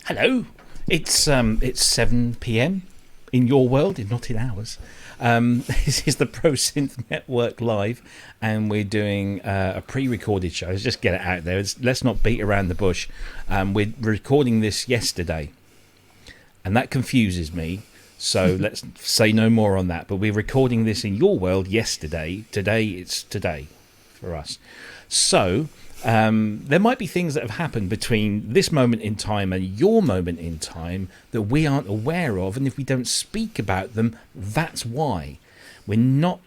Hello, it's 7 p.m. in your world, not in ours. This is the Pro Synth Network live, and we're doing a pre-recorded show. Let's just get it out there. Let's not beat around the bush. We're recording this yesterday, and that confuses me. So let's say no more on that. But we're recording this in your world yesterday. Today, it's today for us. So there might be things that have happened between this moment in time and your moment in time that we aren't aware of, and if we don't speak about them, that's why. We're not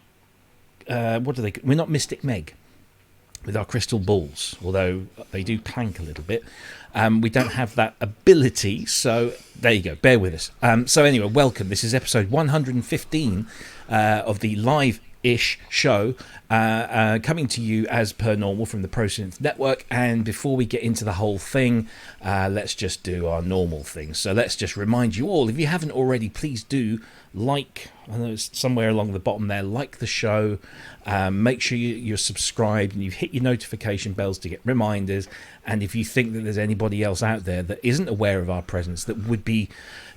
we're not Mystic Meg with our crystal balls, although they do clank a little bit. We don't have that ability, so there you go, bear with us. So anyway, welcome. This is episode 115 of the live-ish show, coming to you as per normal from the Pro Synth Network. And before we get into the whole thing, let's just do our normal thing. So let's just remind you all, if you haven't already, please do like, I know it's somewhere along the bottom there, like the show. Make sure you're subscribed and you've hit your notification bells to get reminders. And if you think that there's anybody else out there that isn't aware of our presence, that would be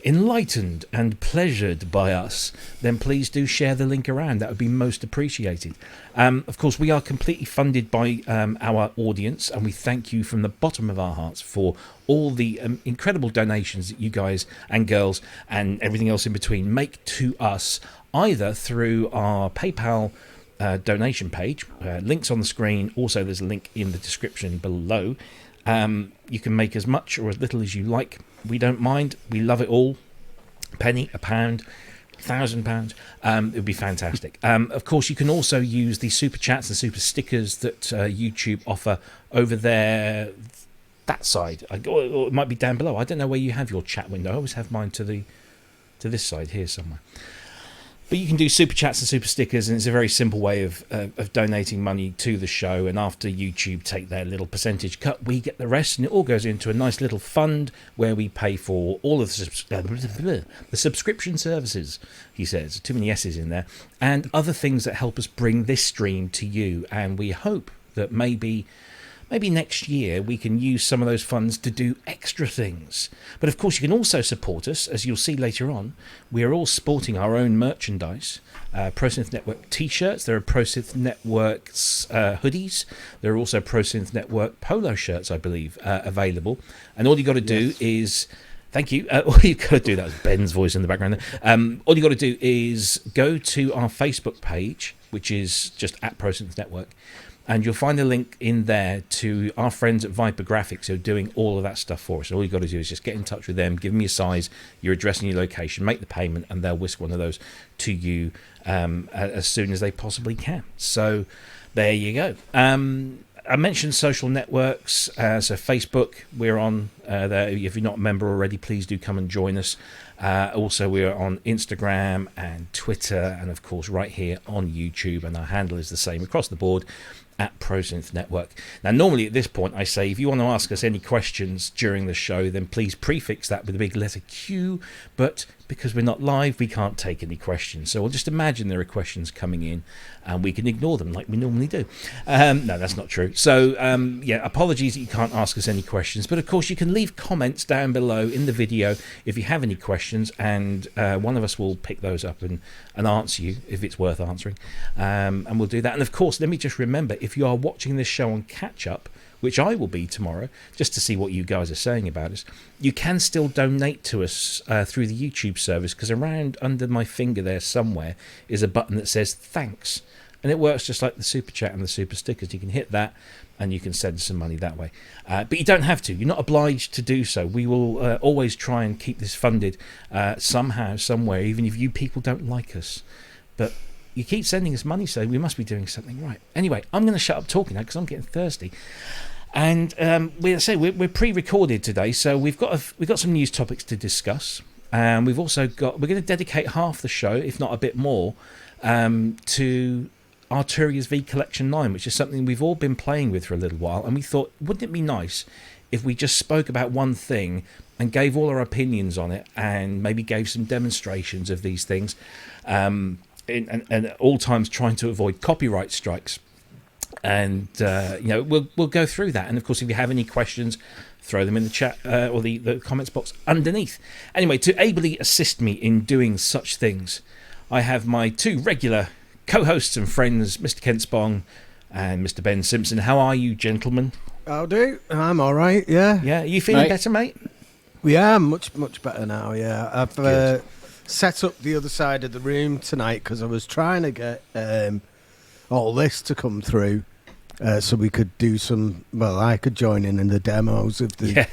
enlightened and pleasured by us, then please do share the link around. That would be most appreciated. Of course, we are completely funded by our audience, and we thank you from the bottom of our hearts for all the incredible donations that you guys and girls and everything else in between make to us, either through our PayPal donation page, links on the screen. Also, there's a link in the description below. You can make as much or as little as you like. We don't mind. We love it all. A penny, a pound, £1,000. It would be fantastic. Of course, you can also use the super chats and super stickers that YouTube offer over there. That side, or it might be down below. I don't know where you have your chat window. I always have mine to this side here somewhere. But you can do super chats and super stickers, and it's a very simple way of donating money to the show. And after YouTube take their little percentage cut, we get the rest, and it all goes into a nice little fund where we pay for all of the subscription services, he says. Too many S's in there. And other things that help us bring this stream to you. And we hope that maybe next year we can use some of those funds to do extra things. But of course, you can also support us, as you'll see later on. We are all sporting our own merchandise. Pro Synth Network t-shirts. There are Pro Synth Network's hoodies. There are also Pro Synth Network polo shirts, I believe, available. And all you got to do is... Thank you. All you've got to do, that was Ben's voice in the background there. All you've got to do is go to our Facebook page, which is just at Pro Synth Network. And you'll find a link in there to our friends at Viper Graphics who are doing all of that stuff for us. And all you've got to do is just get in touch with them, give them your size, your address and your location, make the payment, and they'll whisk one of those to you as soon as they possibly can. So there you go. I mentioned social networks. So Facebook, we're on there. If you're not a member already, please do come and join us. Also, we're on Instagram and Twitter, and of course right here on YouTube, and our handle is the same across the board at Pro Synth Network. Now, normally at this point I say, if you want to ask us any questions during the show, then please prefix that with a big letter Q, but because we're not live, we can't take any questions. So we'll just imagine there are questions coming in, and we can ignore them like we normally do. No, that's not true. So, yeah, apologies that you can't ask us any questions, but of course you can leave comments down below in the video if you have any questions, and one of us will pick those up and answer you if it's worth answering. And we'll do that. And of course, let me just remember, if you are watching this show on catch-up, which I will be tomorrow, just to see what you guys are saying about us, you can still donate to us through the YouTube service, because around under my finger there somewhere is a button that says thanks, and it works just like the super chat and the super stickers. You can hit that and you can send some money that way, but you don't have to. You're not obliged to do so. We will always try and keep this funded somehow, somewhere, even if you people don't like us. But you keep sending us money, so we must be doing something right. Anyway, I'm going to shut up talking now because I'm getting thirsty. And we're pre-recorded today, so we've got some news topics to discuss. We've also we're going to dedicate half the show, if not a bit more, to Arturia V Collection 9, which is something we've all been playing with for a little while. And we thought, wouldn't it be nice if we just spoke about one thing and gave all our opinions on it, and maybe gave some demonstrations of these things, and at all times trying to avoid copyright strikes. And we'll go through that. And of course, if you have any questions, throw them in the chat or the comments box underneath. Anyway, to ably assist me in doing such things, I have my two regular co-hosts and friends, Mr. Kent Spong and Mr. Ben Simpson. How are you, gentlemen? I'll do. I'm all right. Yeah. Yeah. Are you feeling better, mate? Yeah, much better now. Yeah, I've set up the other side of the room tonight because I was trying to get all this to come through, so we could do some. Well, I could join in the demos of the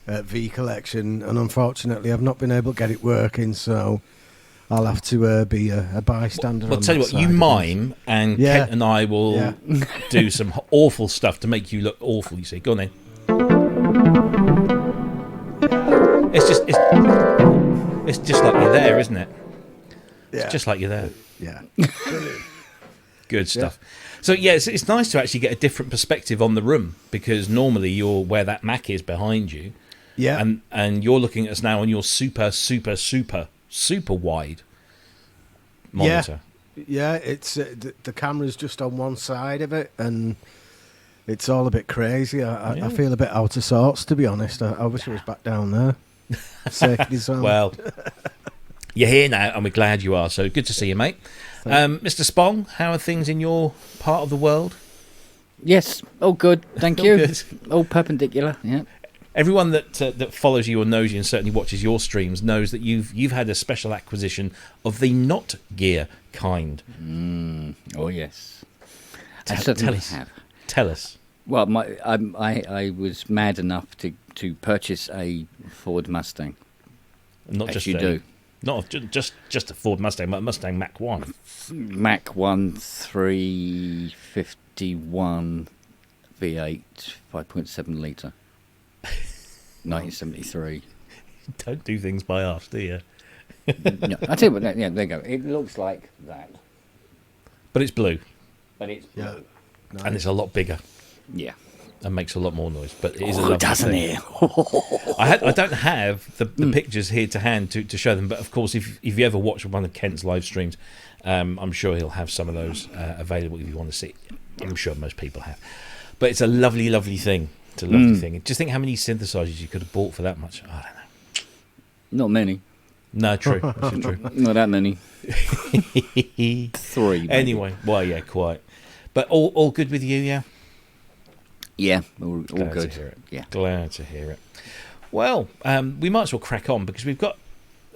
V Collection, and unfortunately, I've not been able to get it working. So I'll have to be a bystander. Well, I'll tell you what, you mime, and Kent and I will do some awful stuff to make you look awful. You see, go on then. It's just like you're there, isn't it? Yeah. It's just like you're there. Yeah. Good stuff. So it's nice to actually get a different perspective on the room, because normally you're where that Mac is behind you. Yeah. And you're looking at us now on your super wide monitor. Yeah, it's the camera's just on one side of it, and it's all a bit crazy. I feel a bit out of sorts, to be honest. I wish I was back down there. Well, you're here now, and we're glad you are. So good to see you, mate. Mr. Spong, how are things in your part of the world? Yes, all good. Thank All you. good. All perpendicular. Yeah. Everyone that follows you or knows you and certainly watches your streams knows that you've had a special acquisition of the not gear kind. Oh yes, I certainly have. Tell us. Well, I was mad enough to purchase a Ford Mustang. Not as just you do. Not just a Ford Mustang, but a Mustang Mach 1. Mach 1 351 V8 5.7 litre 1973. Don't do things by half, do you? No, I tell you what. Yeah, there you go. It looks like that, But it's blue. Nice. And it's a lot bigger. Yeah. And makes a lot more noise, but it is a lovely doesn't thing. it? I don't have the pictures here to hand to show them, but of course, if you ever watch one of Kent's live streams, I'm sure he'll have some of those available if you want to see. I'm sure most people have. But it's a lovely, lovely thing. It's a lovely thing. Just think how many synthesizers you could have bought for that much. I don't know. Not many. No, true. That's true. Not that many. 3. Maybe. Anyway, well, yeah, quite. But all good with you, yeah? Yeah, all Glad good. to hear it. Yeah. Glad to hear it. Well, we might as well crack on, because we've got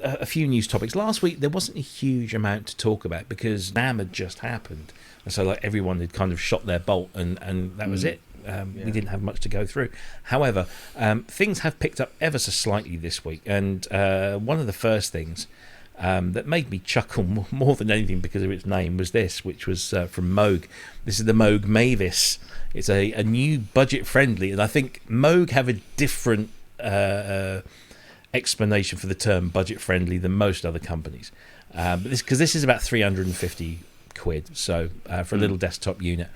a few news topics. Last week there wasn't a huge amount to talk about because NAMM had just happened, and so like everyone had kind of shot their bolt, and that was it. We didn't have much to go through. However, things have picked up ever so slightly this week, and one of the first things that made me chuckle more than anything because of its name was this, which was from Moog. This is the Moog Mavis. It's a new budget-friendly, and I think Moog have a different explanation for the term budget-friendly than most other companies. But because this is about 350 quid, so for a little desktop unit.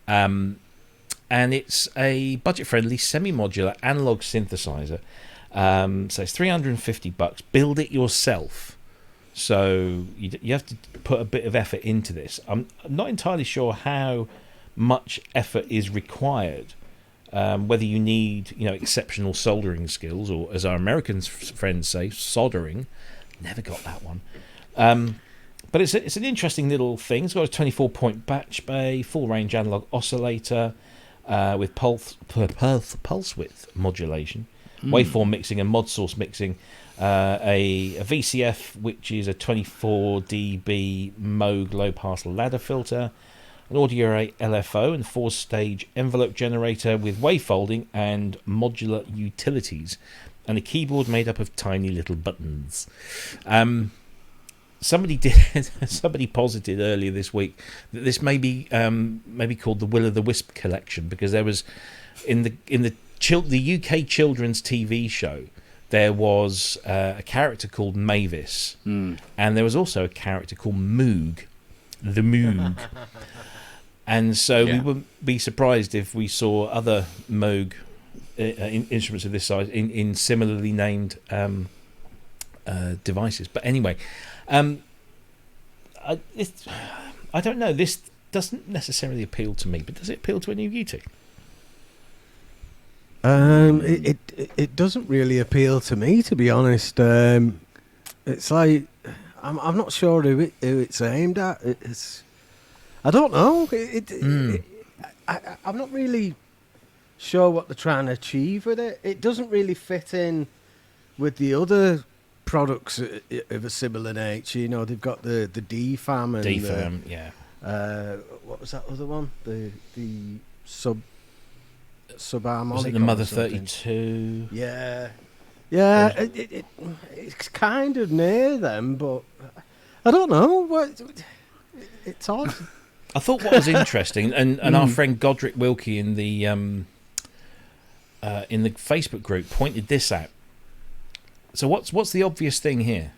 And it's a budget-friendly, semi-modular analog synthesizer. So it's $350. Build it yourself. So you have to put a bit of effort into this. I'm not entirely sure how much effort is required. Whether you need, exceptional soldering skills, or as our American friends say, soldering. Never got that one. But it's an interesting little thing. It's got a 24-point batch bay, full range analog oscillator with pulse width modulation, waveform mixing and mod source mixing, a VCF, which is a 24 dB Moog low pass ladder filter, an audio array LFO and 4-stage envelope generator with wavefolding and modular utilities, and a keyboard made up of tiny little buttons. Somebody posited earlier this week that this may be called the Will o' the Wisp collection, because there was in the UK children's TV show there was a character called Mavis, and there was also a character called Moog, the Moog. And so we wouldn't be surprised if we saw other Moog instruments of this size in similarly named devices. But anyway, I don't know. This doesn't necessarily appeal to me, but does it appeal to any of you two? It doesn't really appeal to me, to be honest. It's like I'm not sure who it's aimed at. I don't know. I'm not really sure what they're trying to achieve with it. It doesn't really fit in with the other products of a similar nature. You know, they've got the DFAM and DFAM, yeah. What was that other one? The subharmonic. Was it the Mother 32? Yeah. It's kind of near them, but I don't know. It's odd. I thought what was interesting, and our friend Godric Wilkie in the Facebook group pointed this out. So what's the obvious thing here?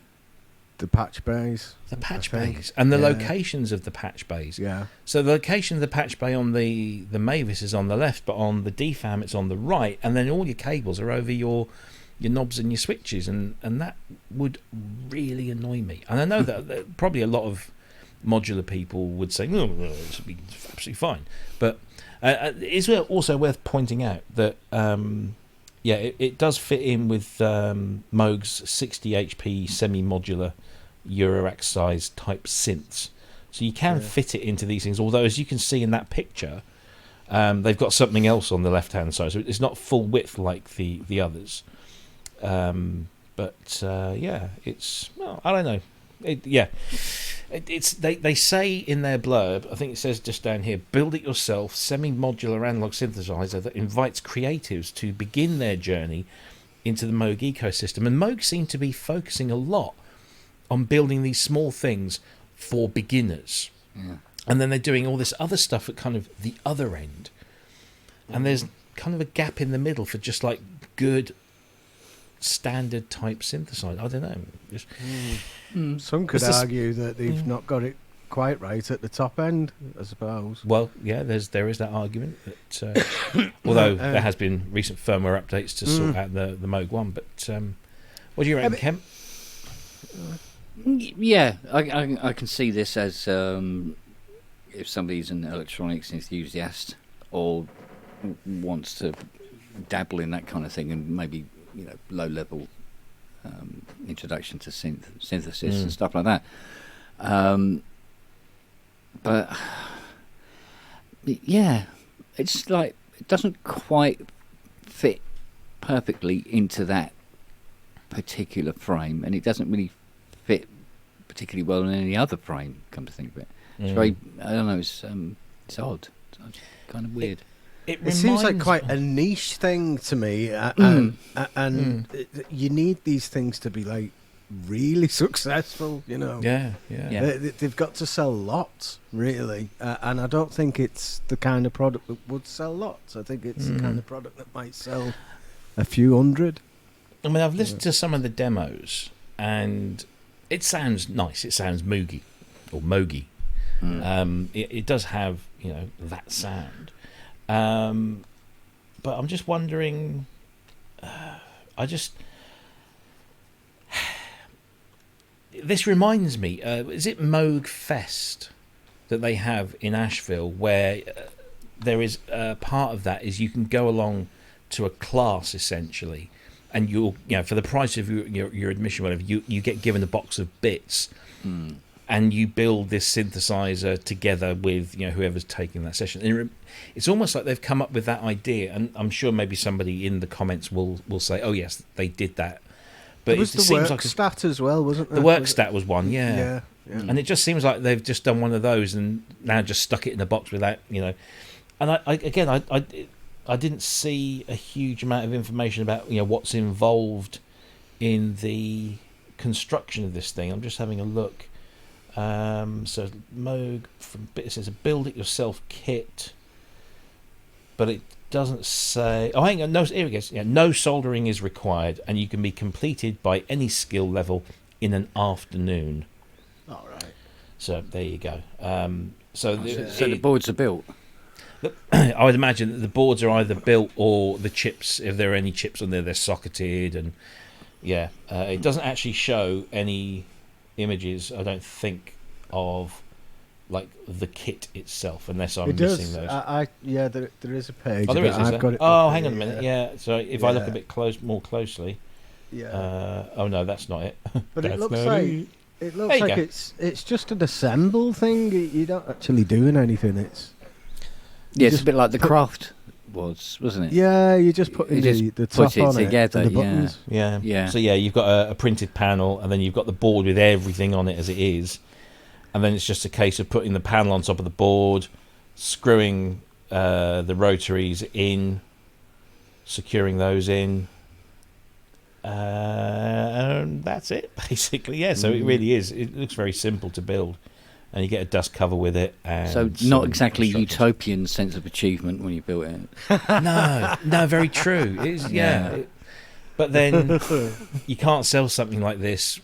The patch bays. The patch bays and the locations of the patch bays. Yeah. So the location of the patch bay on the Mavis is on the left, but on the DFAM it's on the right, and then all your cables are over your knobs and your switches, and that would really annoy me. And I know that probably a lot of modular people would say, no, this would be absolutely fine. But it's also worth pointing out that it does fit in with Moog's 60 HP semi-modular Eurorack size type synths. So you can fit it into these things, although as you can see in that picture, they've got something else on the left-hand side, so it's not full width like the others. It's, well, I don't know. They say in their blurb, I think it says just down here, build it yourself semi-modular analog synthesizer that invites creatives to begin their journey into the Moog ecosystem. And Moog seem to be focusing a lot on building these small things for beginners. Yeah. And then they're doing all this other stuff at kind of the other end. And there's kind of a gap in the middle for just like good standard type synthesizer. I don't know. Just, Some could argue that they've not got it quite right at the top end, I suppose. Well, yeah, there is that argument. That, although there has been recent firmware updates to sort out the Moog one. But what do you reckon, Kemp? Yeah, I can see this as if somebody's an electronics enthusiast or wants to dabble in that kind of thing, and maybe low-level introduction to synthesis and stuff like that. But yeah, it's like it doesn't quite fit perfectly into that particular frame, and it doesn't really fit particularly well in any other frame. Come to think of it, it's very, I don't know. It's odd. It's kind of weird. It seems like quite a niche thing to me, and you need these things to be like really successful, Yeah. They've got to sell lots, really, and I don't think it's the kind of product that would sell lots. I think it's the kind of product that might sell a few hundred. I mean, I've listened to some of the demos, and it sounds nice. It sounds Moogie or Mooggy. It does have that sound. But I'm just wondering, this reminds me, is it Moog Fest that they have in Asheville, where there is part of that is you can go along to a class essentially, and you'll, for the price of your admission, whatever, you get given a box of bits. And you build this synthesizer together with whoever's taking that session. And it's almost like they've come up with that idea, and I'm sure maybe somebody in the comments will say, "Oh yes, they did that." But it was the seems work like stat as well, wasn't there? The work stat was one, yeah. And it just seems like they've just done one of those and now just stuck it in a box without, And I didn't see a huge amount of information about what's involved in the construction of this thing. I'm just having a look. So Moog it says a build it yourself kit, but it doesn't say. Oh, hang on, no. Here it goes. Yeah, no soldering is required, and you can be completed by any skill level in an afternoon. All right. So there you go. So the boards are built. I would imagine that the boards are either built or the chips, if there are any chips on there, they're socketed, and it doesn't actually show any images, I don't think, of like the kit itself, unless I'm It does. missing those. There is a page. Oh, there is. Is I've there? got it. Oh, up hang here, on a minute. Yeah. So if I look a bit more closely. Yeah. Oh no, that's not it. But it That's looks not like it. it's go. it's just an assemble thing. You're not actually doing anything. It's It's a bit like the craft wasn't it? Yeah, you just put You just the put top it on together, and the yeah. buttons. Yeah. Yeah. So you've got a printed panel, and then you've got the board with everything on it as it is, and then it's just a case of putting the panel on top of the board, screwing the rotaries in, securing those in. And that's it, basically. Yeah, so it really is. It looks very simple to build, and you get a dust cover with it. And So not exactly utopian sense of achievement when you built it. No, very true. It is, Yeah. But then you can't sell something like this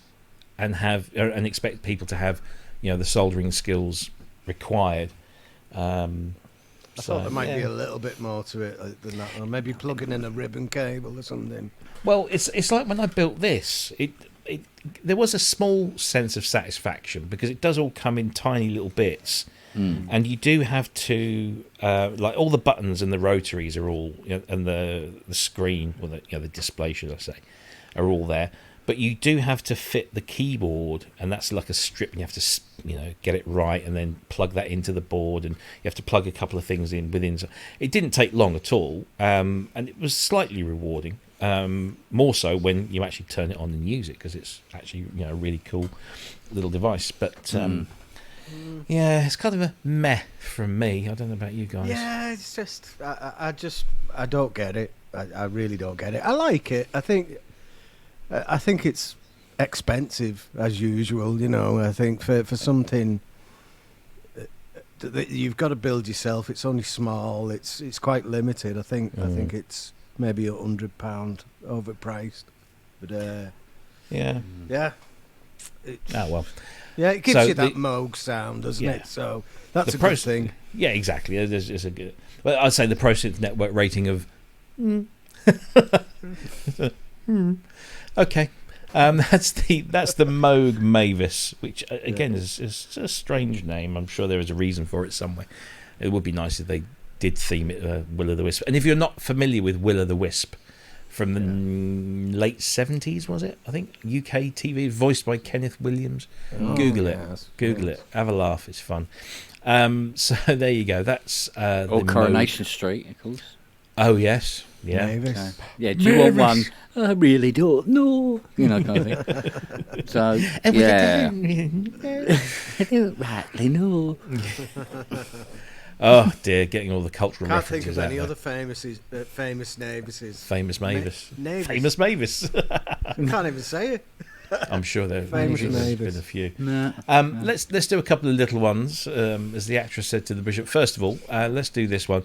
and and expect people to have, the soldering skills required. I thought there might be a little bit more to it than that, or maybe plugging in a ribbon cable or something. Well, it's like when I built this. There was a small sense of satisfaction because it does all come in tiny little bits, and you do have to like all the buttons and the rotaries are all, and the screen or the display, should I say, are all there. But you do have to fit the keyboard, and that's like a strip, and you have to get it right, and then plug that into the board, and you have to plug a couple of things in within. So it didn't take long at all, and it was slightly rewarding. More so when you actually turn it on and use it, because it's actually a really cool little device. But yeah, it's kind of a meh from me. I don't know about you guys. Yeah, it's just I don't get it. I really don't get it. I like it. I think it's expensive as usual. I think for something that you've got to build yourself, it's only small. It's quite limited. I think it's maybe £100 overpriced, but Yeah. Well. Yeah, it gives So you that Moog sound, doesn't it? So that's a good thing. Yeah, exactly. It's a good. Well, I'd say the ProSynth network rating of. Okay, that's the Moog Mavis, which again is a strange name. I'm sure there is a reason for it somewhere. It would be nice if they did theme it Will-o'-the-Wisp. And if you're not familiar with Will-o'-the-Wisp, from the late 70s, was it? I think UK TV, voiced by Kenneth Williams. Google it. Google it. Have a laugh. It's fun. So there you go. That's Or Coronation Street, of course. Oh yes, yeah. Mavis. Yeah. Do you want one? I really don't know. Kind of thing. So yeah. I don't rightly know. Oh dear, getting all the cultural Can't references think of any out other famous Mavises. Famous Mavis. Mavis. Famous Mavis. I can't even say it. I'm sure there's been a few. No. Let's do a couple of little ones, as the actress said to the bishop. First of all, let's do this one.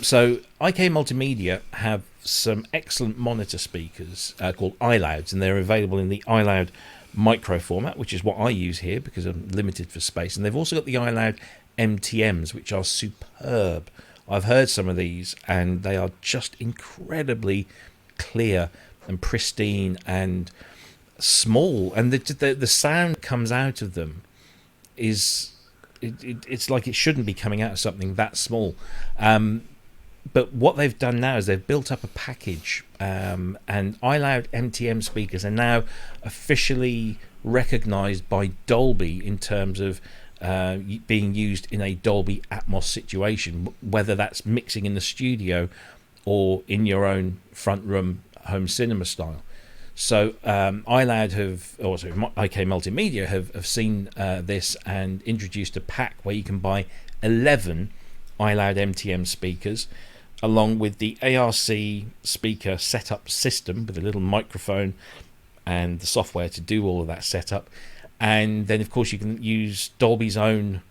So IK Multimedia have some excellent monitor speakers called iLouds, and they're available in the iLoud micro format, which is what I use here because I'm limited for space. And they've also got the iLoud MTMs, which are superb. I've heard some of these, and they are just incredibly clear and pristine and small, and the sound comes out of them is it's like it shouldn't be coming out of something that small. But what they've done now is they've built up a package, and iLoud MTM speakers are now officially recognized by Dolby in terms of being used in a Dolby Atmos situation, whether that's mixing in the studio or in your own front room home cinema style. So iLoud IK Multimedia have seen this and introduced a pack where you can buy 11 iLoud MTM speakers along with the ARC speaker setup system with a little microphone and the software to do all of that setup. And then, of course, you can use Dolby's own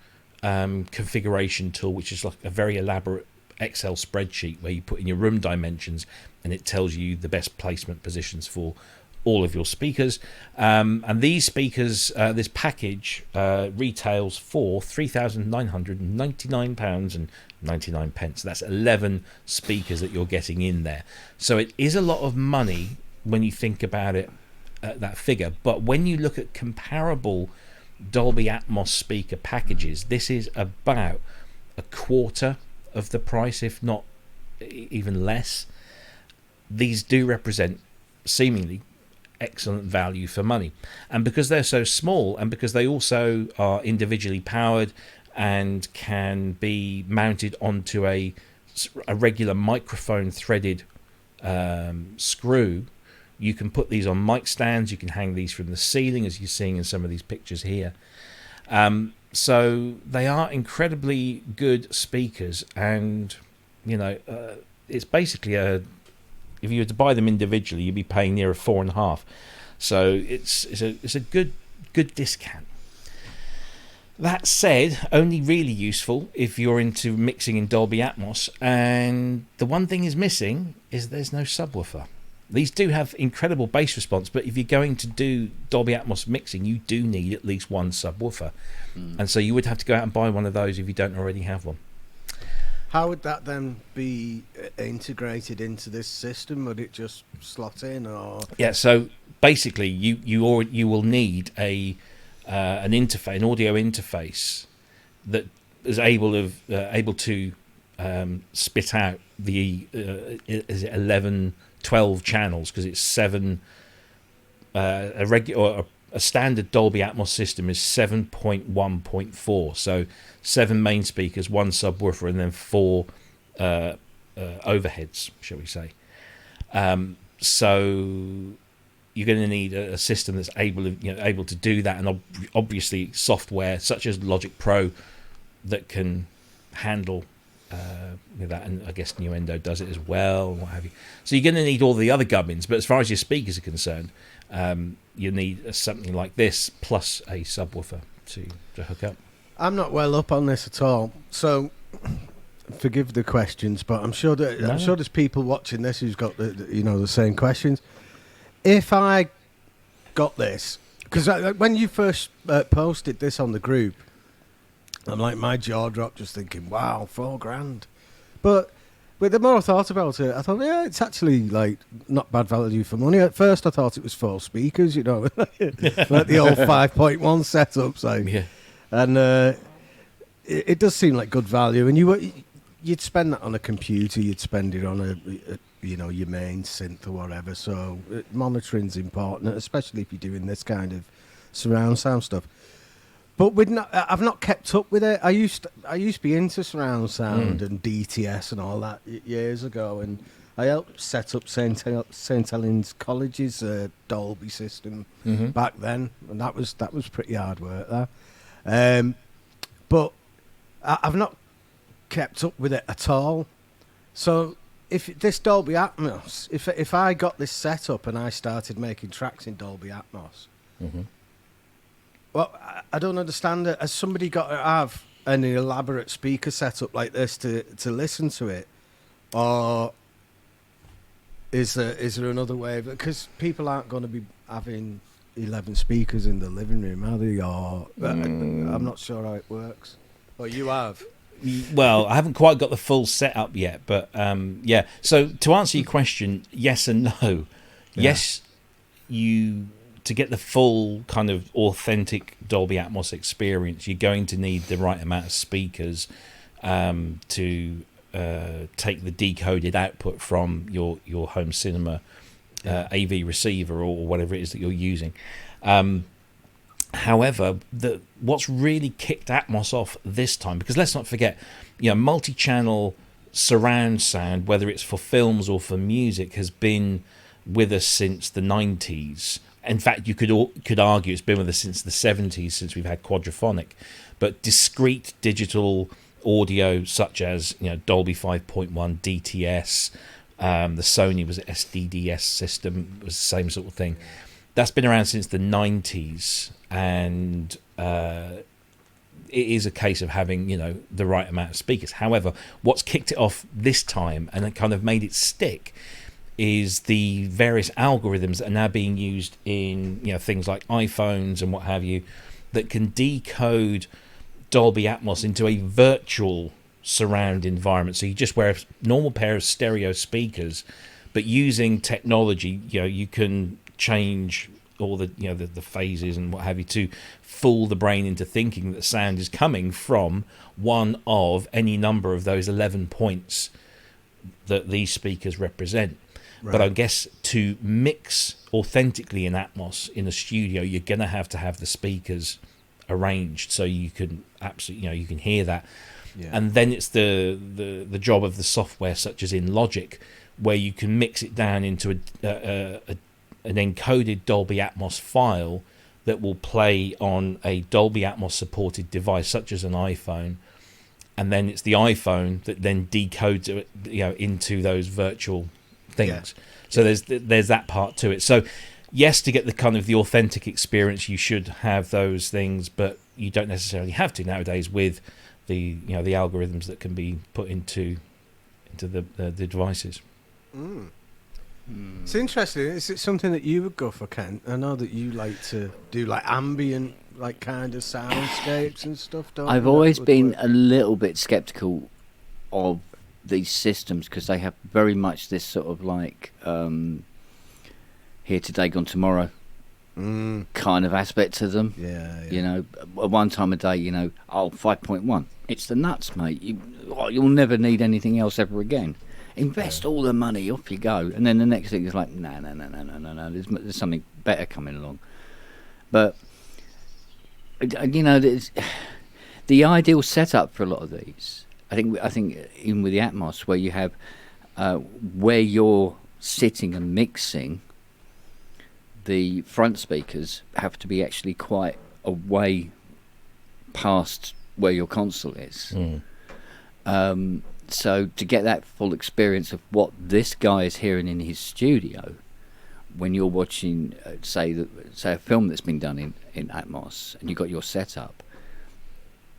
configuration tool, which is like a very elaborate Excel spreadsheet where you put in your room dimensions and it tells you the best placement positions for all of your speakers. And these speakers, this package retails for £3,999.99. That's 11 speakers that you're getting in there. So it is a lot of money when you think about it, that figure. But when you look at comparable Dolby Atmos speaker packages, this is about a quarter of the price, if not even less. These do represent seemingly excellent value for money, and because they're so small, and because they also are individually powered and can be mounted onto a regular microphone threaded screw, you can put these on mic stands, you can hang these from the ceiling, as you're seeing in some of these pictures here. So they are incredibly good speakers, and it's basically if you were to buy them individually, you'd be paying near a 4.5. So it's a good discount. That said, only really useful if you're into mixing in Dolby Atmos, and the one thing is missing is there's no subwoofer. These do have incredible bass response, but if you're going to do Dolby Atmos mixing, you do need at least one subwoofer. And so you would have to go out and buy one of those if you don't already have one. How would that then be integrated into this system? Would it just slot in, or? Yeah, so basically you will need an interface, an audio interface that is able to spit out the is it 11, 12 channels, because it's 7. A standard Dolby Atmos system is 7.1.4, so 7 main speakers, 1 subwoofer, and then 4 overheads, shall we say. So you're going to need a system that's able to do that, and obviously software such as Logic Pro that can handle that, and I guess Nuendo does it as well, and what have you. So you're going to need all the other gubbins, but as far as your speakers are concerned, you need something like this plus a subwoofer to hook up. I'm not well up on this at all, so forgive the questions, but I'm sure there's people watching this who's got the same questions. If I got this, because when you first posted this on the group, I'm like, my jaw dropped just thinking, wow, $4,000. But the more I thought about it, I thought, yeah, it's actually like not bad value for money. At first, I thought it was 4 speakers, like the old 5.1 setup, and it does seem like good value. And you'd spend that on a computer, you'd spend it on your main synth or whatever. So monitoring's important, especially if you're doing this kind of surround sound stuff. But I've not kept up with it. I used to be into surround sound and DTS and all that years ago, and I helped set up St Helens College's Dolby system back then, and that was pretty hard work there. But I've not kept up with it at all. So if this Dolby Atmos, if I got this set up and I started making tracks in Dolby Atmos. Well, I don't understand it. Has somebody got to have an elaborate speaker setup like this to listen to it, or is there another way? Because people aren't going to be having 11 speakers in the living room, are they? Or I'm not sure how it works. Or you have? Well, I haven't quite got the full setup yet, but yeah. So to answer your question, yes and no. Yeah. Yes, to get the full kind of authentic Dolby Atmos experience, you're going to need the right amount of speakers to take the decoded output from your home cinema AV receiver or whatever it is that you're using. However, what's really kicked Atmos off this time, because let's not forget, multi-channel surround sound, whether it's for films or for music, has been with us since the 90s. In fact, you could argue it's been with us since the 70s, since we've had quadraphonic. But discrete digital audio, such as Dolby 5.1, DTS, the Sony was SDDS system, was the same sort of thing. That's been around since the 90s, and it is a case of having the right amount of speakers. However, what's kicked it off this time and it kind of made it stick is the various algorithms that are now being used in things like iPhones and what have you, that can decode Dolby Atmos into a virtual surround environment. So you just wear a normal pair of stereo speakers, but using technology, you can change all the the phases and what have you to fool the brain into thinking that sound is coming from one of any number of those 11 points that these speakers represent. Right. But I guess to mix authentically in Atmos in a studio, you're going to have the speakers arranged so you can absolutely, you can hear that. Yeah. And then it's the job of the software, such as in Logic, where you can mix it down into an encoded Dolby Atmos file that will play on a Dolby Atmos supported device, such as an iPhone. And then it's the iPhone that then decodes it, into those virtual things. Yeah. So there's that part to it. So yes, to get the kind of the authentic experience, you should have those things, but you don't necessarily have to nowadays with the the algorithms that can be put into the devices. It's interesting. Is it something that you would go for, Ken? I know that you like to do like ambient, like kind of soundscapes and stuff. Don't I've you? always That would been work. a little bit skeptical of these systems because they have very much this sort of like here today, gone tomorrow kind of aspect to them. Yeah. At one time a day, 5.1. It's the nuts, mate. You'll never need anything else ever again. Invest all the money, off you go. And then the next thing is like, no. There's something better coming along. But, there's, the ideal setup for a lot of these, I think even with the Atmos, where you have where you're sitting and mixing, the front speakers have to be actually quite away past where your console is. So to get that full experience of what this guy is hearing in his studio, when you're watching, say a film that's been done in Atmos, and you've got your setup,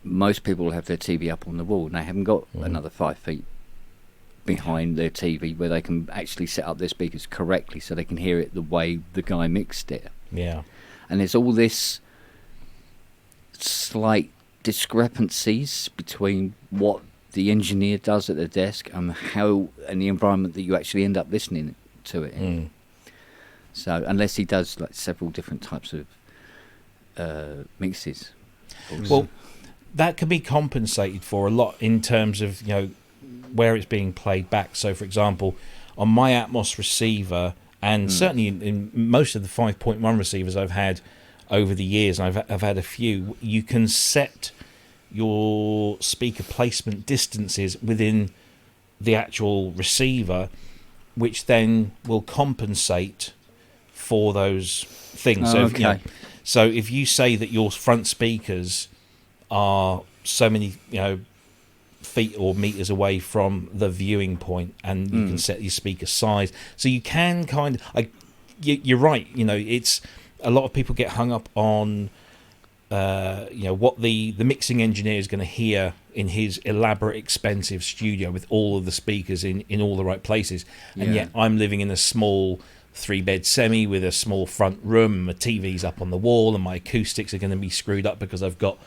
most people will have their TV up on the wall, and they haven't got another 5 feet behind their TV where they can actually set up their speakers correctly so they can hear it the way the guy mixed it. Yeah. And there's all this slight discrepancies between what the engineer does at the desk and the environment that you actually end up listening to it in. So unless he does like several different types of mixes. Well, that can be compensated for a lot in terms of where it's being played back. So for example, on my Atmos receiver, and certainly in most of the 5.1 receivers I've had over the years, and I've had a few, you can set your speaker placement distances within the actual receiver, which then will compensate for those things. So if you say that your front speakers are so many feet or meters away from the viewing point, and you can set your speaker size, so you can kind of you're right, it's a lot of people get hung up on what the mixing engineer is going to hear in his elaborate, expensive studio with all of the speakers in all the right places. And yet I'm living in a small 3-bed semi with a small front room, my TV's up on the wall, and my acoustics are going to be screwed up because I've got,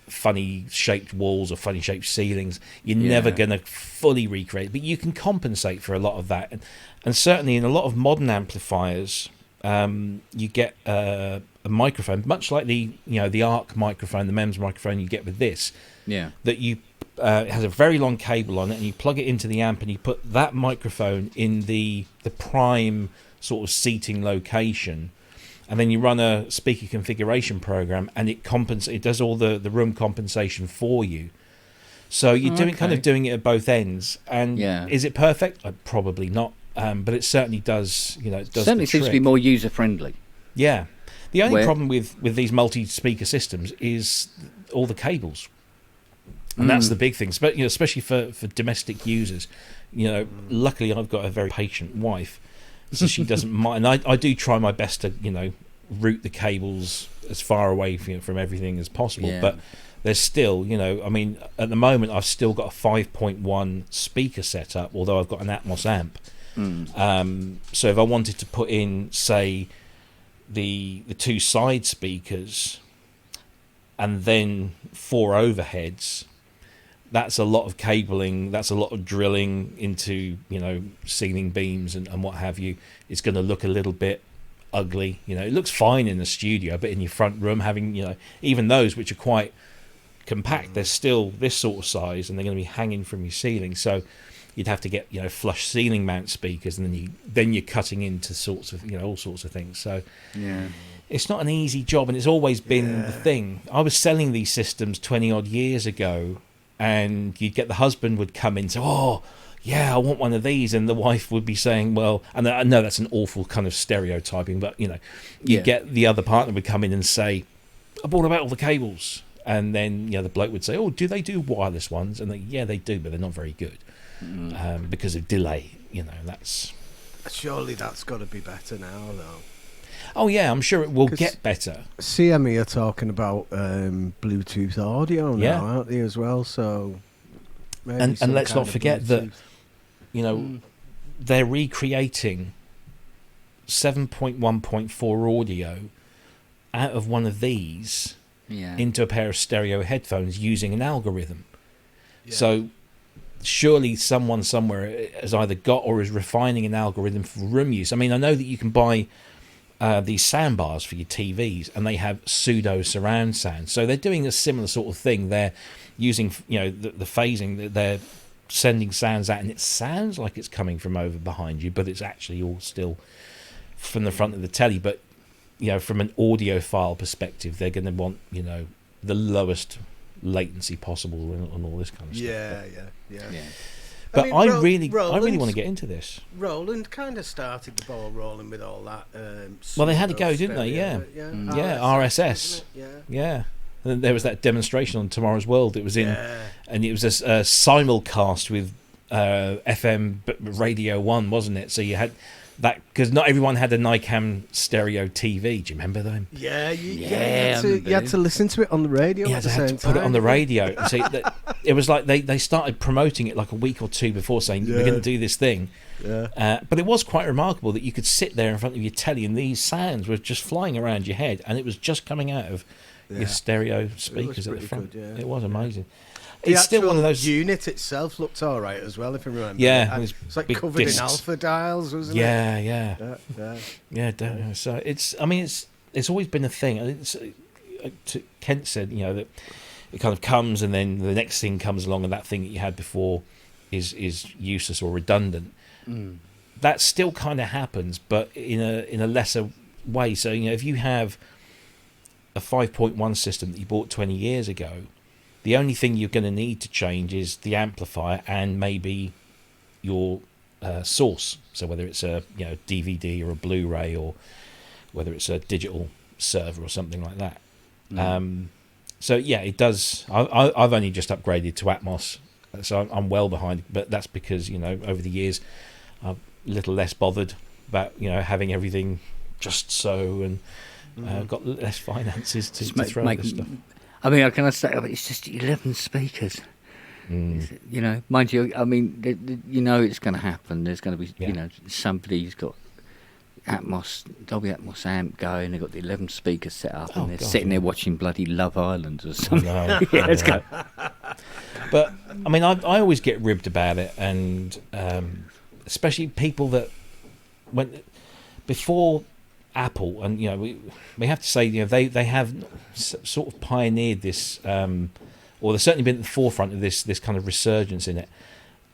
funny shaped walls or funny shaped ceilings. You're never going to fully recreate, but you can compensate for a lot of that. And certainly in a lot of modern amplifiers, you get a microphone, much like the ARC microphone, the MEMS microphone you get with this, that you it has a very long cable on it, and you plug it into the amp, and you put that microphone in the prime sort of seating location, and then you run a speaker configuration program, and it does all the room compensation for you. So you're doing it at both ends. And is it perfect? Probably not. But it certainly does. It does. Certainly seems to be more user friendly. Yeah. The only problem with these multi-speaker systems is all the cables, and that's the big thing. Especially for domestic users. Luckily I've got a very patient wife, so she doesn't mind. And I do try my best to route the cables as far away from everything as possible. But there's still, at the moment I've still got a 5.1 speaker setup, although I've got an Atmos amp. So if I wanted to put in, say, the 2 side speakers and then 4 overheads, that's a lot of cabling, that's a lot of drilling into ceiling beams and what have you. It's going to look a little bit ugly. You know, it looks fine in the studio, but in your front room, having, you know, even those which are quite compact, they're still this sort of size, and they're going to be hanging from your ceiling. So you'd have to get, you know, flush ceiling mount speakers, and then you're cutting into sorts of, you know, all sorts of things. So Yeah. it's not an easy job, and it's always been the thing. I was selling these systems 20 odd years ago, and you'd get the husband would come in and say, "Oh, yeah, I want one of these," and the wife would be saying, "Well," and I know that's an awful kind of stereotyping, but, you know, you'd get the other partner would come in and say, "I bought about all the cables," and then, you know, the bloke would say, "Oh, do they do wireless ones?" And yeah, they do, but they're not very good because of delay. You know, that's Surely that's got to be better now, though. Oh yeah, I'm sure it will get better. CME are talking about Bluetooth audio now, aren't they, as well? So, maybe and let's not forget that, you know, they're recreating 7.1.4 audio out of one of these into a pair of stereo headphones using an algorithm. Yeah. So surely someone somewhere has either got or is refining an algorithm for room use. I mean, I know that you can buy these sound bars for your TVs, and they have pseudo surround sound. So they're doing a similar sort of thing. They're using, you know, the phasing. They're sending sounds out, and it sounds like it's coming from over behind you, but it's actually all still from the front of the telly. But, you know, from an audiophile perspective, they're going to want, you know, the lowest latency possible and all this kind of stuff. Yeah. But I mean, really want to get into this. Roland kind of started the ball rolling with all that. Well, they had to go, didn't they? Yeah. RSS. Yeah. And there was that demonstration on Tomorrow's World. It was in, and it was a simulcast with FM Radio 1, wasn't it? So you had that, because not everyone had a Nicam stereo TV. Do you remember them? Yeah, you had to listen to it on the radio. Yeah, at the they had same to put time. it on the radio. So it was like they started promoting it like a week or two before, saying we're going to do this thing. Yeah. But it was quite remarkable that you could sit there in front of your telly and these sounds were just flying around your head, and it was just coming out of your stereo speakers at the front. Good, It was amazing. It's still one of those. The unit itself looked all right as well, if you remember. Yeah, it's like covered in alpha dials, wasn't it? Yeah. So it's always been a thing. It's, Kent said, you know, that it kind of comes, and then the next thing comes along, and that thing that you had before is useless or redundant. That still kind of happens, but in a lesser way. So, you know, if you have a 5.1 system that you bought 20 years ago, the only thing you're going to need to change is the amplifier and maybe your source. So whether it's a DVD or a Blu-ray, or whether it's a digital server or something like that. So yeah, it does. I've only just upgraded to Atmos, so I'm well behind. But that's because, you know, over the years I'm a little less bothered about, you know, having everything just so, and got less finances to throw this stuff. I mean, can I say, it's just 11 speakers. You know, mind you, I mean, you know it's going to happen. There's going to be, you know, somebody who's got Dolby Atmos amp going, they've got the 11 speakers set up, and they're sitting there watching bloody Love Island or something. No, let's go. But, I mean, I always get ribbed about it, and especially people that went before Apple, and, you know, we have to say, you know, they have sort of pioneered this, or they've certainly been at the forefront of this kind of resurgence in it.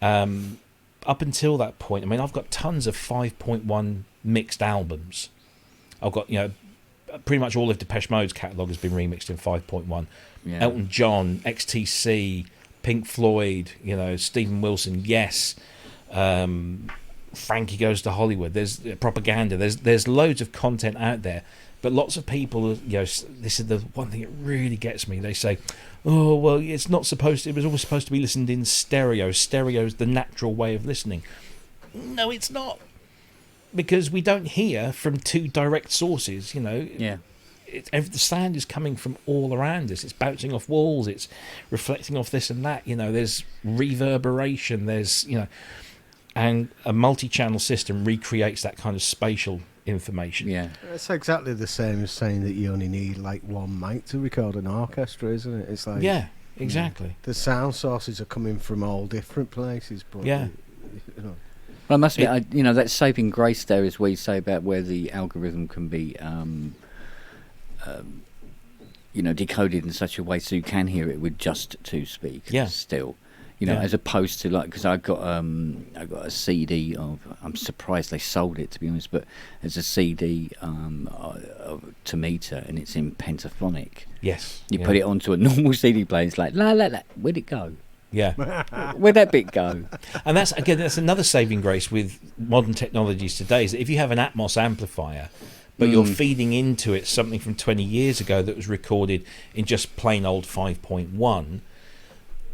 Up until that point, I mean, I've got tons of 5.1 mixed albums. I've got, you know, pretty much all of Depeche Mode's catalogue has been remixed in 5.1. Elton John, XTC, Pink Floyd, you know, Stephen Wilson, Yes. Frankie Goes to Hollywood. There's Propaganda. There's loads of content out there, but lots of people, you know, this is the one thing that really gets me. They say, "Oh, well, it's not supposed to. It was always supposed to be listened in stereo. Stereo is the natural way of listening." No, it's not, because we don't hear from two direct sources. You know, the sound is coming from all around us. It's bouncing off walls. It's reflecting off this and that. You know, there's reverberation. There's, you know. And a multi-channel system recreates that kind of spatial information. Yeah, it's exactly the same as saying that you only need like one mic to record an orchestra, isn't it? It's like, yeah, exactly. The sound sources are coming from all different places, but yeah. You know. Well, I must admit, that saving grace there is where you say about where the algorithm can be, decoded in such a way so you can hear it with just two speakers. Yeah. Still, as opposed to because I got a CD of. I'm surprised they sold it, to be honest, but there's a CD to meter and it's in pentaphonic. Yes. You put it onto a normal CD player. It's like la la la. Where'd it go? Yeah. Where'd that bit go? And that's another saving grace with modern technologies today, is that if you have an Atmos amplifier, but you're feeding into it something from 20 years ago that was recorded in just plain old 5.1,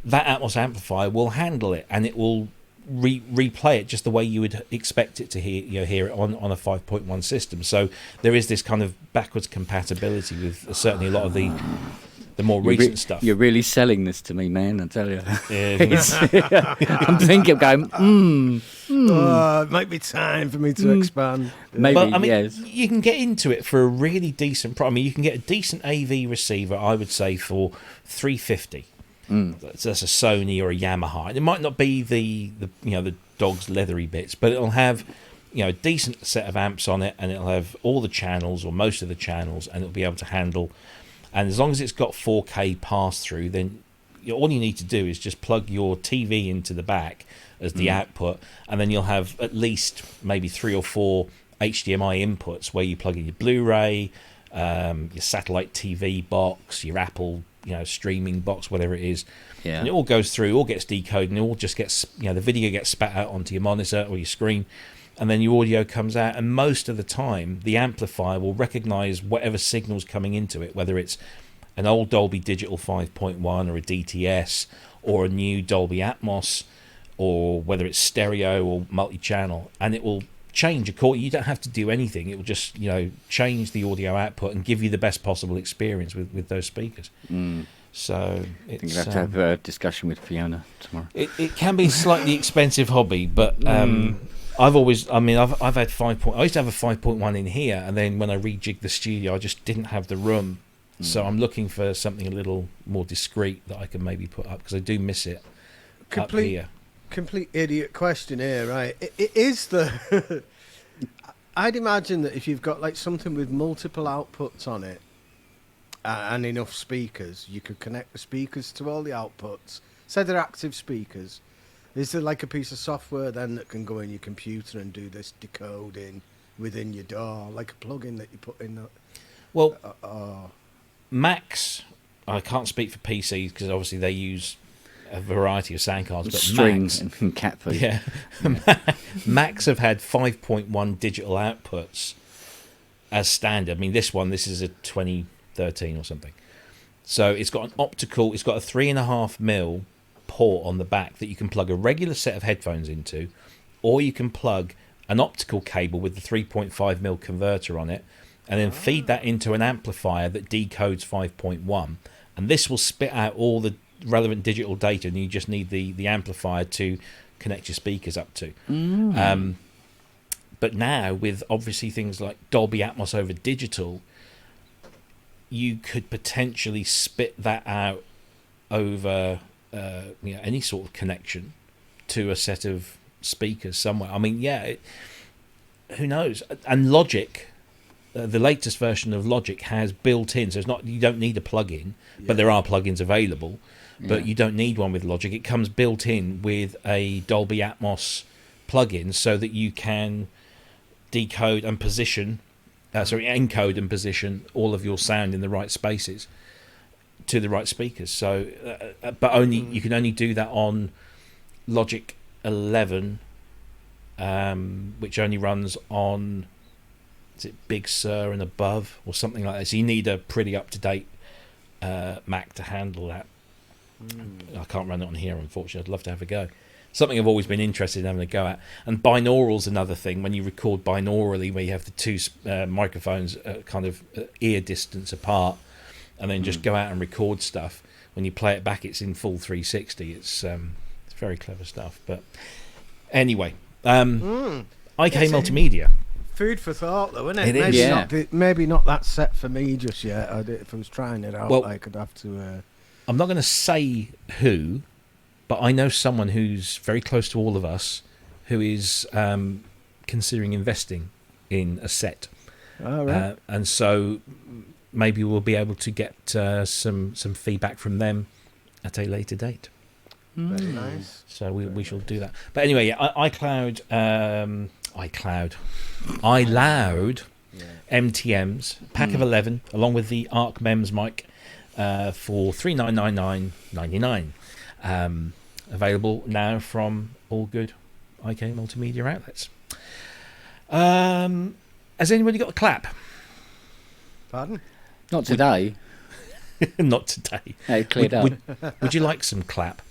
that Atmos amplifier will handle it, and it will replay it just the way you would expect it to hear it on a 5.1 system. So there is this kind of backwards compatibility with certainly a lot of the more recent stuff. You're really selling this to me, man, I tell you. I'm thinking of going, it might be time for me to expand. Maybe, but, yes. You can get into it for a really decent price. You can get a decent AV receiver, I would say, for $350. So that's a Sony or a Yamaha. And it might not be the dog's leathery bits, but it'll have a decent set of amps on it, and it'll have all the channels or most of the channels, and it'll be able to handle. And as long as it's got 4K pass-through, then all you need to do is just plug your TV into the back as the output, and then you'll have at least maybe 3 or 4 HDMI inputs where you plug in your Blu-ray, your satellite TV box, your Apple streaming box, whatever it is. Yeah. And it all goes through, all gets decoded, and it all just gets, the video gets spat out onto your monitor or your screen, and then your audio comes out, and most of the time the amplifier will recognize whatever signal's coming into it, whether it's an old Dolby Digital 5.1 or a DTS or a new Dolby Atmos, or whether it's stereo or multi-channel, and it will change according. You don't have to do anything. It will just change the audio output and give you the best possible experience with those speakers. So I think you'll have to have a discussion with Fiona tomorrow. It can be a slightly expensive hobby, but I've always, I've had 5. I used to have a 5.1 in here, and then when I rejigged the studio, I just didn't have the room. So I'm looking for something a little more discreet that I can maybe put up, because I do miss it up here. Complete idiot question here, right? It is the. I'd imagine that if you've got like something with multiple outputs on it and enough speakers, you could connect the speakers to all the outputs. Say they're active speakers. Is there like a piece of software then that can go in your computer and do this decoding within your DAW, like a plugin that you put in? Well, Macs, I can't speak for PCs because obviously they use a variety of sound cards, but strings Macs, and cat food. Yeah, Macs have had 5.1 digital outputs as standard. This is a 2013 or something. So it's got an optical. It's got a 3.5mm port on the back that you can plug a regular set of headphones into, or you can plug an optical cable with the 3.5mm converter on it, and then feed that into an amplifier that decodes 5.1, and this will spit out all the relevant digital data, and you just need the amplifier to connect your speakers up to. But now with obviously things like Dolby Atmos over digital, you could potentially spit that out over any sort of connection to a set of speakers somewhere. Who knows? And Logic, the latest version of Logic has built in, so it's not, you don't need a plug-in, but there are plugins available, but you don't need one with Logic. It comes built in with a Dolby Atmos plugin so that you can decode and position, encode and position all of your sound in the right spaces to the right speakers. So, but you can only do that on Logic 11, which only runs on, is it Big Sur and above or something like that. So you need a pretty up-to-date Mac to handle that. I can't run it on here, unfortunately. I'd love to have a go. Something I've always been interested in having a go at. And binaural's another thing. When you record binaurally, where you have the two microphones kind of ear distance apart, and then just go out and record stuff. When you play it back, it's in full 360. It's very clever stuff. But anyway, IK Multimedia. Food for thought, though, isn't it? It is. Maybe not that set for me just yet. If I was trying it out, I could have to. I'm not going to say who, but I know someone who's very close to all of us who is considering investing in a set. All right. And so maybe we'll be able to get some feedback from them at a later date. Very nice. So we shall do that. But anyway, yeah, iLoud, MTMs, pack of 11, along with the Arc MEMS mic for $399.99. Available now from all good IK Multimedia outlets. Has anybody got a clap? Pardon? Not today. Not today. It cleared up. Would you like some clap?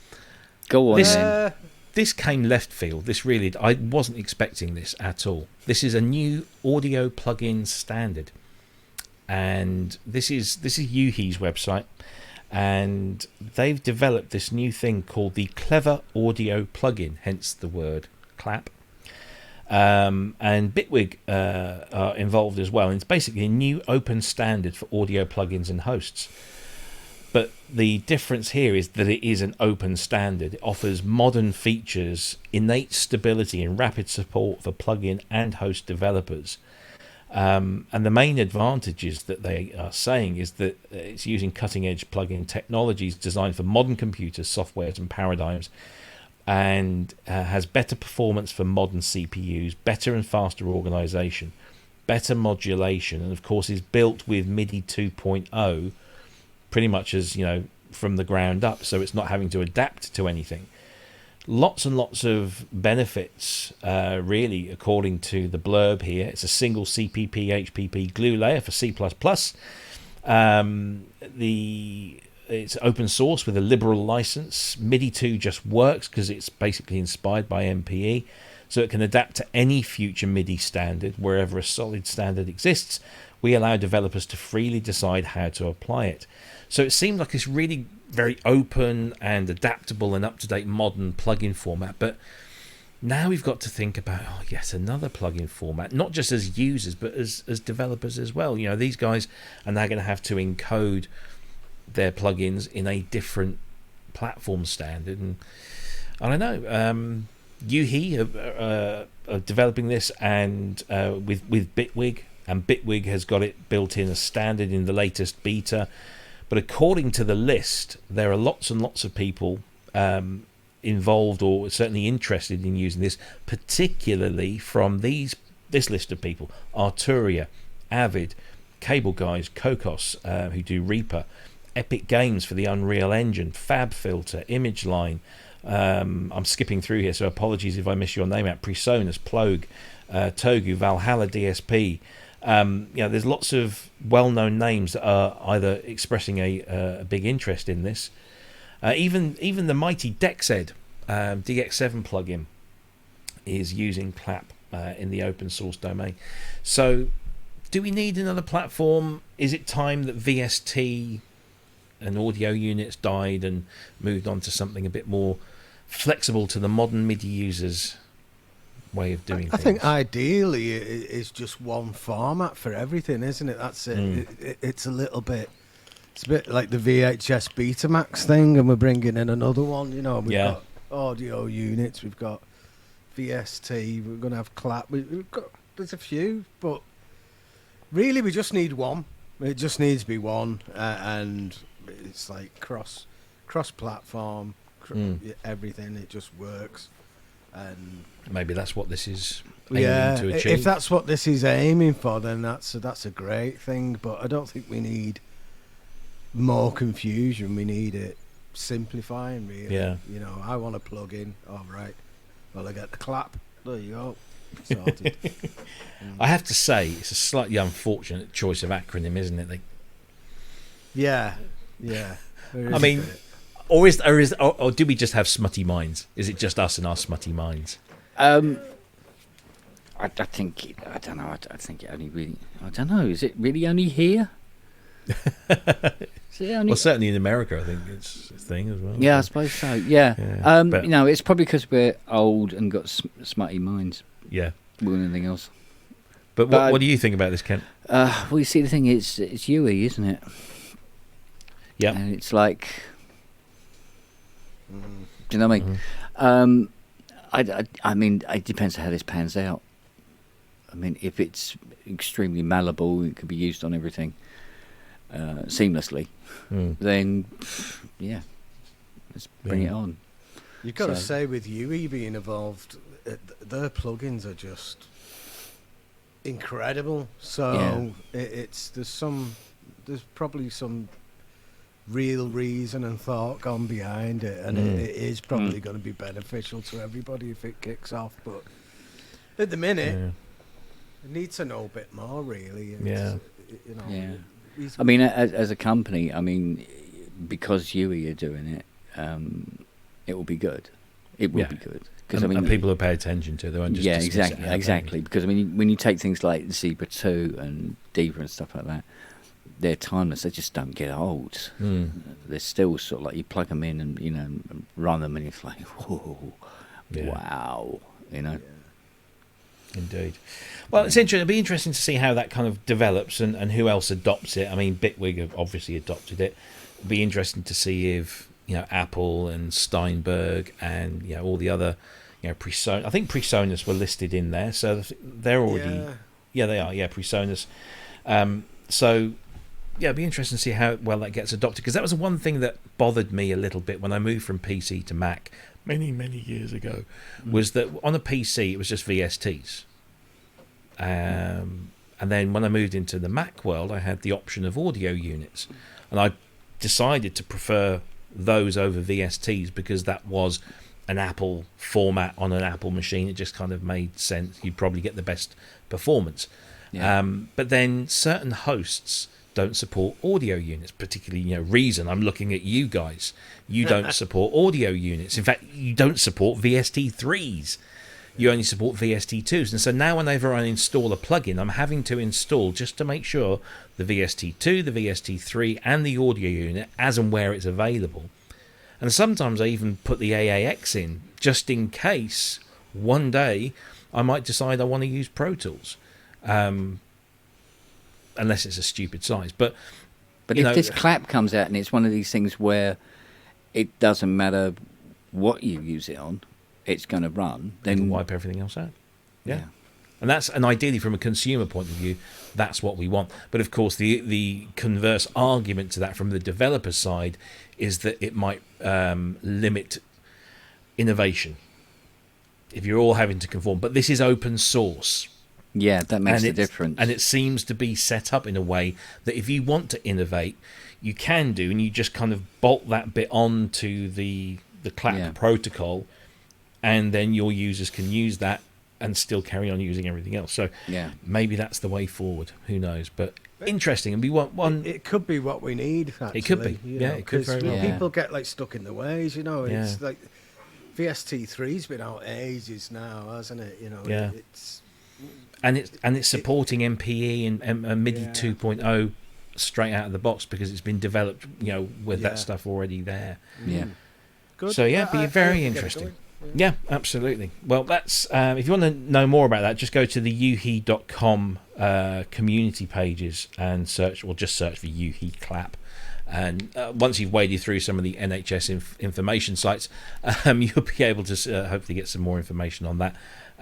Go on then. This came left field. I wasn't expecting this at all. This is a new audio plugin standard, and this is Yuhi's website, and they've developed this new thing called the Clever Audio Plugin, hence the word clap. And Bitwig are involved as well, and it's basically a new open standard for audio plugins and hosts. But the difference here is that it is an open standard. It offers modern features, innate stability and rapid support for plugin and host developers. And the main advantages that they are saying is that it's using cutting-edge plugin technologies designed for modern computers, softwares and paradigms, and has better performance for modern CPUs, better and faster organization, better modulation, and of course is built with MIDI 2.0 pretty much as, from the ground up, so it's not having to adapt to anything. Lots and lots of benefits, really, according to the blurb here. It's a single CPP HPP glue layer for C++. It's open source with a liberal license. MIDI 2 just works because it's basically inspired by MPE, so it can adapt to any future MIDI standard wherever a solid standard exists. We allow developers to freely decide how to apply it. So it seemed like this really very open and adaptable and up-to-date modern plugin format. But now we've got to think about yet another plugin format, not just as users, but as developers as well. These guys are now going to have to encode their plugins in a different platform standard. And I don't know. Yuhi are developing this and with Bitwig, and Bitwig has got it built in as standard in the latest beta. But according to the list, there are lots and lots of people involved or certainly interested in using this, particularly from this list of people: Arturia, Avid, Cable Guys, Cocos, who do Reaper, Epic Games for the Unreal Engine, FabFilter, ImageLine. I'm skipping through here, so apologies if I miss your name out. Presonus, Plogue, Togu, Valhalla DSP. There's lots of well-known names that are either expressing a big interest in this. Even the mighty Dexed DX7 plugin is using clap in the open source domain. So, do we need another platform? Is it time that VST and audio units died and moved on to something a bit more flexible to the modern MIDI users' way of doing things? I think ideally it's just one format for everything, isn't it? That's it. It's a bit like the VHS Betamax thing, and we're bringing in another one. We've got audio units, we've got VST, we're going to have clap. There's a few, but really we just need one. It just needs to be one, and it's like cross-platform, everything. It just works. And maybe that's what this is aiming to achieve. If that's what this is aiming for, then that's a great thing. But I don't think we need more confusion. We need it simplifying, really. Yeah. I want to plug in. All right. Well, I get the clap. There you go. Sorted. I have to say, it's a slightly unfortunate choice of acronym, isn't it? Yeah. I mean, or do we just have smutty minds? Is it just us and our smutty minds? I think it only really. I don't know. Is it really only here? Well, certainly in America, I think it's a thing as well. Yeah, I suppose so. Yeah. It's probably because we're old and got smutty minds. Yeah. More than anything else. But what do you think about this, Kent? Well, you see, the thing is, it's Yui, isn't it? Yeah. And it's like, do you know what I mean? I mean, it depends how this pans out. I mean, if it's extremely malleable, it can be used on everything seamlessly, then, yeah, let's bring it on. You've got to say, with UE being involved, their plugins are just incredible. So there's probably some real reason and thought gone behind it, and it is probably going to be beneficial to everybody if it kicks off. But at the minute, I need to know a bit more, really. I mean, as a company, I mean, because UE are doing it, it will be good. It will be good. Because and people will pay attention to it. They won't just exactly. Because I mean, when you take things like Zebra 2 and Diva and stuff like that, they're timeless. They just don't get old. They're still sort of like you plug them in and and run them, and it's like, whoa, wow, Indeed. Well, it's interesting. It'll be interesting to see how that kind of develops and who else adopts it. I mean, Bitwig have obviously adopted it. It'll be interesting to see if Apple and Steinberg and all the other PreSonus. I think PreSonus were listed in there, so they're already. Yeah, they are. Yeah, PreSonus. So. Yeah, it'd be interesting to see how well that gets adopted, because that was the one thing that bothered me a little bit when I moved from PC to Mac many years ago, was that on a PC it was just VSTs, and then when I moved into the Mac world I had the option of audio units, and I decided to prefer those over VSTs because that was an Apple format on an Apple machine. It just kind of made sense. You'd probably get the best performance. But then certain hosts don't support audio units, particularly Reason. I'm looking at you guys. You don't support audio units. In fact, you don't support VST3s. You only support VST2s. And so now whenever I install a plugin, I'm having to install, just to make sure, the VST2, the VST3 and the audio unit as and where it's available. And sometimes I even put the AAX in just in case one day I might decide I want to use Pro Tools. Unless it's a stupid size, but if this clap comes out and it's one of these things where it doesn't matter what you use it on, it's going to run. Then wipe everything else out. Yeah. And ideally from a consumer point of view, that's what we want. But of course, the converse argument to that from the developer side is that it might limit innovation if you're all having to conform. But this is open source. Yeah, that makes the difference. And it seems to be set up in a way that if you want to innovate, you can do, and you just kind of bolt that bit onto the clap protocol, and then your users can use that and still carry on using everything else. So maybe that's the way forward. Who knows? But interesting. And we want one. It could be what we need. Actually, it could be. It could very well. People get stuck in the ways. It's like VST3's been out ages now, hasn't it? It's. And it's supporting MPE and MIDI 2.0 straight out of the box because it's been developed, with that stuff already there. Yeah. Good. So be very interesting. Yeah, absolutely. Well, that's if you want to know more about that, just go to the uhe.com community pages and search for uhe clap. And once you've waded through some of the NHS information sites, you'll be able to hopefully get some more information on that.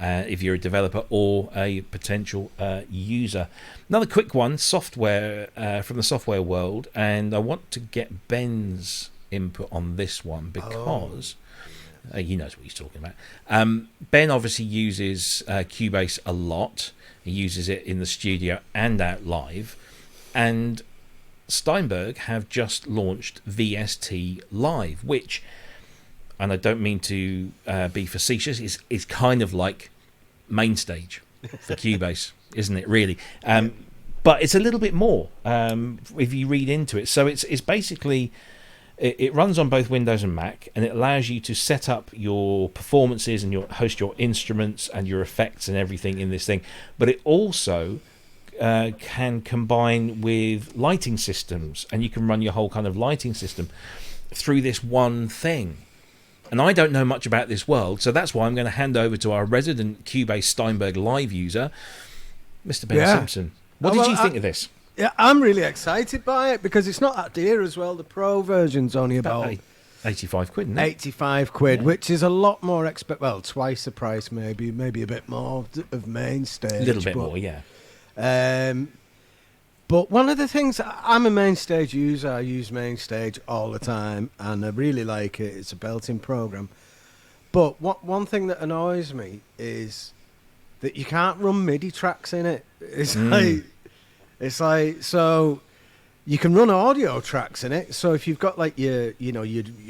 If you're a developer or a potential user. Another quick one, software from the software world, and I want to get Ben's input on this one because he knows what he's talking about. Ben obviously uses Cubase a lot. He uses it in the studio and out live, and Steinberg have just launched VST Live, which, and I don't mean to be facetious, is kind of like main stage for Cubase, isn't it, really? But it's a little bit more if you read into it. So it's basically, it runs on both Windows and Mac, and it allows you to set up your performances and host your instruments and your effects and everything in this thing. But it also can combine with lighting systems, and you can run your whole kind of lighting system through this one thing. And I don't know much about this world, so that's why I'm going to hand over to our resident Cubase Steinberg live user, Mr. Ben Simpson. What did you think of this? Yeah, I'm really excited by it because it's not that dear as well. The Pro version's only about £85, isn't it? 85 quid, Yeah. which is a lot more well, twice the price, maybe a bit more of main stage. A little bit but, more, yeah. But one of the things, I'm a main stage user. I use main stage all the time, and I really like it. It's a belting program. But one thing that annoys me is that you can't run MIDI tracks in it. It's like so. You can run audio tracks in it. So if you've got like your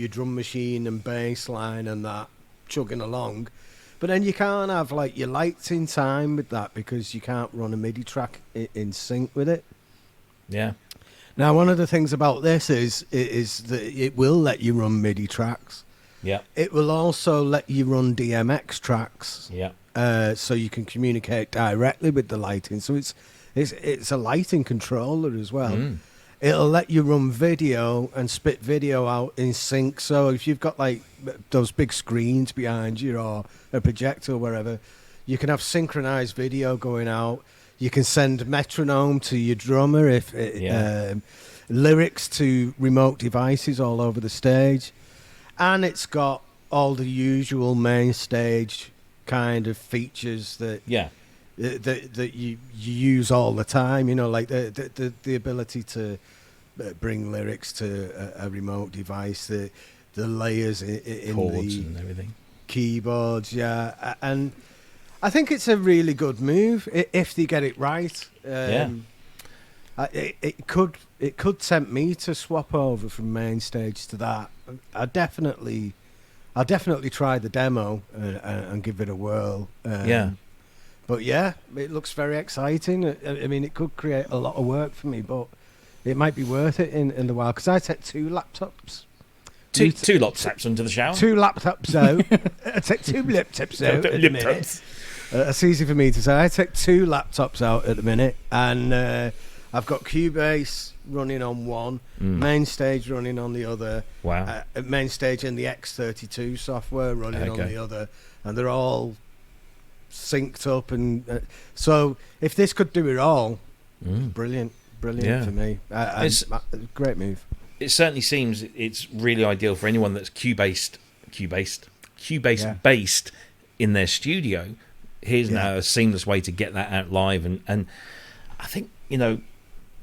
drum machine and bass line and that chugging along, but then you can't have like your lights in time with that because you can't run a MIDI track in sync with it. Yeah. Now, one of the things about this is that it will let you run MIDI tracks. Yeah. It will also let you run DMX tracks. Yeah. So you can communicate directly with the lighting. So it's a lighting controller as well. It'll let you run video and spit video out in sync. So if you've got like those big screens behind you or a projector or wherever, you can have synchronized video going out. You can send metronome to your drummer, lyrics to remote devices all over the stage. And it's got all the usual main stage kind of features that you use all the time, like the ability to bring lyrics to a remote device, the layers in chords the and everything, keyboards, and I think it's a really good move if they get it right. It could tempt me to swap over from main stage to that. I'll definitely try the demo and give it a whirl. But yeah, it looks very exciting. I mean, it could create a lot of work for me, but it might be worth it in the while, because I take two laptops. Two laptops into the shower. Two laptops out. I take two laptops out at the minute. It's easy for me to say. I take two laptops out at the minute, and I've got Cubase running on one, main stage running on the other. Wow. Main stage and the X32 software running on the other, and they're all synced up. And so if this could do it all, brilliant for me. It's a great move. It certainly seems it's really ideal for anyone that's Cubase based in their studio. Here's now a seamless way to get that out live, and I think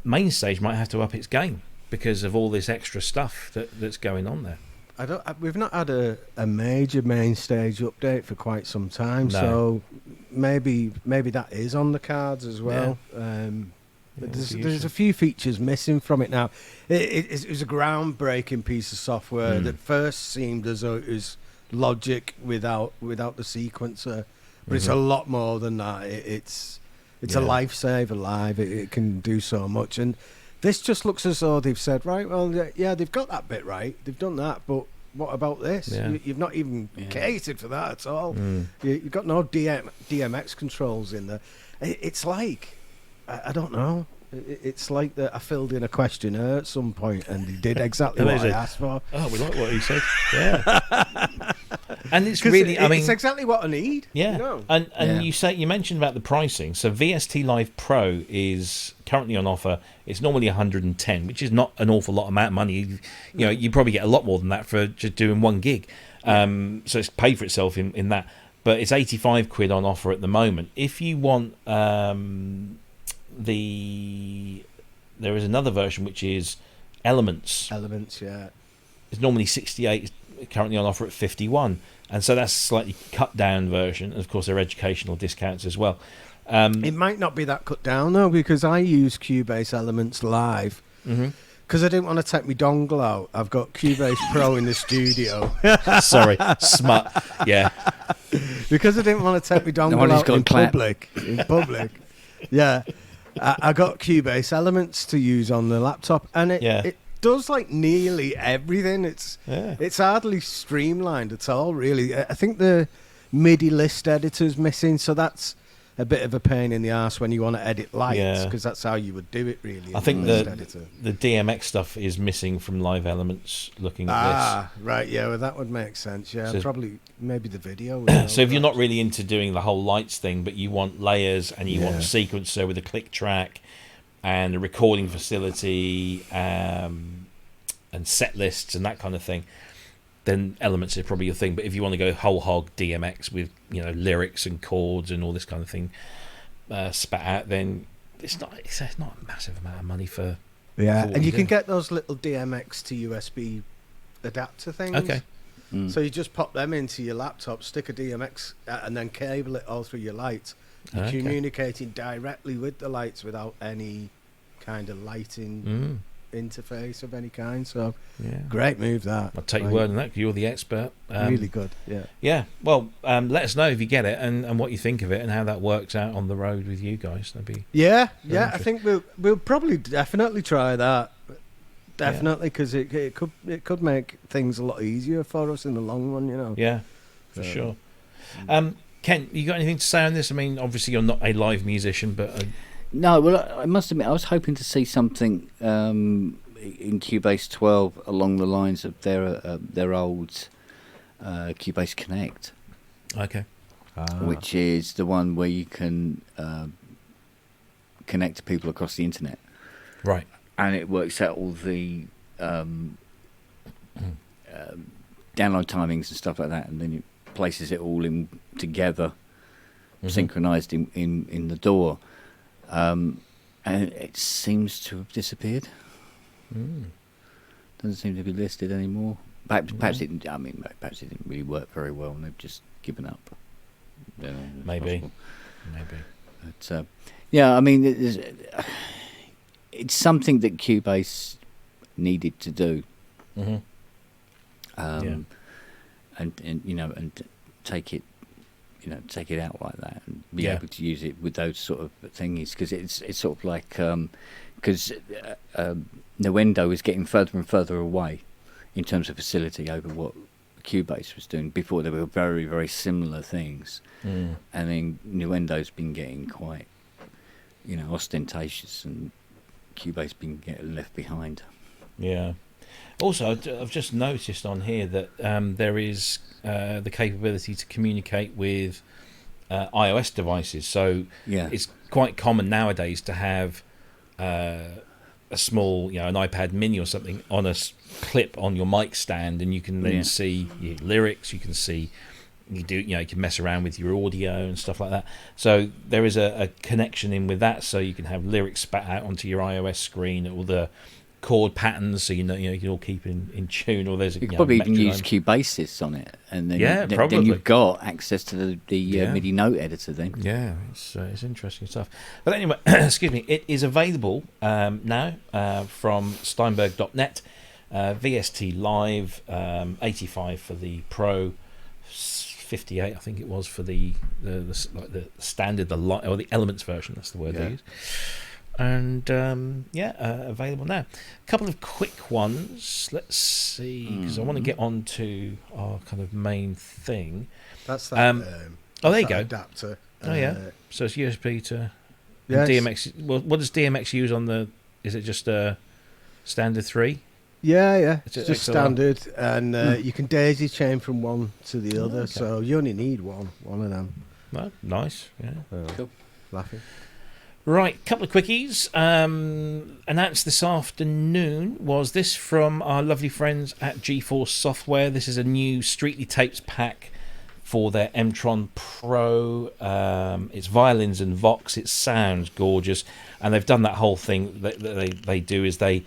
main stage might have to up its game because of all this extra stuff that's going on there. We've not had a major main stage update for quite some time, so maybe that is on the cards as well. But there's a few features missing from it now. It was a groundbreaking piece of software that first seemed as though it was Logic without the sequencer, but it's a lot more than that. It's a lifesaver live. It can do so much, and this just looks as though they've said, right, well, they've got that bit right, they've done that, but what about this? You've not even catered for that at all. You've got no DMX controls in there. It's like, I don't know. It's like that I filled in a questionnaire at some point and he did exactly what I asked for. Oh, we like what he said. Yeah. And it's really, it's exactly what I need. Yeah. And you mentioned about the pricing. So VST Live Pro is currently on offer. It's normally 110, which is not an awful lot amount of money. You probably get a lot more than that for just doing one gig. So it's paid for itself in that. But it's 85 quid on offer at the moment. If you want there is another version which is Elements. It's normally 68, currently on offer at 51, and so that's a slightly cut down version. And of course, there are educational discounts as well. It might not be that cut down though, because I use Cubase Elements live because I didn't want to take my dongle out. I've got Cubase Pro in the studio. Sorry, smut. Yeah, because I didn't want to take my dongle out in public. Yeah. I got Cubase Elements to use on the laptop, and it does like nearly everything. It's hardly streamlined at all, really. I think the MIDI list editor's missing, so that's a bit of a pain in the arse when you want to edit lights, because that's how you would do it, really. I think the DMX stuff is missing from Live Elements. Looking at this, right, well, that would make sense. So probably maybe the video. So if you're not really into doing the whole lights thing, but you want layers and you want a sequencer with a click track and a recording facility and set lists and that kind of thing, then Elements is probably your thing. But if you want to go whole hog DMX with lyrics and chords and all this kind of thing spat out, then it's not a massive amount of money for. Yeah, for what and you can do. get those little DMX to USB adapter things. Okay. So you just pop them into your laptop, stick a DMX, and then cable it all through your lights. You're Okay. communicating directly with the lights without any kind of lighting interface of any kind. So Yeah. great move that. I'll take your word on that, 'cause you're the expert. Really good. Yeah. Yeah. Well, let us know if you get it and what you think of it and how that works out on the road with you guys. That'd be Yeah. Very I think we'll probably definitely try that. Definitely, because it could make things a lot easier for us in the long run. yeah, for So, sure. Ken, you got anything to say on this? I mean, obviously you're not a live musician, but No, well, I must admit, I was hoping to see something in Cubase 12 along the lines of their old Cubase Connect, okay. which is the one where you can connect to people across the internet, Right. and it works out all the download timings and stuff like that, and then it places it all in together, synchronized in the DAW. And it seems to have disappeared. Doesn't seem to be listed anymore. Perhaps it didn't really work very well, and they've just given up. Maybe. But yeah, I mean, it's something that Cubase needed to do. And take it. Take it out like that and be able to use it with those sort of thingies, because it's sort of like because Nuendo is getting further and further away in terms of facility over what Cubase was doing before. They were very, very similar things, and then Nuendo's been getting quite ostentatious, and Cubase been getting left behind. Yeah. Also, I've just noticed on here that there is the capability to communicate with iOS devices. So it's quite common nowadays to have a small, an iPad Mini or something on a clip on your mic stand, and you can then see your lyrics. You can see you can mess around with your audio and stuff like that. So there is a connection in with that, so you can have lyrics spat out onto your iOS screen, or the chord patterns, so you can all keep in tune. Or there's You could probably even use Cubasis on it, and then then you've got access to the MIDI note editor. Then it's interesting stuff. But anyway, excuse me, it is available now from Steinberg.net. VST Live, 85 for the Pro, 58 I think it was for the standard, or the Elements version. That's the word they use. And available now. A couple of quick ones. Let's see, because I want to get on to our kind of main thing. That's that. There you go. Adapter. So it's USB to DMX. Well, what does DMX use on the? Is it just a standard 3? Yeah. It's It's just XLR. standard, and you can daisy chain from one to the other. Okay. So you only need one of them. Well, nice. Yeah. Cool. Laughing. Right, couple of quickies. Announced this afternoon was this from our lovely friends at GForce Software. This is a new Streetly Tapes pack for their M-Tron Pro. It's violins and Vox. It sounds gorgeous, and they've done that whole thing that they do is they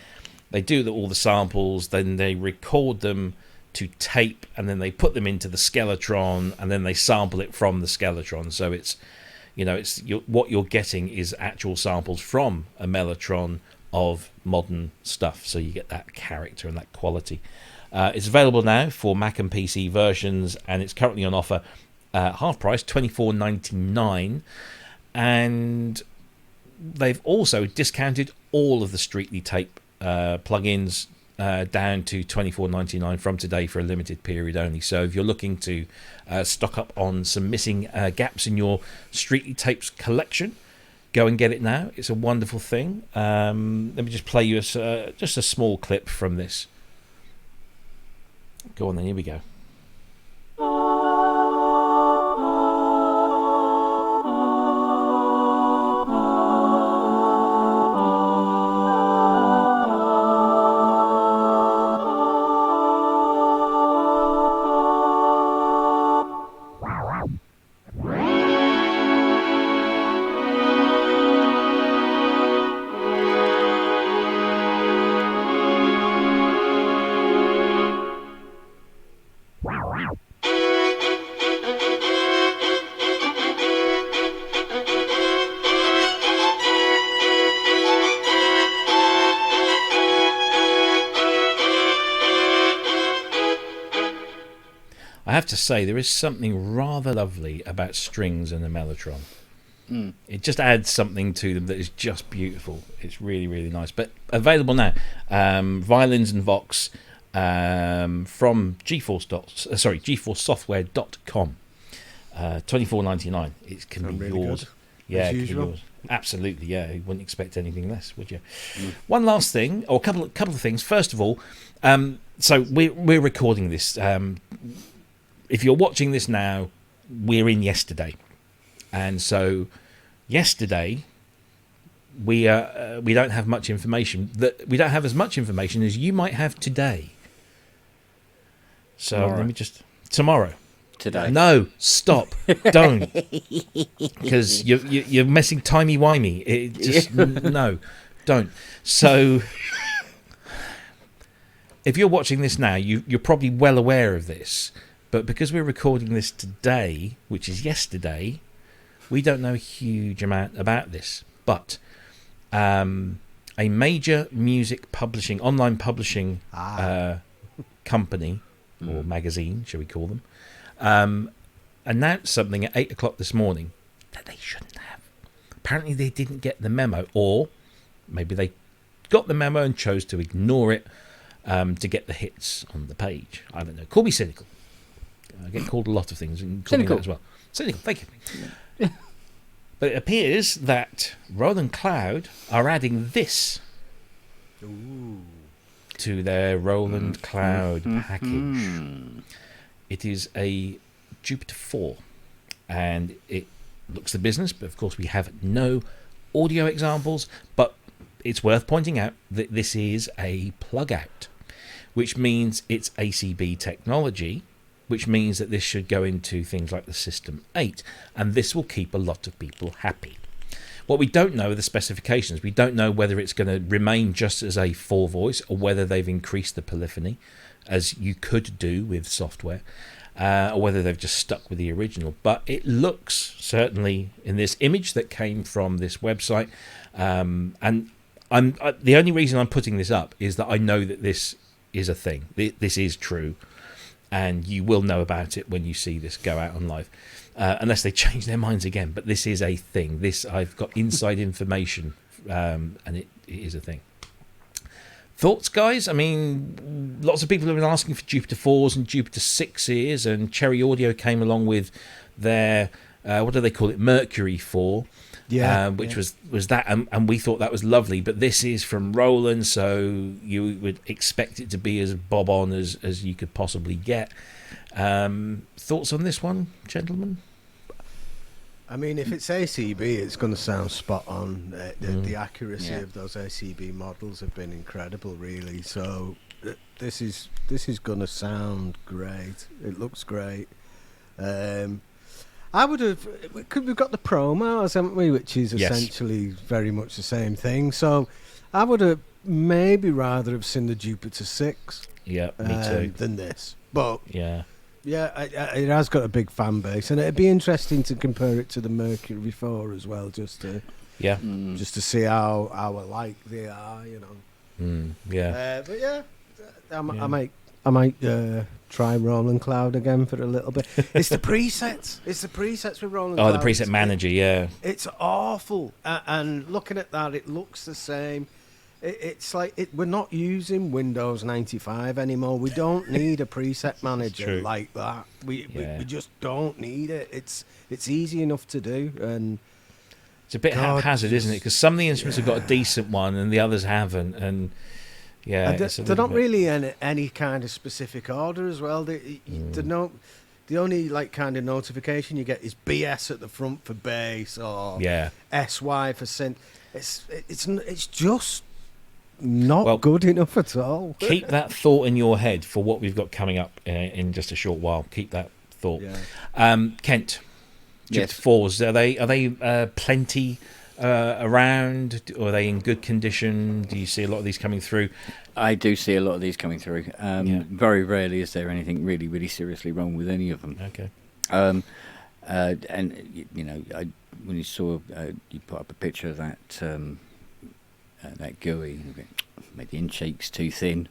do all the samples, then they record them to tape, and then they put them into the Skeletron, and then they sample it from the Skeletron. So it's what you're getting is actual samples from a Mellotron of modern stuff, so you get that character and that quality. It's available now for Mac and PC versions, and it's currently on offer half price, $24.99, and they've also discounted all of the Streetly Tape plugins down to $24.99 from today for a limited period only. So if you're looking to stock up on some missing gaps in your Streetly Tapes collection, go and get it now. It's a wonderful thing. Let me just play you just a small clip from this. Go on then, here we go. to say there is something rather lovely about strings and the mellotron. It just adds something to them that is just beautiful. It's really, really nice. But available now, Violins and Vox from GForcesoftware.com. $24.99. It can be really yours. good. Yeah, As it can be usual. yours. Absolutely, yeah. You wouldn't expect anything less, would you? One last thing, or a couple of things. First of all, so we're recording this. If you're watching this now, we're in yesterday, and so yesterday we don't have much information. We don't have as much information as you might have today. So Tomorrow. let me just tomorrow. Today. No, stop! Don't, because you're messing timey-wimey. It just no, don't. So, if you're watching this now, you're probably well aware of this, but because we're recording this today, which is yesterday, we don't know a huge amount about this. But a major music publishing, online publishing company or magazine, shall we call them? Announced something at 8 o'clock this morning that they shouldn't have. Apparently they didn't get the memo, or maybe they got the memo and chose to ignore it to get the hits on the page. I don't know. Call me cynical. I get called a lot of things, and call me Cynical that as well. Cynical, thank you. But it appears that Roland Cloud are adding this to their Roland Cloud package. It is a Jupiter 4, and it looks the business, but of course we have no audio examples, but it's worth pointing out that this is a plug-out, which means it's ACB technology, which means that this should go into things like the System 8, and this will keep a lot of people happy. What we don't know are the specifications. We don't know whether it's going to remain just as a 4-voice or whether they've increased the polyphony, as you could do with software, or whether they've just stuck with the original. But it looks, certainly in this image that came from this website, and the only reason I'm putting this up is that I know that this is a thing. This is true, and you will know about it when you see this go out on live, unless they change their minds again. But this is a thing. I've got inside information, and it is a thing. Thoughts, guys? I mean, lots of people have been asking for Jupiter 4s and Jupiter 6s, and Cherry Audio came along with their, what do they call it, Mercury 4, which was that, and we thought that was lovely, but this is from Roland, so you would expect it to be as bob-on as you could possibly get. Thoughts on this one, gentlemen? I mean, if it's ACB, it's going to sound spot on. The accuracy of those ACB models have been incredible, really. So this is going to sound great. It looks great. I would have. We've got the Pro Mars, haven't we? Which is essentially very much the same thing. So I would have maybe rather have seen the Jupiter 6. Yeah, me too. Than this, but yeah. Yeah, it has got a big fan base, and it'd be interesting to compare it to the Mercury 4 as well, just to see how alike they are, you know. But yeah, I might try Roland Cloud again for a little bit. It's the presets. It's the presets with Roland Cloud. The preset manager, It's awful, and looking at that, it looks the same. It's like we're not using Windows 95 anymore. We don't need a preset manager like that. We just don't need it. It's easy enough to do, and it's a bit haphazard, isn't it? Because some of the instruments have got a decent one, and the others haven't, and they're not really in any kind of specific order as well. The only like kind of notification you get is BS at the front for bass or SY for synth. It's just not good enough at all. Keep that thought in your head for what we've got coming up in just a short while. Keep that thought. Kent, Jupiter 4s, are they plenty around, or are they in good condition? Do you see a lot of these coming through? I do see a lot of these coming through. Very rarely is there anything really, really seriously wrong with any of them. Okay. And you know, when you saw you put up a picture of that that GUI, made the in cheeks too thin.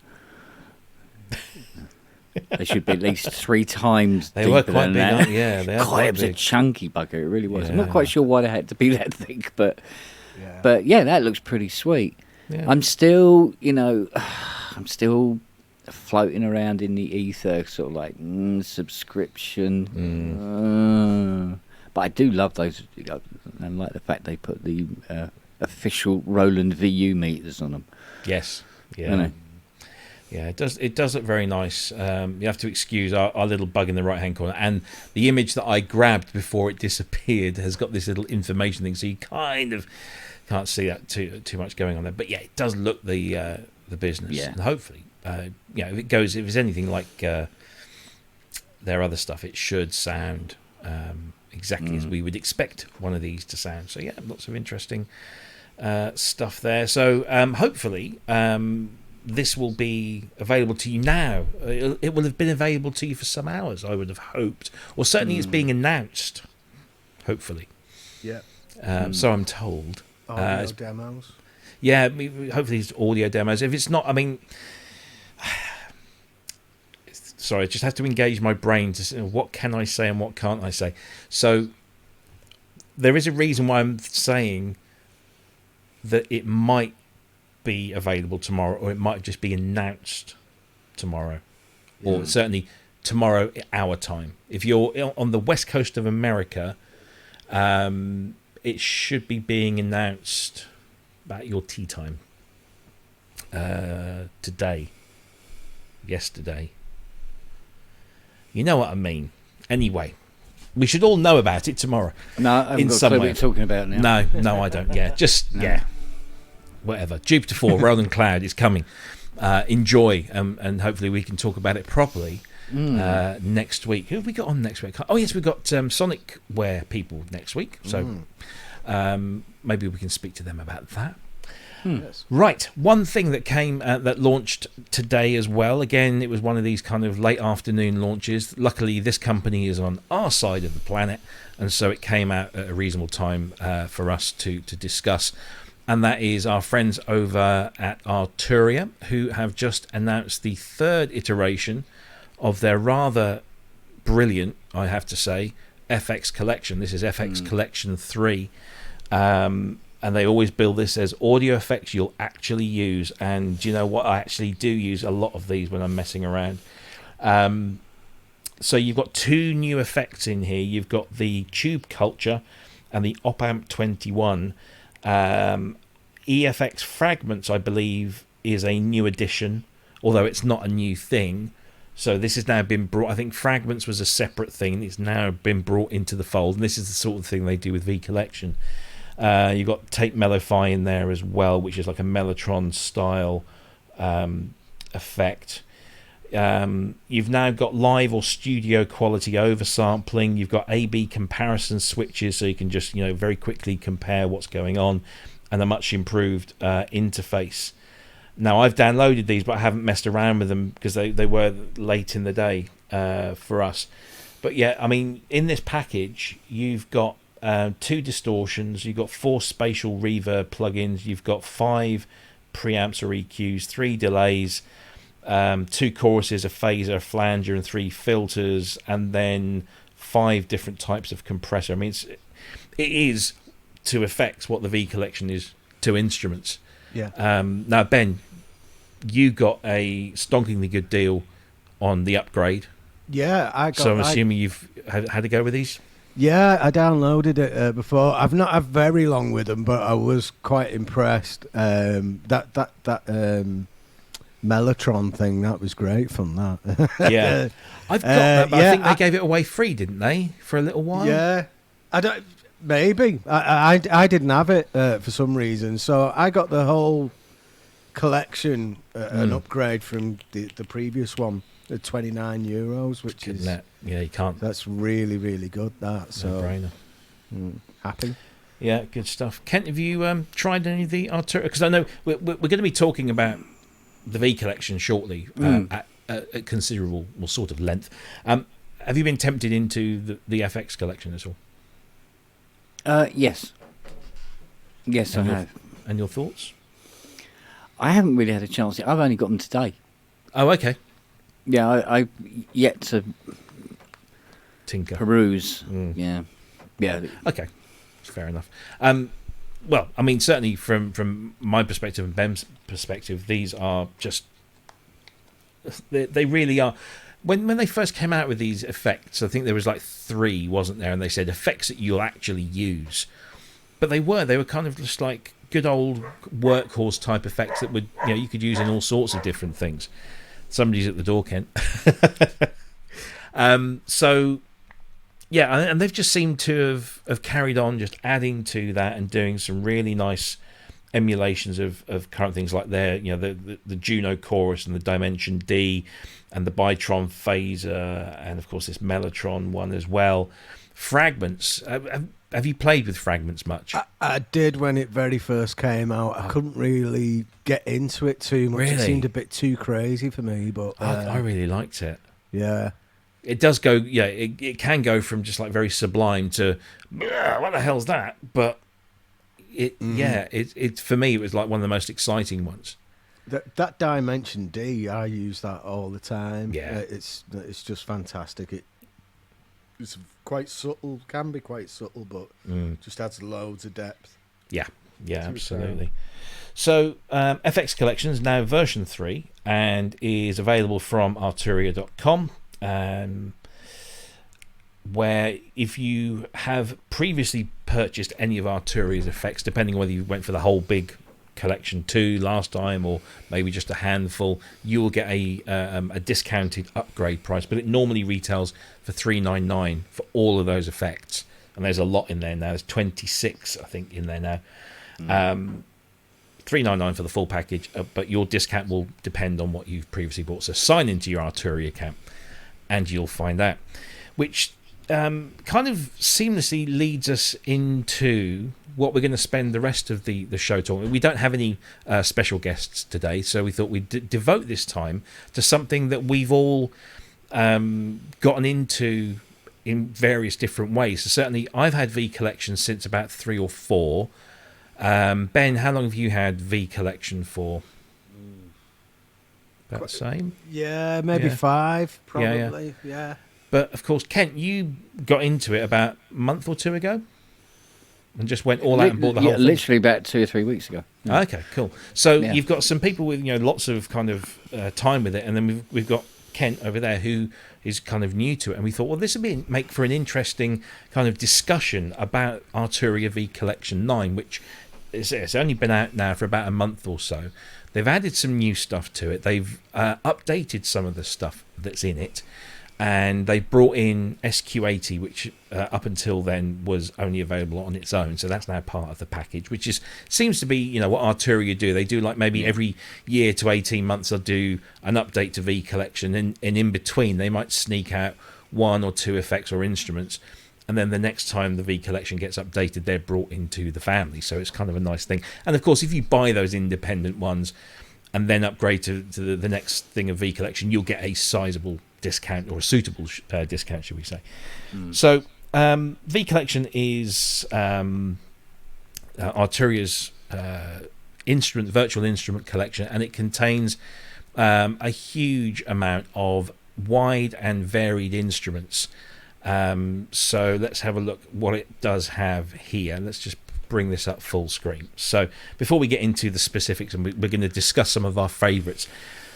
They should be at least 3 times They were deeper quite than big, that. aren't they? Yeah, they are God, quite it was a big. chunky bugger. It really was. I'm Yeah. not quite sure why they had to be that thick, but Yeah. yeah, that looks pretty sweet. Yeah. I'm still, I'm still floating around in the ether, sort of like subscription. But I do love those, and like the fact they put the official Roland VU meters on them. Yes. Yeah. You know? Yeah, it does. It does look very nice. You have to excuse our little bug in the right-hand corner, and the image that I grabbed before it disappeared has got this little information thing, so you kind of can't see that too much going on there. But yeah, it does look the business, Yeah. and hopefully, if it's anything like their other stuff, it should sound exactly as we would expect one of these to sound. So yeah, lots of interesting stuff there. So hopefully. This will be available to you now. It will have been available to you for some hours, I would have hoped. Or certainly it's being announced, hopefully. Yeah. So I'm told. Audio demos. Yeah, hopefully it's audio demos. If it's not, I mean... Sorry, I just have to engage my brain to say, what can I say and what can't I say? So there is a reason why I'm saying that it might be available tomorrow, or it might just be announced tomorrow, or certainly tomorrow our time. If you're on the west coast of America, it should be being announced at your tea time yesterday. You know what I mean. Anyway, we should all know about it tomorrow. No, I haven't in got a some clue way. what you're talking about now. No, I don't. Yeah, just yeah. Whatever. Jupiter 4, Roland Cloud is coming. Enjoy, and hopefully we can talk about it properly next week. Who have we got on next week? Oh, yes, we've got Sonicware people next week. So maybe we can speak to them about that. Yes. Right. One thing that came that launched today as well. Again, it was one of these kind of late afternoon launches. Luckily, this company is on our side of the planet, and so it came out at a reasonable time for us to discuss. And that is our friends over at Arturia, who have just announced the 3rd iteration of their rather brilliant, I have to say, FX Collection. This is FX Collection 3. And they always build this as audio effects you'll actually use. And do you know what? I actually do use a lot of these when I'm messing around. So you've got 2 new effects in here. You've got the Tube Culture and the Op-Amp 21. EFX Fragments, I believe, is a new addition, although it's not a new thing. So this has now been brought. I think Fragments was a separate thing. It's now been brought into the fold, and this is the sort of thing they do with V Collection. You've got Tape Mellowfy in there as well, which is like a Mellotron style effect. You've now got live or studio quality oversampling. You've got A/B comparison switches, so you can just very quickly compare what's going on, and a much improved interface. Now, I've downloaded these, but I haven't messed around with them because they were late in the day for us. But yeah, I mean, in this package, you've got 2 distortions, you've got 4 spatial reverb plugins, you've got 5 preamps or EQs, 3 delays, 2 choruses, a phaser, a flanger, and 3 filters, and then 5 different types of compressor. I mean, it is to effects what the V Collection is to instruments. Yeah. Now, Ben, you got a stonkingly good deal on the upgrade. Yeah, So I'm assuming you've had to go with these. Yeah, I downloaded it before. I've not had very long with them, but I was quite impressed. That Mellotron thing, that was great fun. That. Yeah, I've got that, but I yeah, think they gave it away free, didn't they, for a little while? Yeah, I don't. Maybe I didn't have it for some reason, so I got the whole collection, an upgrade from the previous one, at €29, which is yeah, you can't. That's really really good. That so No-brainer. Happy. Yeah, good stuff. Kent, have you tried any of the Arturia? Because I know we're going to be talking about the V Collection shortly at considerable, sort of length. Have you been tempted into the FX Collection at all? Yes. Yes, I have. And your thoughts? I haven't really had a chance yet. I've only got them today. Oh, okay. Yeah, I've yet to tinker. peruse. Yeah. Okay, fair enough. Well, I mean, certainly from my perspective and Ben's perspective, these are just they really are. When they first came out with these effects, I think there was like 3, wasn't there? And they said effects that you'll actually use, but they were kind of just like good old workhorse type effects that would, you could use in all sorts of different things. Somebody's at the door, Kent. So yeah, and they've just seemed to have carried on, just adding to that and doing some really nice emulations of current things like the Juno Chorus and the Dimension D and the Bitron Phaser, and of course this Mellotron one as well. Fragments. Have you played with Fragments much? I did when it very first came out. I couldn't really get into it too much. Really? It seemed a bit too crazy for me, but I really liked it. Yeah. It does go, it can go from just like very sublime to, what the hell's that? But it for me, it was like one of the most exciting ones. That Dimension D, I use that all the time. Yeah. It's just fantastic. It's quite subtle, can be quite subtle, but just adds loads of depth. Yeah, absolutely. So FX Collection is now version 3 and is available from Arturia.com. Where if you have previously purchased any of Arturia's effects, depending on whether you went for the whole big collection 2 last time or maybe just a handful, you will get a discounted upgrade price, but it normally retails for $399 for all of those effects, and there's a lot in there now. There's 26 I think in there now. $399 for the full package, but your discount will depend on what you've previously bought, so sign into your Arturia account and you'll find out, which kind of seamlessly leads us into what we're going to spend the rest of the show talking. We don't have any special guests today, so we thought we'd devote this time to something that we've all gotten into in various different ways. So certainly I've had V Collection since about 3 or 4. Ben, how long have you had V Collection for? About the same? Yeah, maybe 5, probably. Yeah. But of course, Kent, you got into it about a month or 2 ago and just went all out and bought the whole thing. Literally about 2 or 3 weeks ago. Yeah. Okay, cool. So you've got some people with lots of kind of time with it, and then we've got Kent over there who is kind of new to it, and we thought, well, this would make for an interesting kind of discussion about Arturia V Collection 9, which it's only been out now for about a month or so. They've added some new stuff to it. They've updated some of the stuff that's in it. And they brought in SQ80, which up until then was only available on its own. So that's now part of the package, which seems to be what Arturia do. They do like maybe every year to 18 months they'll do an update to V Collection. And in between they might sneak out 1 or 2 effects or instruments. And then the next time the V Collection gets updated, they're brought into the family. So it's kind of a nice thing. And of course, if you buy those independent ones and then upgrade to the next thing of V Collection, you'll get a sizable discount, or a suitable discount, should we say. So V Collection is Arturia's virtual instrument collection, and it contains a huge amount of wide and varied instruments. So let's have a look what it does have here. Let's just bring this up full screen. So before we get into the specifics, and we're going to discuss some of our favorites.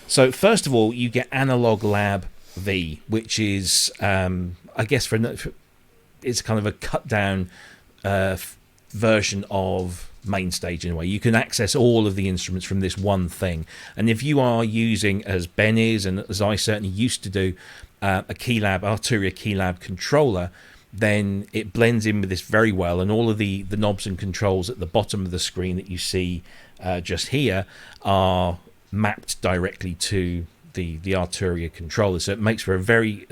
So first of all, you get Analog Lab V, which is I guess it's kind of a cut down version of Mainstage in a way. You can access all of the instruments from this one thing, and if you are using, as Ben is and as I certainly used to do, a Arturia Keylab controller, then it blends in with this very well, and all of the knobs and controls at the bottom of the screen that you see just here are mapped directly to the Arturia controller, so it makes for a very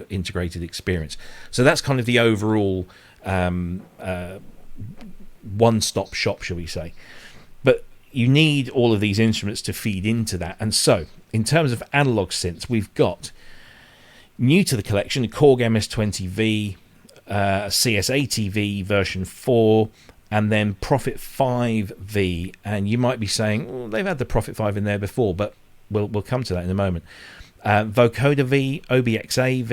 integrated experience. So that's kind of the overall one-stop shop, shall we say. But you need all of these instruments to feed into that. And so in terms of analog synths, we've got new to the collection a Korg MS-20V, CS80 V version 4, and then Prophet-5 V. And you might be saying, well, they've had the Prophet-5 in there before, but we'll come to that in a moment. Vocoder V, OPXA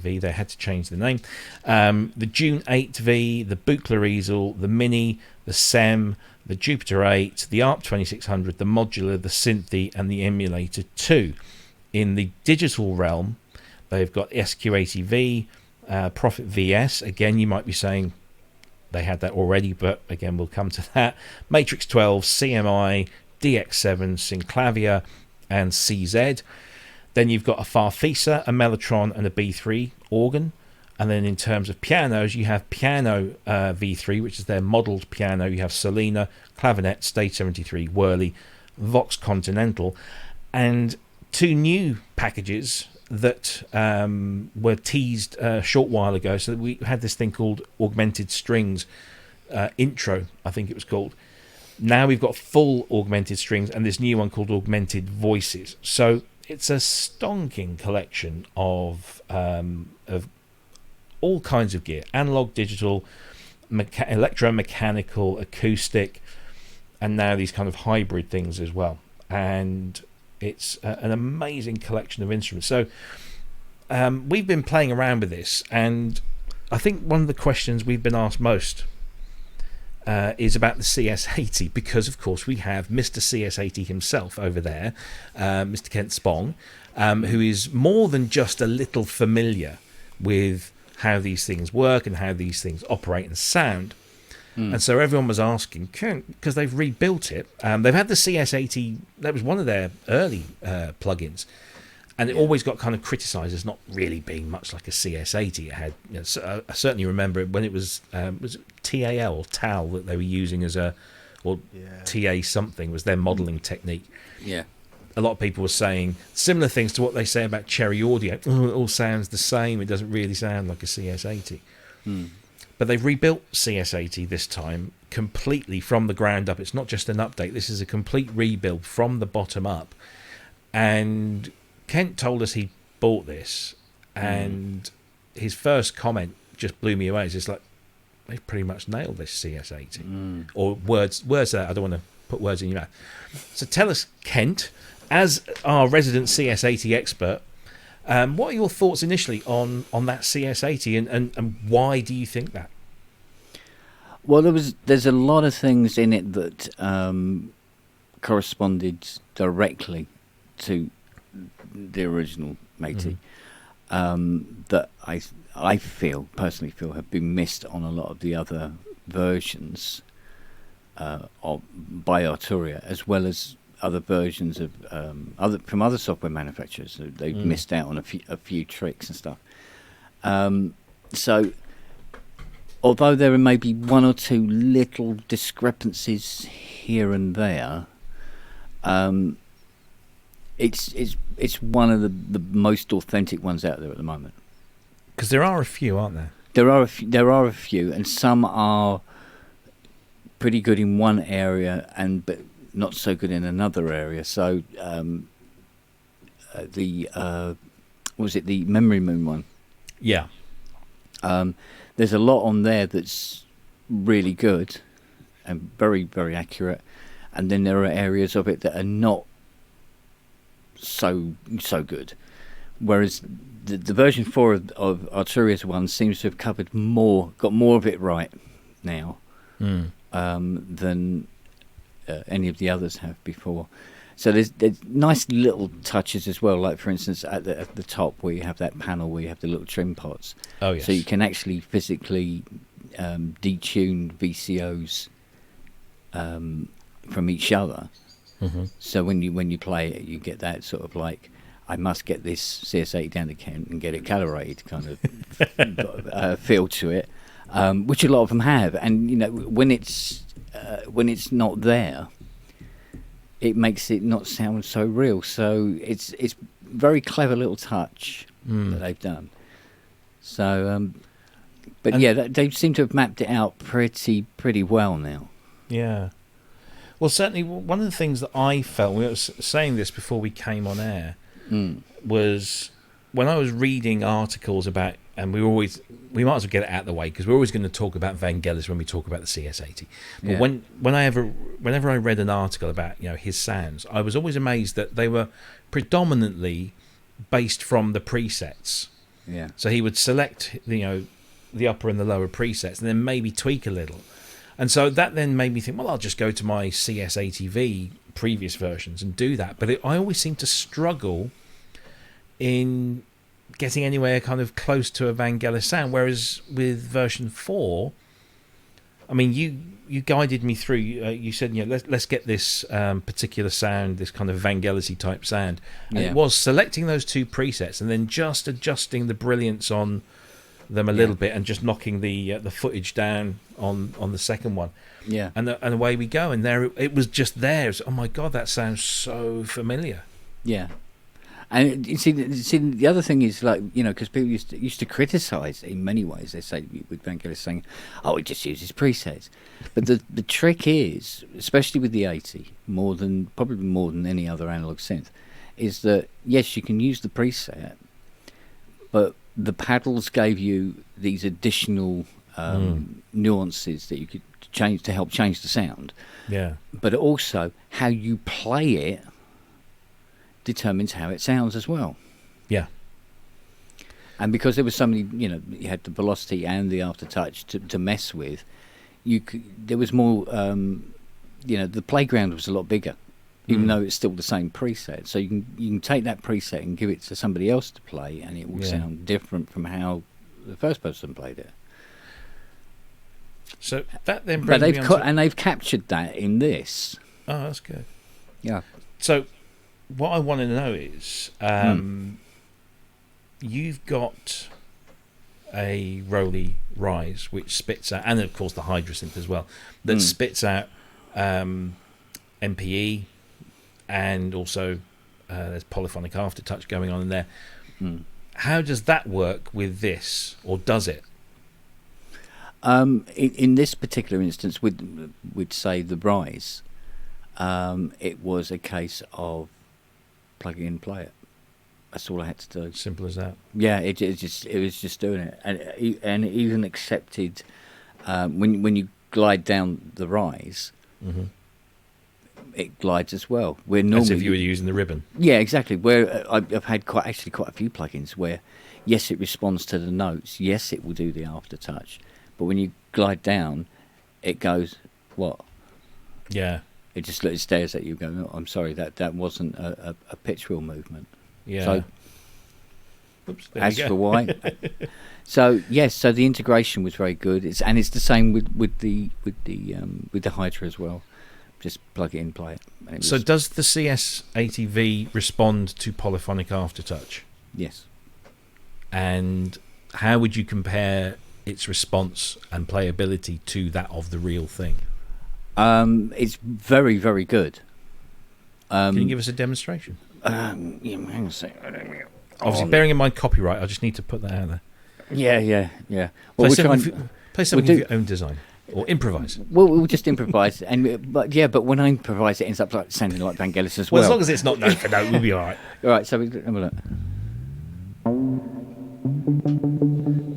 V, they had to change the name. The June 8 V, the Buchla easel, the Mini, the SEM, the Jupiter 8, the ARP 2600, the Modular, the Synthy, and the Emulator 2. In the digital realm, they've got SQ80 V, Prophet VS. Again, you might be saying they had that already, but again, we'll come to that. Matrix 12, CMI, DX7, Synclavier, and CZ. Then you've got a Farfisa, a Mellotron, and a B3 organ. And then in terms of pianos, you have Piano V3, which is their modelled piano. You have Selena, Clavinet, Stage 73, Whirly, Vox Continental, and two new packages that were teased a short while ago. So we had this thing called Augmented Strings Intro, I think it was called. Now we've got full augmented strings and this new one called Augmented Voices. So it's a stonking collection of all kinds of gear: analog, digital, electromechanical, acoustic, and now these kind of hybrid things as well. And it's an amazing collection of instruments. So we've been playing around with this, and I think one of the questions we've been asked most is about the CS80, because of course we have Mr. CS80 himself over there, Mr. Kent Spong, who is more than just a little familiar with how these things work and how these things operate and sound. And so everyone was asking, because they've rebuilt it. They've had the CS80, that was one of their early plugins, and it always got kind of criticised as not really being much like a CS80. It had, I certainly remember it when it was it TAL or TAL that they were using as TA something was their modelling technique. Yeah. A lot of people were saying similar things to what they say about Cherry Audio. Oh, it all sounds the same. It doesn't really sound like a CS80. But they've rebuilt CS80 this time completely from the ground up. It's not just an update. This is a complete rebuild from the bottom up. And Kent told us he bought this, and his first comment just blew me away. It's just like, they've pretty much nailed this CS80. Or words that I don't want to put words in your mouth. So tell us, Kent, as our resident CS80 expert, what are your thoughts initially on that CS80, and why do you think that? Well, there's a lot of things in it that corresponded directly to the original Matey that I personally feel have been missed on a lot of the other versions by Arturia, as well as other versions of from other software manufacturers. They've missed out on a few tricks and stuff. So although there may be one or two little discrepancies here and there, it's one of the most authentic ones out there at the moment. Because there are a few, aren't there? There are a few, and some are pretty good in one area but not so good in another area. So the Memory Moon one? Yeah. There's a lot on there that's really good and very, very accurate, and then there are areas of it that are not so good. Whereas the version 4 of Arturia's one seems to have got more of it right now than any of the others have before. So there's nice little touches as well, like for instance at the top where you have that panel where you have the little trim pots. Oh yes. So you can actually physically detune VCOs from each other. So when you play it, you get that sort of like, I must get this CS80 down to Kent and get it calibrated kind of feel to it, which a lot of them have. And when it's not there, it makes it not sound so real. So it's very clever little touch that they've done. So, they seem to have mapped it out pretty well now. Yeah. Well, certainly one of the things that I felt, we were saying this before we came on air, was when I was reading articles about, and we might as well get it out of the way because we're always going to talk about Vangelis when we talk about the CS80. But whenever I read an article about his sounds, I was always amazed that they were predominantly based from the presets. Yeah. So he would select the upper and the lower presets and then maybe tweak a little. And so that then made me think, well, I'll just go to my CS80 V previous versions and do that. But I always seem to struggle in getting anywhere kind of close to a Vangelis sound, whereas with version 4, I mean, you guided me through. You said, let's get this particular sound, this kind of Vangelis-y type sound, and it was selecting those two presets and then just adjusting the brilliance on them a little bit and just knocking the footage down on the second one. Yeah, and away we go. And there it was just there. It was, oh my god, that sounds so familiar. Yeah. And you see, the other thing is, like, because people used to criticise in many ways. They say with Vangelis saying, "Oh, he just uses presets," but the trick is, especially with the 80, probably more than any other analog synth, is that yes, you can use the preset, but the paddles gave you these additional nuances that you could change to help change the sound. Yeah, but also how you play it determines how it sounds as well. Yeah. And because there was so many, you had the velocity and the aftertouch to mess with, there was more, the playground was a lot bigger, even though it's still the same preset. So you can take that preset and give it to somebody else to play, and it will sound different from how the first person played it. So that then brings me on and they've captured that in this. Oh, that's good. Yeah. So what I want to know is, you've got a Roly Rise which spits out, and of course the Hydrasynth as well, that spits out MPE, and also there's polyphonic aftertouch going on in there. How does that work with this, or does it? In this particular instance, with say the Rise, it was a case of plug it in, play it. That's all I had to do. Simple as that. Yeah, it was just doing it, and it even accepted when you glide down the Rise, it glides as well. Where normally, as if you were using the ribbon. Yeah, exactly. Where I've had quite a few plugins where yes, it responds to the notes. Yes, it will do the aftertouch, but when you glide down, it goes what? Yeah. It stares at you, going, "Oh, I'm sorry, that wasn't a pitch wheel movement." Yeah. So, oops, as for why, so yes, so the integration was very good. It's the same with the Hydra as well. Just plug it in, play it. So does the CS80 V respond to polyphonic aftertouch? Yes. And how would you compare its response and playability to that of the real thing? It's very, very good. Can you give us a demonstration? Hang on a second. Obviously, bearing in mind copyright, I just need to put that out there. Yeah. Well, play something of your own design, or improvise. Well, we'll just improvise, but when I improvise, it ends up sounding like Vangelis as well. Well, as long as it's not note for note, we'll be all right. All right, so we have a look.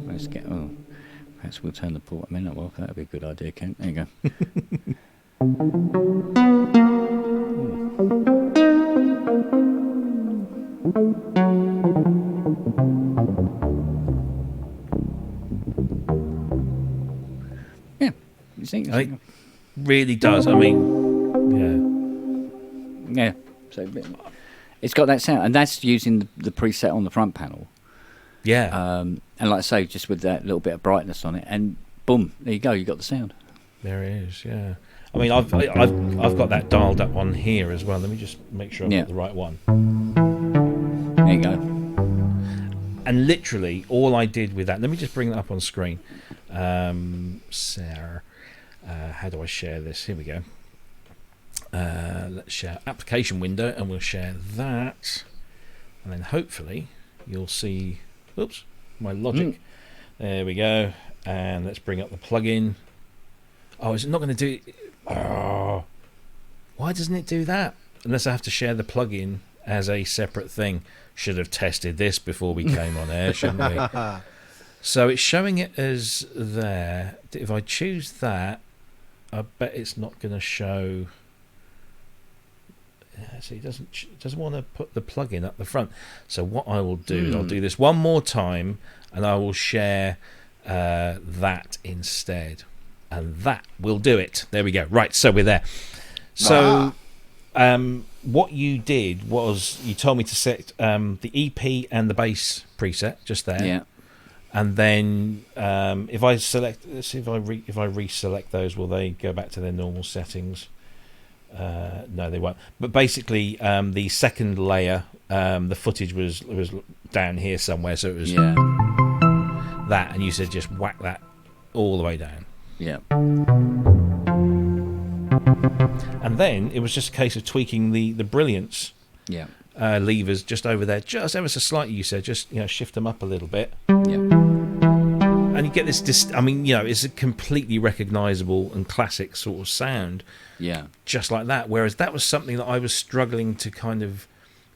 Let's get. Oh, perhaps we'll turn the port a minute. Well, that'd be a good idea, Ken. There you go. Yeah, you think? It really does. I mean, yeah. So it's got that sound, and that's using the preset on the front panel. Yeah. And like I say, just with that little bit of brightness on it, and boom, there you go. You got the sound. There it is. Yeah. I mean, I've got that dialed up on here as well. Let me just make sure I've got the right one. There you go. And literally, all I did with that. Let me just bring that up on screen. Sarah, how do I share this? Here we go. Let's share application window, and we'll share that, and then hopefully you'll see. Oops, my Logic. There we go. And let's bring up the plugin. Oh, is it not going to do? Oh, why doesn't it do that? Unless I have to share the plugin as a separate thing. Should have tested this before we came on air, shouldn't we? So it's showing it as there. If I choose that, I bet it's not going to show. So he doesn't want to put the plug-in up the front. So what I will do, I'll do this one more time, and I will share that instead, and that will do it. There we go. Right, so we're there. So what you did was you told me to set the EP and the bass preset just there. Yeah. And then if I select, let's see if I reselect those, will they go back to their normal settings? No, they won't. But basically, the second layer, the footage was down here somewhere, so it was that, and you said just whack that all the way down. Yeah. And then it was just a case of tweaking the brilliance levers just over there, just ever so slightly. You said just shift them up a little bit. Yeah. And you get this. I mean, it's a completely recognisable and classic sort of sound. Yeah. Just like that. Whereas that was something that I was struggling to kind of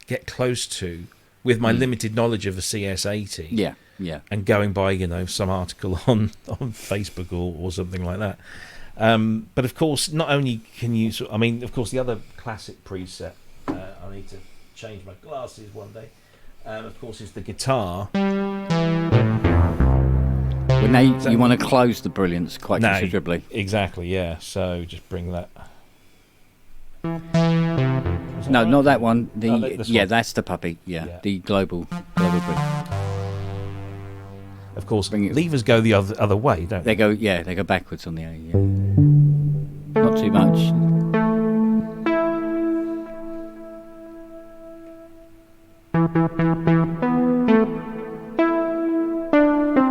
get close to with my limited knowledge of the CS80. Yeah. Yeah. And going by, some article on Facebook or something like that. But of course, not only can you. I mean, of course, the other classic preset. I need to change my glasses one day. Of course, is the guitar. Well, now you want to close the brilliance quite considerably. Exactly, yeah. So just bring that. No, not that one. One. That's the puppy. Yeah. The global brilliance. Of course, levers go the other way, don't they? They go backwards on the A. Yeah. Not too much.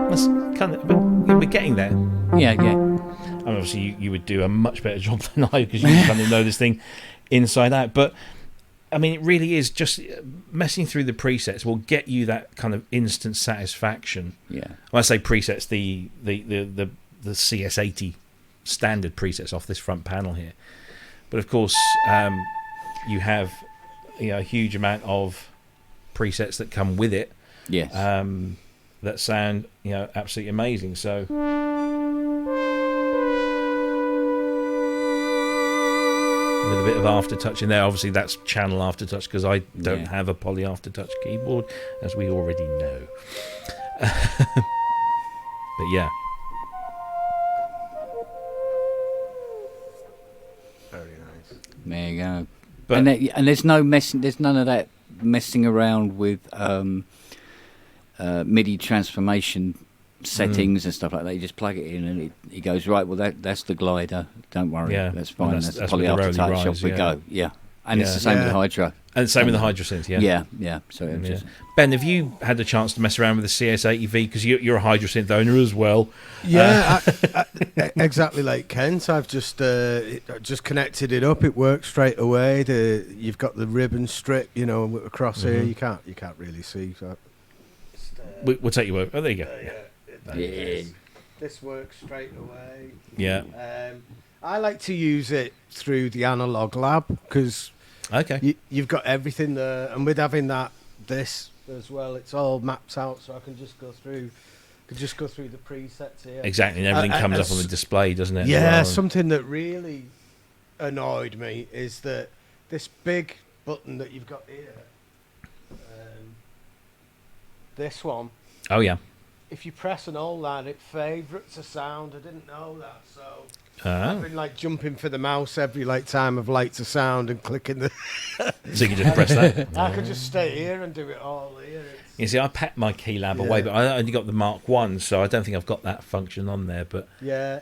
That's kind of, we're getting there. Yeah. And obviously, you would do a much better job than I, because you kind of know this thing inside out. But I mean, it really is just messing through the presets will get you that kind of instant satisfaction. Yeah. When I say presets, the CS80 standard presets off this front panel here. But of course, you have a huge amount of presets that come with it. Yes. That sound absolutely amazing. So. With a bit of aftertouch in there. Obviously, that's channel aftertouch because I don't have a poly aftertouch keyboard, as we already know. But yeah. Very nice. There you go. But, and there's no messing. There's none of that messing around with MIDI transformation settings and stuff like that. You just plug it in and it goes, right, well that's the glider, don't worry, that's fine, that's poly aftertouch, off we go. And it's the same with the Hydro, and same with the Hydro synth. So just... Ben, have you had the chance to mess around with the CS80 V, because you're a Hydro synth owner as well? I exactly like Kent. I've just connected it up. It works straight away. You've got the ribbon strip across here. You can't really see, so we'll take your word. Oh, there you go. This works straight away. Yeah. I like to use it through the Analog Lab because you've got everything there, and with having this as well, it's all mapped out, so I can just go through the presets here. Exactly, and everything comes up on the display, doesn't it? Yeah. Something that really annoyed me is that this big button that you've got here, this one. Oh yeah. If you press and hold that, it favourites a sound. I didn't know that, so I've been jumping for the mouse every time I've liked a sound and clicking the. So you can just press that. I could just stay here and do it all here. You see, I packed my Keylab away, but I only got the Mark 1, so I don't think I've got that function on there. But the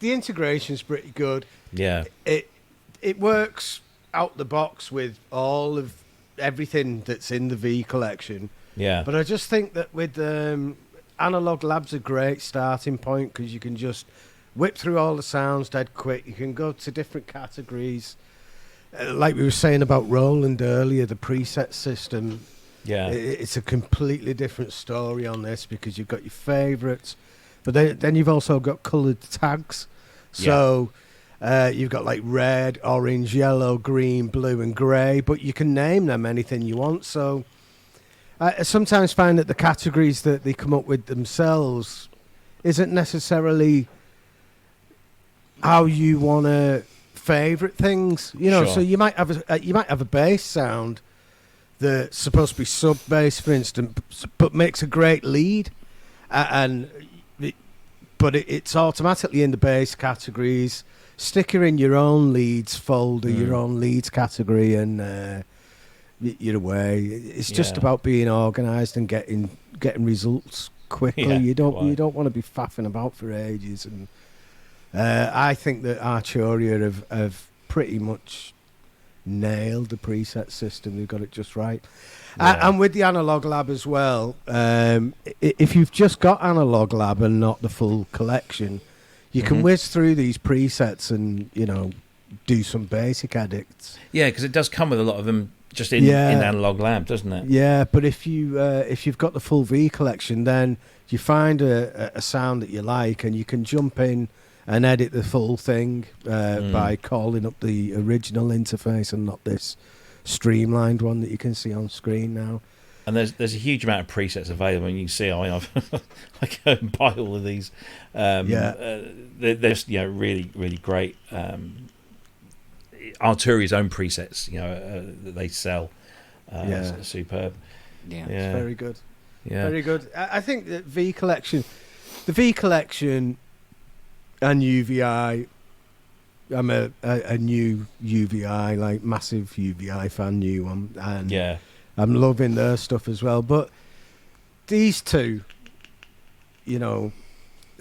integration's pretty good. Yeah, it works out the box with all of everything that's in the V collection. Yeah, but I just think that with Analog Lab's a great starting point because you can just whip through all the sounds dead quick. You can go to different categories. Like we were saying about Roland earlier, the preset system. Yeah, it's a completely different story on this because you've got your favourites, but then you've also got coloured tags. So You've got like red, orange, yellow, green, blue, and grey, but you can name them anything you want. So I sometimes find that the categories that they come up with themselves isn't necessarily how you want to favourite things. You know, Sure. so you might have a bass sound that's supposed to be sub bass, for instance, but makes a great lead, but it's automatically in the bass categories. Stick her in your own leads folder, your own leads category, and you're away. It's just about being organised and getting results quickly. Yeah, you don't want to be faffing about for ages. And I think that Arturia have pretty much nailed the preset system. They've got it just right. And with the Analog Lab as well, if you've just got Analog Lab and not the full collection, you can whiz through these presets and, you know, do some basic edits. Yeah, because it does come with a lot of them just in Analog Lab, doesn't it? Yeah, but if you've got the full V collection, then you find a sound that you like and you can jump in and edit the full thing by calling up the original interface and not this streamlined one that you can see on screen now. And there's a huge amount of presets available, and you can see I go and buy all of these. They're just, you know, really, really great. Arturia's own presets, you know, that they sell. Superb. Yeah, it's very good. Yeah, very good. I think that the V collection and UVI. I'm a new UVI, like massive UVI fan, new one, and I'm loving their stuff as well. But these two, you know,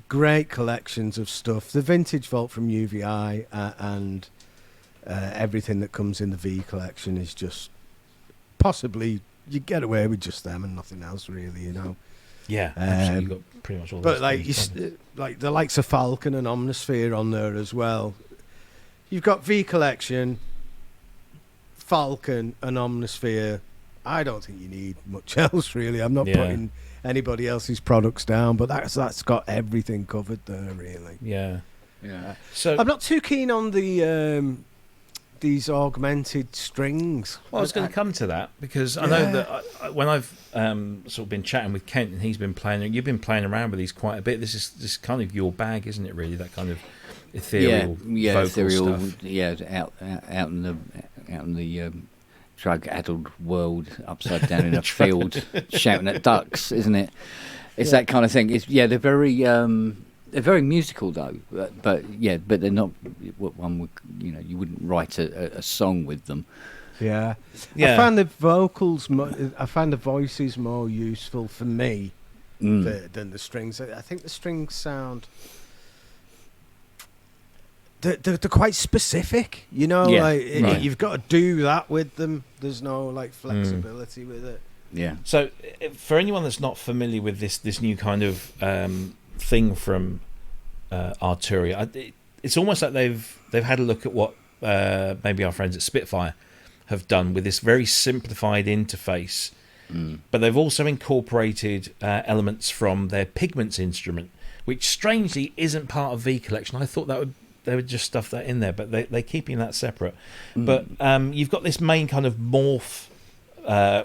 great collections of stuff. The Vintage Vault from UVI and everything that comes in the V collection is just possibly you get away with just them and nothing else, really. You know. Yeah, absolutely. You've got pretty much all. But like the likes of Falcon and Omnisphere on there as well. You've got V Collection, Falcon, and Omnisphere. I don't think you need much else, really. I'm not putting anybody else's products down, but that's got everything covered there, really. Yeah. So I'm not too keen on the these augmented strings. Well, I was going to come to that because I know that when I've sort of been chatting with Kent and you've been playing around with these quite a bit. This is kind of your bag, isn't it? Really, that kind of ethereal, vocal ethereal stuff. Yeah, out in the drug-addled world, upside down in a field, shouting at ducks, isn't it? It's that kind of thing. They're very musical though, but they're not what one would, you know, you wouldn't write a song with them. Yeah. I find the vocals, I find the voices more useful for me than the strings. I think the strings sound. They're quite specific, you know. You've got to do that with them. There's no like flexibility with it. Yeah. So, for anyone that's not familiar with this new kind of thing from Arturia, it's almost like they've had a look at what maybe our friends at Spitfire have done with this very simplified interface, but they've also incorporated elements from their Pigments instrument, which strangely isn't part of V Collection. I thought they would just stuff that in there, but they're keeping that separate. But you've got this main kind of morph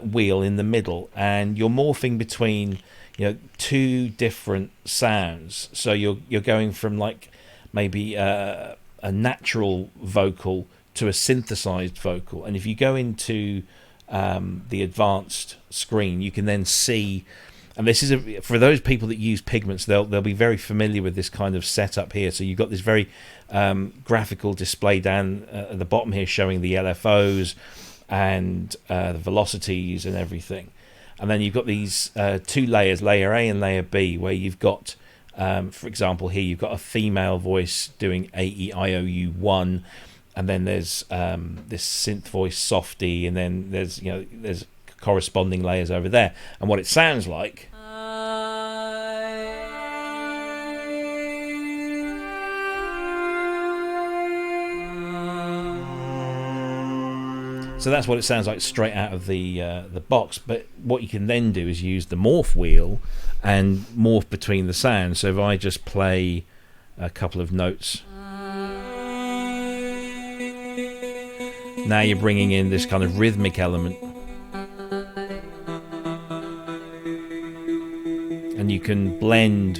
wheel in the middle, and you're morphing between, you know, two different sounds. So you're going from like maybe a natural vocal to a synthesized vocal, and if you go into the advanced screen, you can then see. And this is for those people that use Pigments, they'll be very familiar with this kind of setup here. So you've got this very graphical display down at the bottom here, showing the LFOs and the velocities and everything. And then you've got these two layers, layer A and layer B, where you've got, for example, here you've got a female voice doing AEIOU1, and then there's this synth voice softy, and then there's corresponding layers over there. And what it sounds like. So that's what it sounds like straight out of the box. But what you can then do is use the morph wheel and morph between the sounds. So if I just play a couple of notes. Now you're bringing in this kind of rhythmic element, and you can blend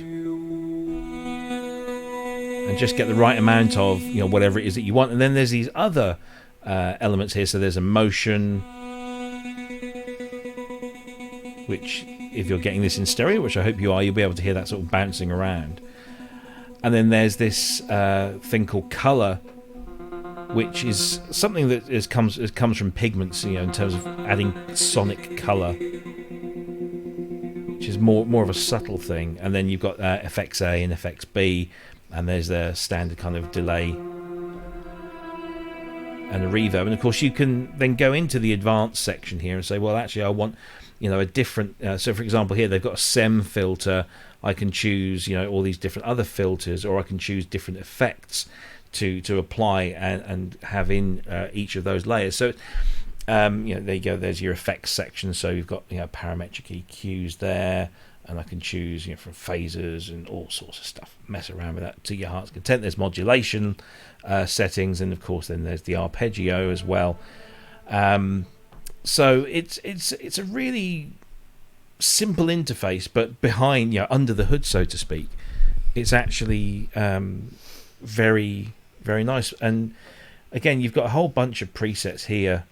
and just get the right amount of, you know, whatever it is that you want. And then there's these other elements here. So there's a motion, which if you're getting this in stereo, which I hope you are, you'll be able to hear that sort of bouncing around. And then there's this thing called color, which is something that comes from pigments, you know, in terms of adding sonic color, which is more of a subtle thing. And then you've got effects A and effects B, and there's the standard kind of delay and a reverb. And of course you can then go into the advanced section here and say, well, actually I want, you know, a different, so for example here they've got a SEM filter. I can choose, you know, all these different other filters, or I can choose different effects to apply and have in each of those layers. So you know, there you go, there's your effects section. So you've got, you know, parametric EQs there, and I can choose, you know, from phasers and all sorts of stuff. Mess around with that to your heart's content. There's modulation settings, and of course then there's the arpeggio as well. So it's a really simple interface, but behind, you know, under the hood, so to speak, it's actually very, very nice. And again, you've got a whole bunch of presets here,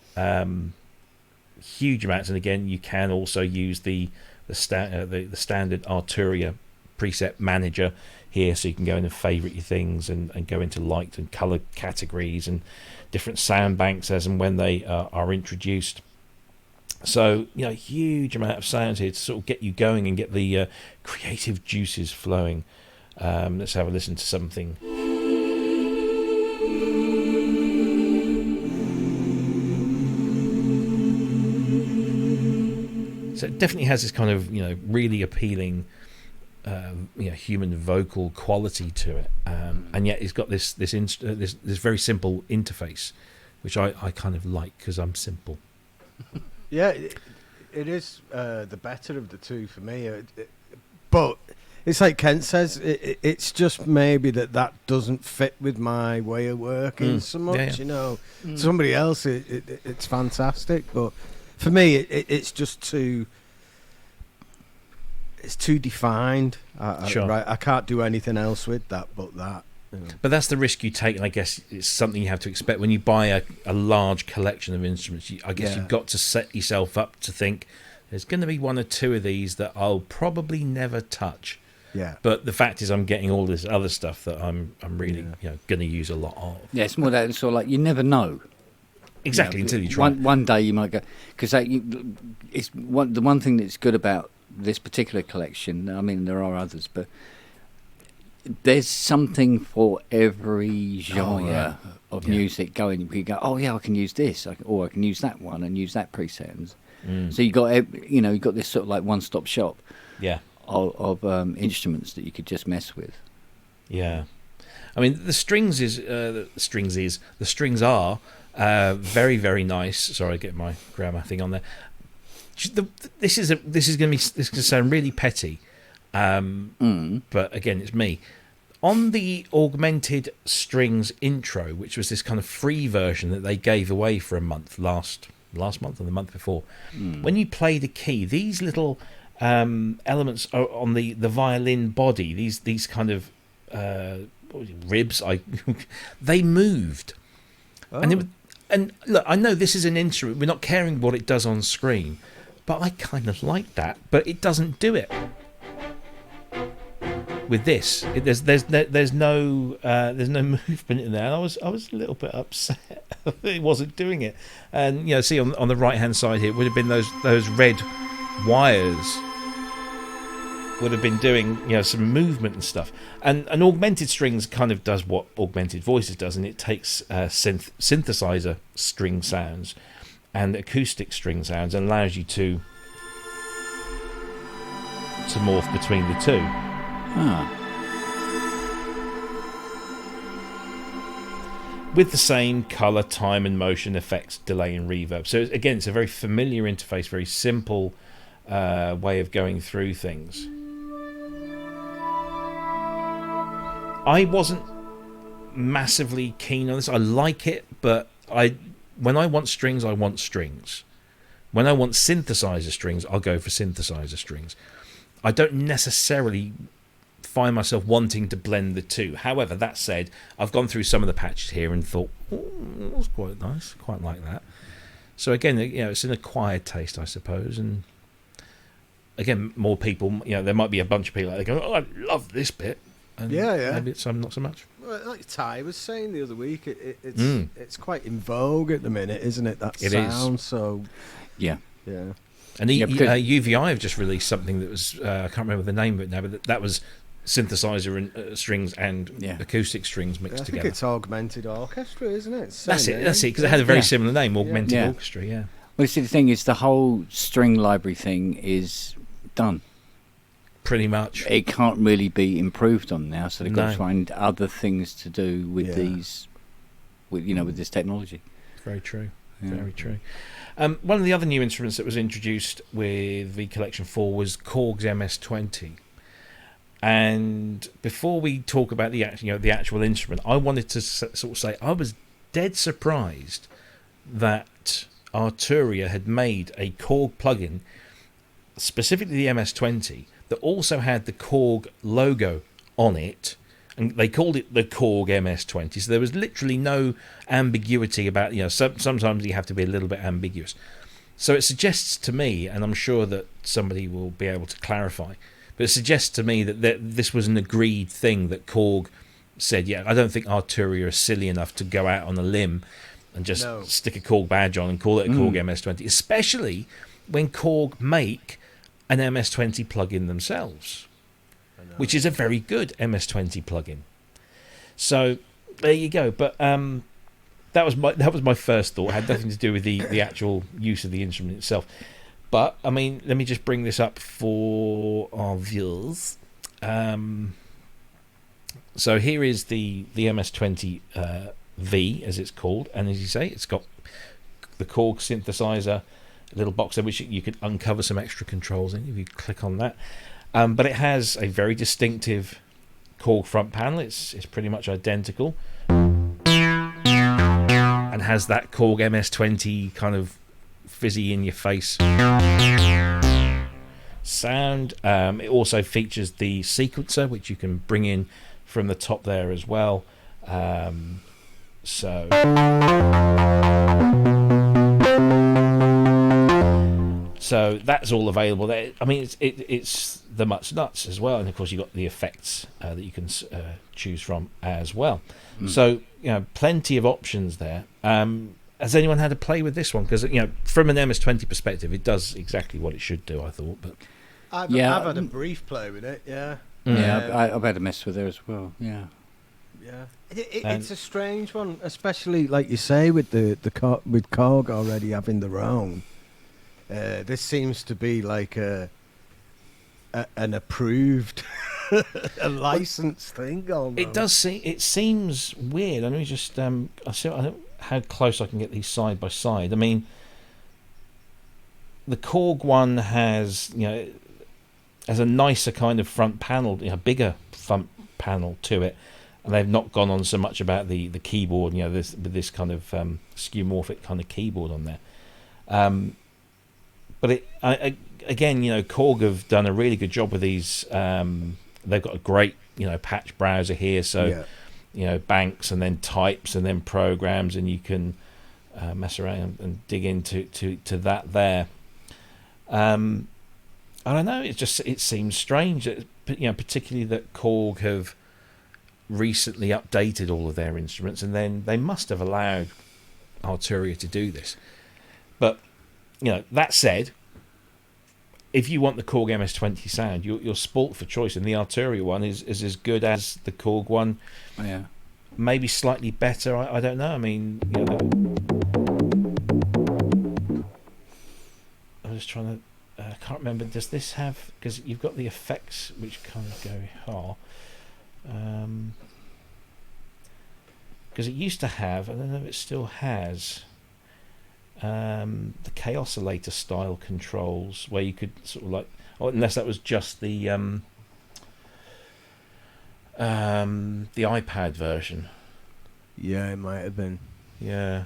huge amounts. And again, you can also use the standard Arturia preset manager here, so you can go in and favorite your things and go into light and color categories and different sound banks as and when they are introduced. So, you know, huge amount of sounds here to sort of get you going and get the creative juices flowing. Let's have a listen to something. So it definitely has this kind of, you know, really appealing, you know, human vocal quality to it, and yet it's got this very simple interface, which I kind of like because I'm simple. Yeah, it is the better of the two for me. But it's like Kent says, it's just maybe that doesn't fit with my way of working so much. Yeah. You know, somebody else, it's fantastic, but for me, it's just too. It's too defined. Sure. Right, I can't do anything else with that but that. You know. But that's the risk you take, and I guess it's something you have to expect when you buy a large collection of instruments. I guess you've got to set yourself up to think there's going to be one or two of these that I'll probably never touch. Yeah. But the fact is, I'm getting all this other stuff that I'm really you know, going to use a lot of. Yeah, it's more that sort of like you never know. Exactly, you know, until you try. One day you might go, because it's the one thing that's good about this particular collection. I mean, there are others, but there's something for every genre of music going. You go, oh yeah, I can use this, or I can use that one and use that preset. So you got this sort of like one-stop shop. Yeah. Of instruments that you could just mess with. Yeah, I mean the strings are very, very nice. Sorry, I get my grammar thing on there. This is going to sound really petty, but again, it's me. On the Augmented Strings intro, which was this kind of free version that they gave away for a month last month or the month before, when you play the key, these little elements are on the violin body, these kind of ribs, they moved. And look, I know this is an instrument, we're not caring what it does on screen, but I kind of like that, but it doesn't do it with this. There's no movement in there, and I was a little bit upset it wasn't doing it. And you know, see on the right hand side here, it would have been those red wires would have been doing, you know, some movement and stuff. And Augmented Strings kind of does what Augmented Voices does, and it takes synthesizer string sounds and acoustic string sounds and allows you to morph between the two. With the same color, time and motion effects, delay and reverb. So again, it's a very familiar interface, very simple way of going through things. I wasn't massively keen on this. I like it, but I when I want strings, I want strings. When I want synthesizer strings, I'll go for synthesizer strings. I don't necessarily find myself wanting to blend the two. However, that said, I've gone through some of the patches here and thought, oh, that's quite nice, quite like that. So again, it's an acquired taste, I suppose. And again, more people, there might be a bunch of people that go, oh, I love this bit. And maybe some not so much. Well, like Ty was saying the other week, it's quite in vogue at the minute, isn't it? That sound. Is. So yeah. And UVI have just released something that was I can't remember the name of it now, but that was synthesizer and strings and acoustic strings mixed together. I think it's Augmented Orchestra, isn't it? That's it, because it had a very similar name, Augmented Orchestra. Yeah. Well, see, the thing is, the whole string library thing is done. Pretty much. It can't really be improved on now, so they've got to find other things to do with these, with this technology. Very true. Yeah. Very true. One of the other new instruments that was introduced with V Collection 4 was Korg's MS-20. And before we talk about the actual instrument, I wanted to sort of say I was dead surprised that Arturia had made a Korg plugin, specifically the MS-20, that also had the Korg logo on it, and they called it the Korg MS-20. So there was literally no ambiguity about, sometimes you have to be a little bit ambiguous. So it suggests to me, and I'm sure that somebody will be able to clarify, but it suggests to me that this was an agreed thing, that Korg said, I don't think Arturia is silly enough to go out on a limb and just stick a Korg badge on and call it a Korg MS-20, especially when Korg make an MS-20 plugin themselves, which is a very good MS-20 plugin. So there you go. But that was my first thought. It had nothing to do with the actual use of the instrument itself. But I mean, let me just bring this up for our viewers. So here is the MS-20 V, as it's called, and as you say, it's got the Korg synthesizer, a little box there which you could uncover some extra controls in if you click on that. But it has a very distinctive Korg front panel. It's pretty much identical, and has that Korg MS-20 kind of fizzy in your face sound. It also features the sequencer, which you can bring in from the top there as well. So that's all available there. I mean, it's the much nuts as well, and of course you've got the effects that you can choose from as well. So plenty of options there. Has anyone had a play with this one? Because from an MS-20 perspective, it does exactly what it should do, I thought. But I've had a brief play with it. I've had a mess with it as well. It's a strange one, especially like you say with with Korg already having their own. This seems to be like an approved, a licensed thing. Almost. It does seem. It seems weird. Let me just. I don't know how close I can get these side by side. I mean, the Korg one has has a nicer kind of front panel, bigger front panel to it, and they've not gone on so much about the keyboard. This kind of skeuomorphic kind of keyboard on there. But again, Korg have done a really good job with these. They've got a great, patch browser here, so banks and then types and then programs, and you can mess around and dig into that there. I don't know. It seems strange that, particularly that Korg have recently updated all of their instruments, and then they must have allowed Arturia to do this. But that said, if you want the Korg MS-20 sound, you're sport for choice, and the Arturia one is as good as the Korg one. Yeah, maybe slightly better. I don't know. I mean, I'm just trying to. I can't remember. Does this have? Because you've got the effects which kind of go because it used to have. I don't know if it still has. The K-oscillator style controls where you could sort of unless that was just the iPad version. Yeah, it might have been. Yeah.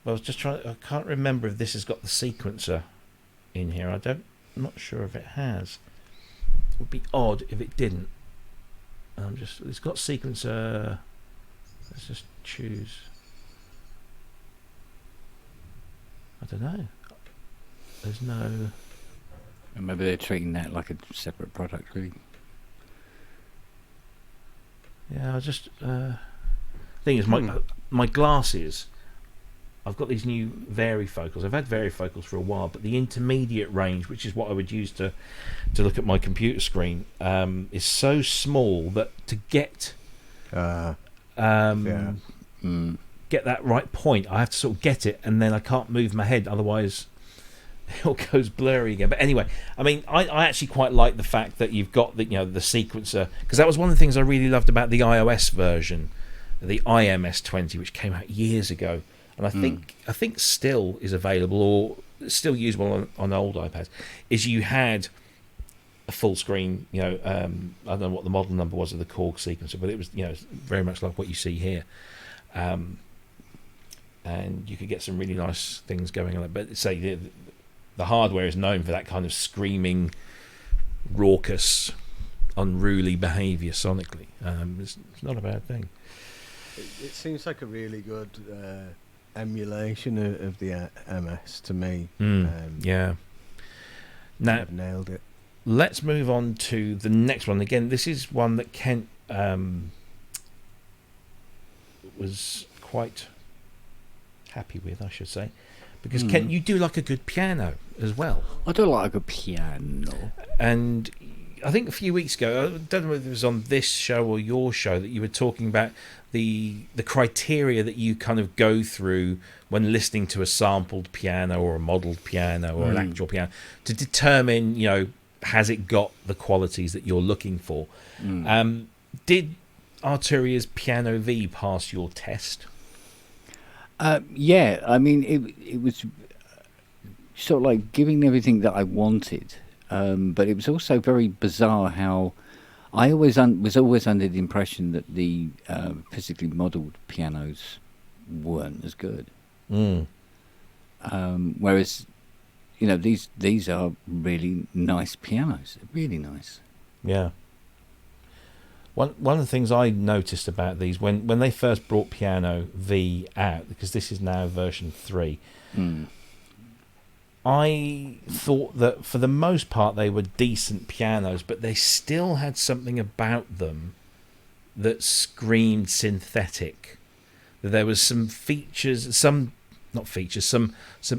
I was just trying. I can't remember if this has got the sequencer in here. I'm not sure if it has. It would be odd if it didn't. It's got sequencer. Let's just choose. I don't know. There's no. And maybe they're treating that like a separate product, really. Yeah, I just. Thing is, my glasses. I've got these new varifocals. I've had varifocals for a while, but the intermediate range, which is what I would use to look at my computer screen, is so small that to get get that right point, I have to sort of get it, and then I can't move my head, otherwise it all goes blurry again. But anyway, I mean, I actually quite like the fact that you've got the the sequencer, because that was one of the things I really loved about the iOS version, the IMS20, which came out years ago. And I think still is available or still usable on old iPads, is you had a full screen, I don't know what the model number was of the Korg sequencer, but it was, very much like what you see here. And you could get some really nice things going on. But say the hardware is known for that kind of screaming, raucous, unruly behaviour sonically. It's not a bad thing. It seems like a really good emulation of the MS to me. Yeah. Now, I've nailed it. Let's move on to the next one. Again, this is one that Kent was quite happy with, I should say, because Kent, you do like a good piano as well. I do like a good piano. And I think a few weeks ago, I don't know whether it was on this show or your show, that you were talking about the criteria that you kind of go through when listening to a sampled piano or a modelled piano or an actual piano to determine, has it got the qualities that you're looking for. Did Arturia's Piano V pass your test? Yeah, I mean, it was sort of like giving everything that I wanted. But it was also very bizarre how I was always under the impression that the physically modelled pianos weren't as good. Whereas, these are really nice pianos, really nice. Yeah. One of the things I noticed about these when they first brought Piano V out, because this is now version 3. I thought that for the most part they were decent pianos, but they still had something about them that screamed synthetic. That there was some features, some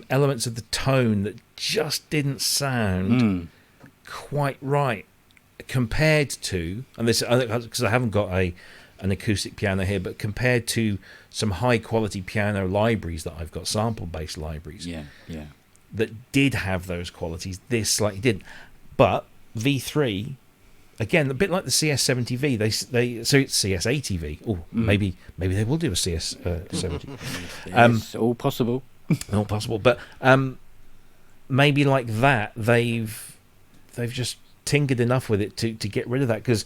elements of the tone that just didn't sound quite right compared to, and this because I haven't got an acoustic piano here, but compared to some high quality piano libraries that I've got, sample based libraries. Yeah. That did have those qualities, this slightly didn't. But V3, again, a bit like the CS70 V, so it's CS80 V. Oh, maybe they will do a CS70. It's all possible. All possible, but maybe like that, they've just tinkered enough with it to get rid of that, because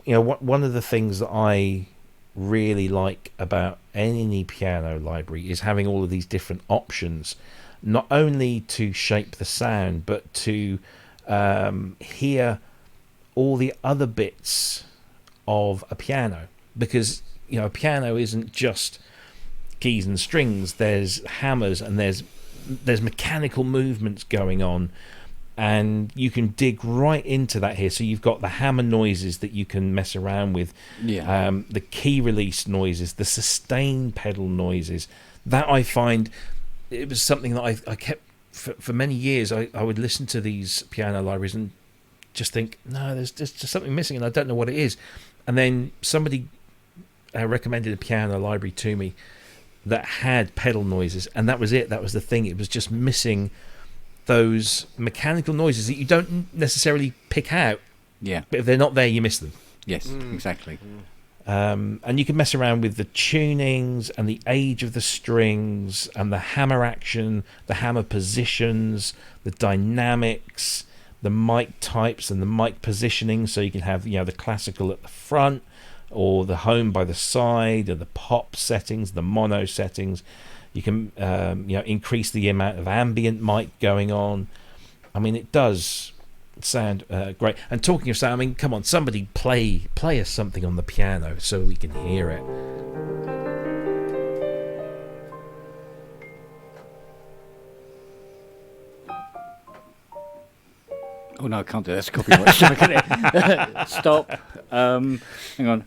one of the things that I really like about any piano library is having all of these different options, not only to shape the sound, but to hear all the other bits of a piano. Because, a piano isn't just keys and strings. There's hammers and there's mechanical movements going on. And you can dig right into that here. So you've got the hammer noises that you can mess around with. Yeah. The key release noises, the sustain pedal noises. That I find... It was something that I kept for many years. I would listen to these piano libraries and just think, no, there's just something missing, and I don't know what it is. And then somebody recommended a piano library to me that had pedal noises, and that was it. That was the thing. It was just missing those mechanical noises that you don't necessarily pick out. Yeah. But if they're not there, you miss them. Yes, exactly. And you can mess around with the tunings and the age of the strings and the hammer action, the hammer positions, the dynamics, the mic types and the mic positioning. So you can have the classical at the front, or the home by the side, or the pop settings, the mono settings. You can increase the amount of ambient mic going on. I mean, it does sound great. And talking of sound, I mean, come on, somebody play us something on the piano so we can hear it. Oh no, I can't do that. That's copyright strike, isn't it? Stop. Hang on.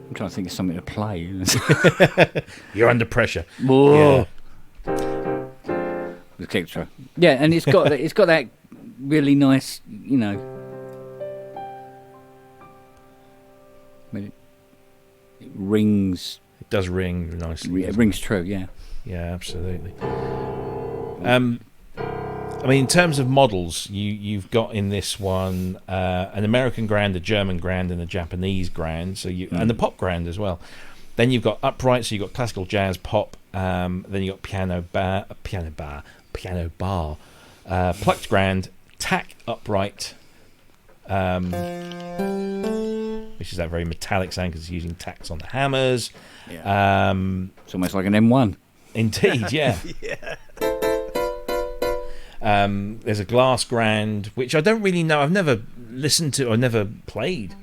I'm trying to think of something to play. You're under pressure. Whoa. Yeah. The kick drum. Yeah, and it's got that really nice, you know. I mean, it rings. It does ring nicely. It rings true, yeah. Yeah, absolutely. I mean, in terms of models, you've got in this one an American grand, a German grand, and a Japanese grand. So and the pop grand as well. Then you've got upright, so you've got classical, jazz, pop. Then you got piano bar, plucked grand, tack upright, which is that very metallic sound because it's using tacks on the hammers. Yeah. It's almost like an M1. Indeed, yeah. Yeah. There's a glass grand, which I don't really know. I've never listened to or never played.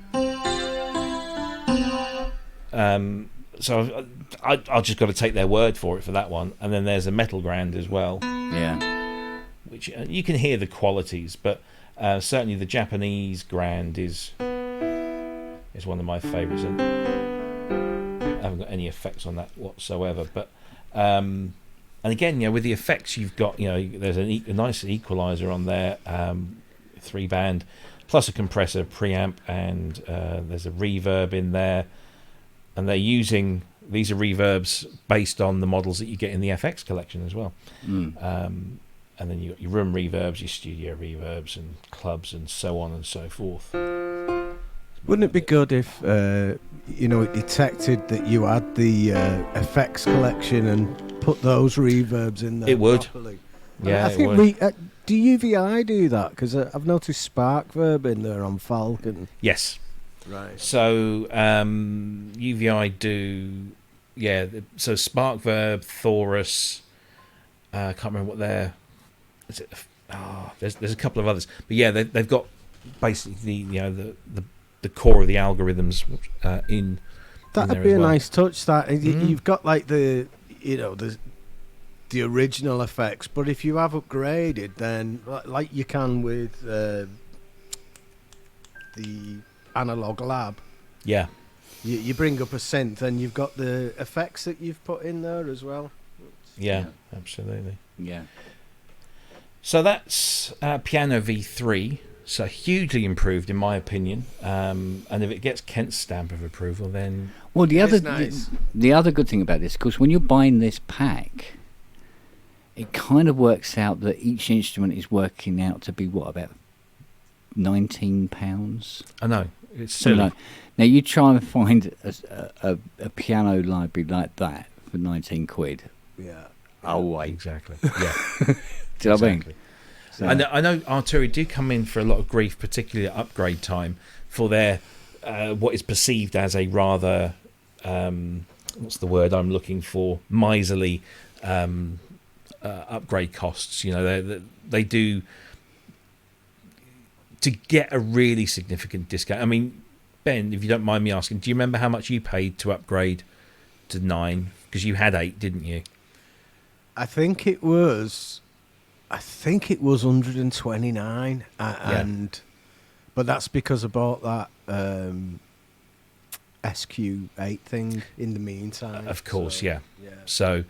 So I'll just got to take their word for it for that one. And then there's a metal grand as well. Yeah. Which you can hear the qualities, but certainly the Japanese grand is one of my favourites. And I haven't got any effects on that whatsoever. But and again, with the effects you've got, there's a nice equalizer on there, 3-band, plus a compressor, preamp, and there's a reverb in there. And these are reverbs based on the models that you get in the FX collection as well. And then you got your room reverbs, your studio reverbs, and clubs, and so on and so forth. Wouldn't it be good if it detected that you had the FX collection and put those reverbs in there? It would. Properly? Yeah, I think do UVI do that? Because I've noticed Spark Verb in there on Falcon. Yes. Right. So UVI do, so Spark Verb, Thorus. I can't remember what they're. There's a couple of others, but yeah, they've got basically the core of the algorithms in. That'd be a nice touch. That you've got like the original effects, but if you have upgraded, then like you can with the Analog Lab, you bring up a synth and you've got the effects that you've put in there as well. Yeah, absolutely. Yeah. So that's Piano V3. So hugely improved, in my opinion. And if it gets Kent's stamp of approval, then the other good thing about this, because when you're buying this pack, it kind of works out that each instrument is working out to be about £19. I know, it's silly. Now you try and find a piano library like that for 19 quid. Yeah. Oh wait, exactly. Yeah. Do you know what I mean? So. I know Arturia do come in for a lot of grief, particularly at upgrade time, for their what is perceived as a rather what's the word I'm looking for, miserly upgrade costs. They do to get a really significant discount. I mean, Ben, if you don't mind me asking, do you remember how much you paid to upgrade to 9? Because you had 8, didn't you? I think it was 129, but that's because I bought that SQ8 thing in the meantime. Of course, so, yeah. So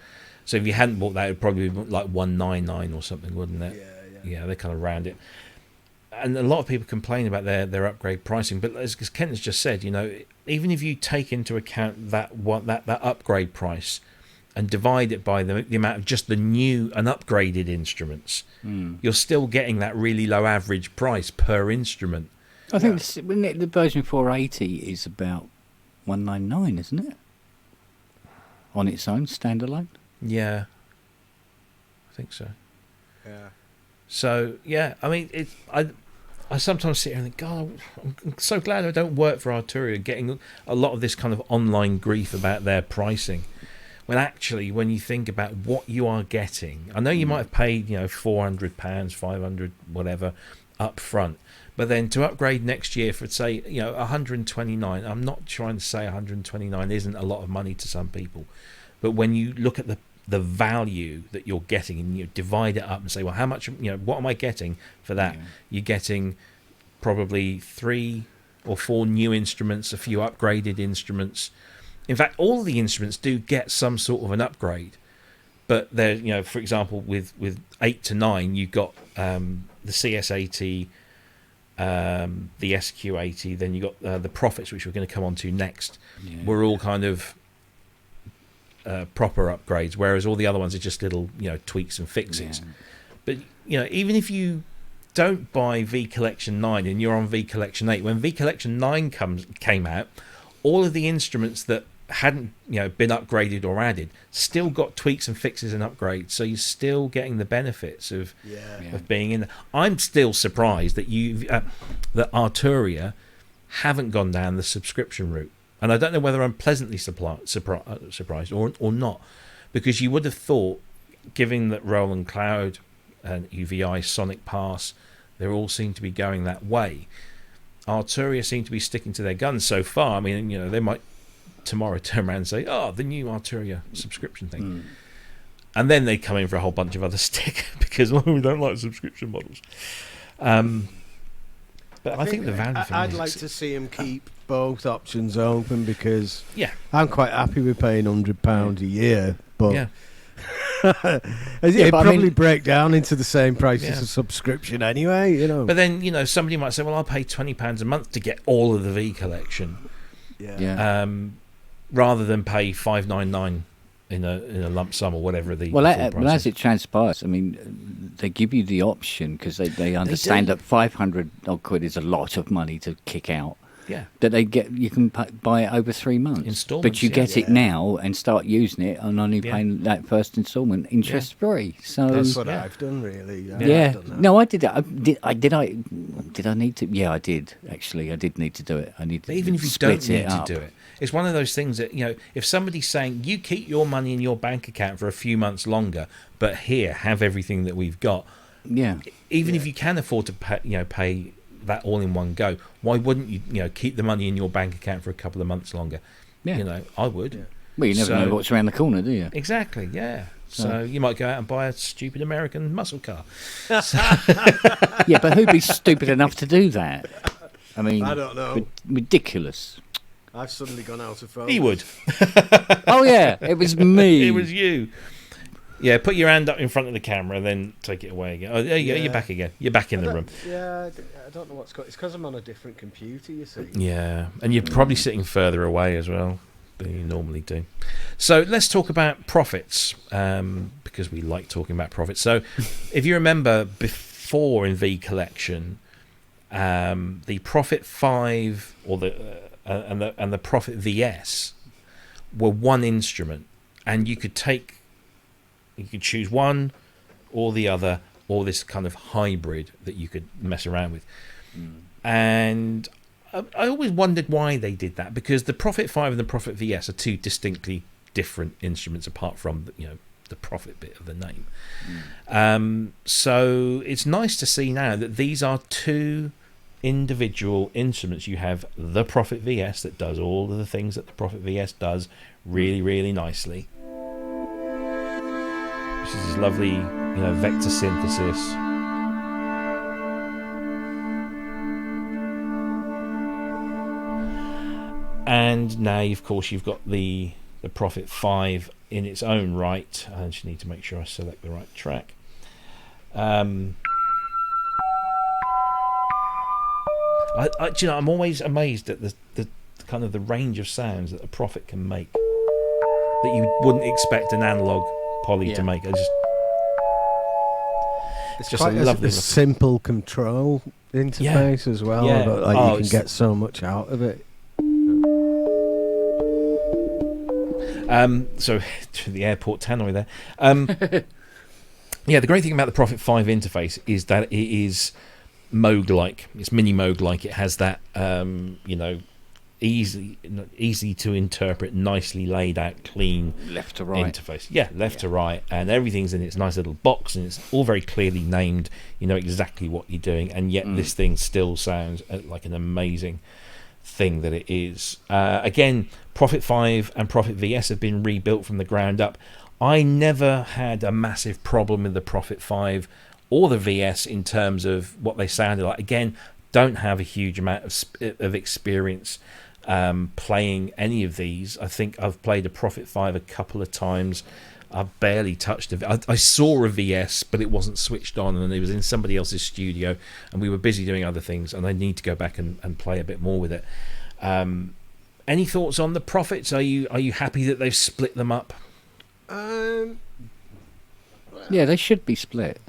if you hadn't bought that, it'd probably be like 199 or something, wouldn't it? Yeah, they kind of round it. And a lot of people complain about their upgrade pricing, but as Kent has just said, even if you take into account that upgrade price and divide it by the amount of just the new and upgraded instruments, you're still getting that really low average price per instrument. I think the version 480 is about 199, isn't it? On its own, standalone. Yeah, I think so. Yeah. So yeah, I mean, I sometimes sit here and think, God, I'm so glad I don't work for Arturia, getting a lot of this kind of online grief about their pricing. When actually, when you think about what you are getting, I know you might have paid, £400, 500, whatever, up front, but then to upgrade next year for, say, 129. I'm not trying to say 129 isn't a lot of money to some people, but when you look at the value that you're getting and you divide it up and say, well, how much, what am I getting for that? You're getting probably 3 or 4 new instruments, a few upgraded instruments. In fact, all the instruments do get some sort of an upgrade, but they're, for example, with 8 to 9, you've got the CS80, the SQ80, then you've got the Prophets, which we're going to come on to next. We're all kind of proper upgrades, whereas all the other ones are just little tweaks and fixes. But even if you don't buy V Collection 9 and you're on V Collection 8, when V Collection 9 came out, all of the instruments that hadn't been upgraded or added still got tweaks and fixes and upgrades, so you're still getting the benefits of being in there. I'm still surprised that that Arturia haven't gone down the subscription route. And I don't know whether I'm pleasantly surprised or not, because you would have thought, given that Roland Cloud and UVI, Sonic Pass, they all seem to be going that way. Arturia seem to be sticking to their guns so far. I mean, they might tomorrow turn around and say, the new Arturia subscription thing. And then they come in for a whole bunch of other stick because we don't like subscription models. But I think the value for I'd like to see them keep both options open, because I'm quite happy with paying £100 a year, but it'd probably break down into the same price as a subscription anyway, But then somebody might say, well, I'll pay £20 a month to get all of the V Collection, rather than pay $599 in a lump sum or whatever the as it transpires, I mean, they give you the option, because they understand that 500 odd quid is a lot of money to kick out. That you can buy it over 3 months, installments, but you get it now and start using it and only paying that first installment interest free. So that's what I've done, really. No, I did that. Did I need to? Yeah, I did actually. I did need to do it. I need to. But even if you don't need to do it, it's one of those things that if somebody's saying you keep your money in your bank account for a few months longer, but here have everything that we've got. Even if you can afford to pay that all in one go, why wouldn't you keep the money in your bank account for a couple of months longer? I would. Well, you never know what's around the corner, do you? Exactly. So you might go out and buy a stupid American muscle car. But who'd be stupid enough to do that? I mean, I don't know. Ridiculous. I've suddenly gone out of focus. He would. Oh yeah, it was me. It was you. Yeah, put your hand up in front of the camera, then take it away again. Oh, there you go. You're back again. You're back in the room. Yeah, I don't know what's going on. It's because I'm on a different computer, you see. Yeah, and you're probably sitting further away as well than you normally do. So let's talk about profits, because we like talking about profits. So if you remember before in V Collection, the Prophet-5 or and the Prophet VS were one instrument, and you could choose one or the other, or this kind of hybrid that you could mess around with. And I always wondered why they did that, because the Prophet-5 and the Prophet VS are two distinctly different instruments apart from the Prophet bit of the name. So it's nice to see now that these are two individual instruments. You have the Prophet VS that does all of the things that the Prophet VS does really, really nicely. This is his lovely, vector synthesis. And now, of course, you've got the Prophet-5 in its own right. I just need to make sure I select the right track. I'm always amazed at the kind of the range of sounds that a Prophet can make that you wouldn't expect an analog poly to make. It's just quite a lovely simple control interface as well. But you can get so much out of it. So to the airport tannoy there. Yeah, the great thing about the Prophet-5 interface is that it is Moog-like. It's mini Moog-like. It has that, easy to interpret, nicely laid out, clean Left to right interface. Yeah, left to right, and everything's in its nice little box, and it's all very clearly named. You know exactly what you're doing, and yet this thing still sounds like an amazing thing that it is. Again, Prophet-5 and Prophet VS have been rebuilt from the ground up. I never had a massive problem with the Prophet-5 or the VS in terms of what they sounded like. Again, don't have a huge amount of experience playing any of these. I think I've played a Prophet-5 a couple of times. I've barely touched it. I saw a VS, but it wasn't switched on, and it was in somebody else's studio, and we were busy doing other things, and I need to go back and play a bit more with it. Any thoughts on the Prophets? Are you happy that they've split them up? Yeah, they should be split.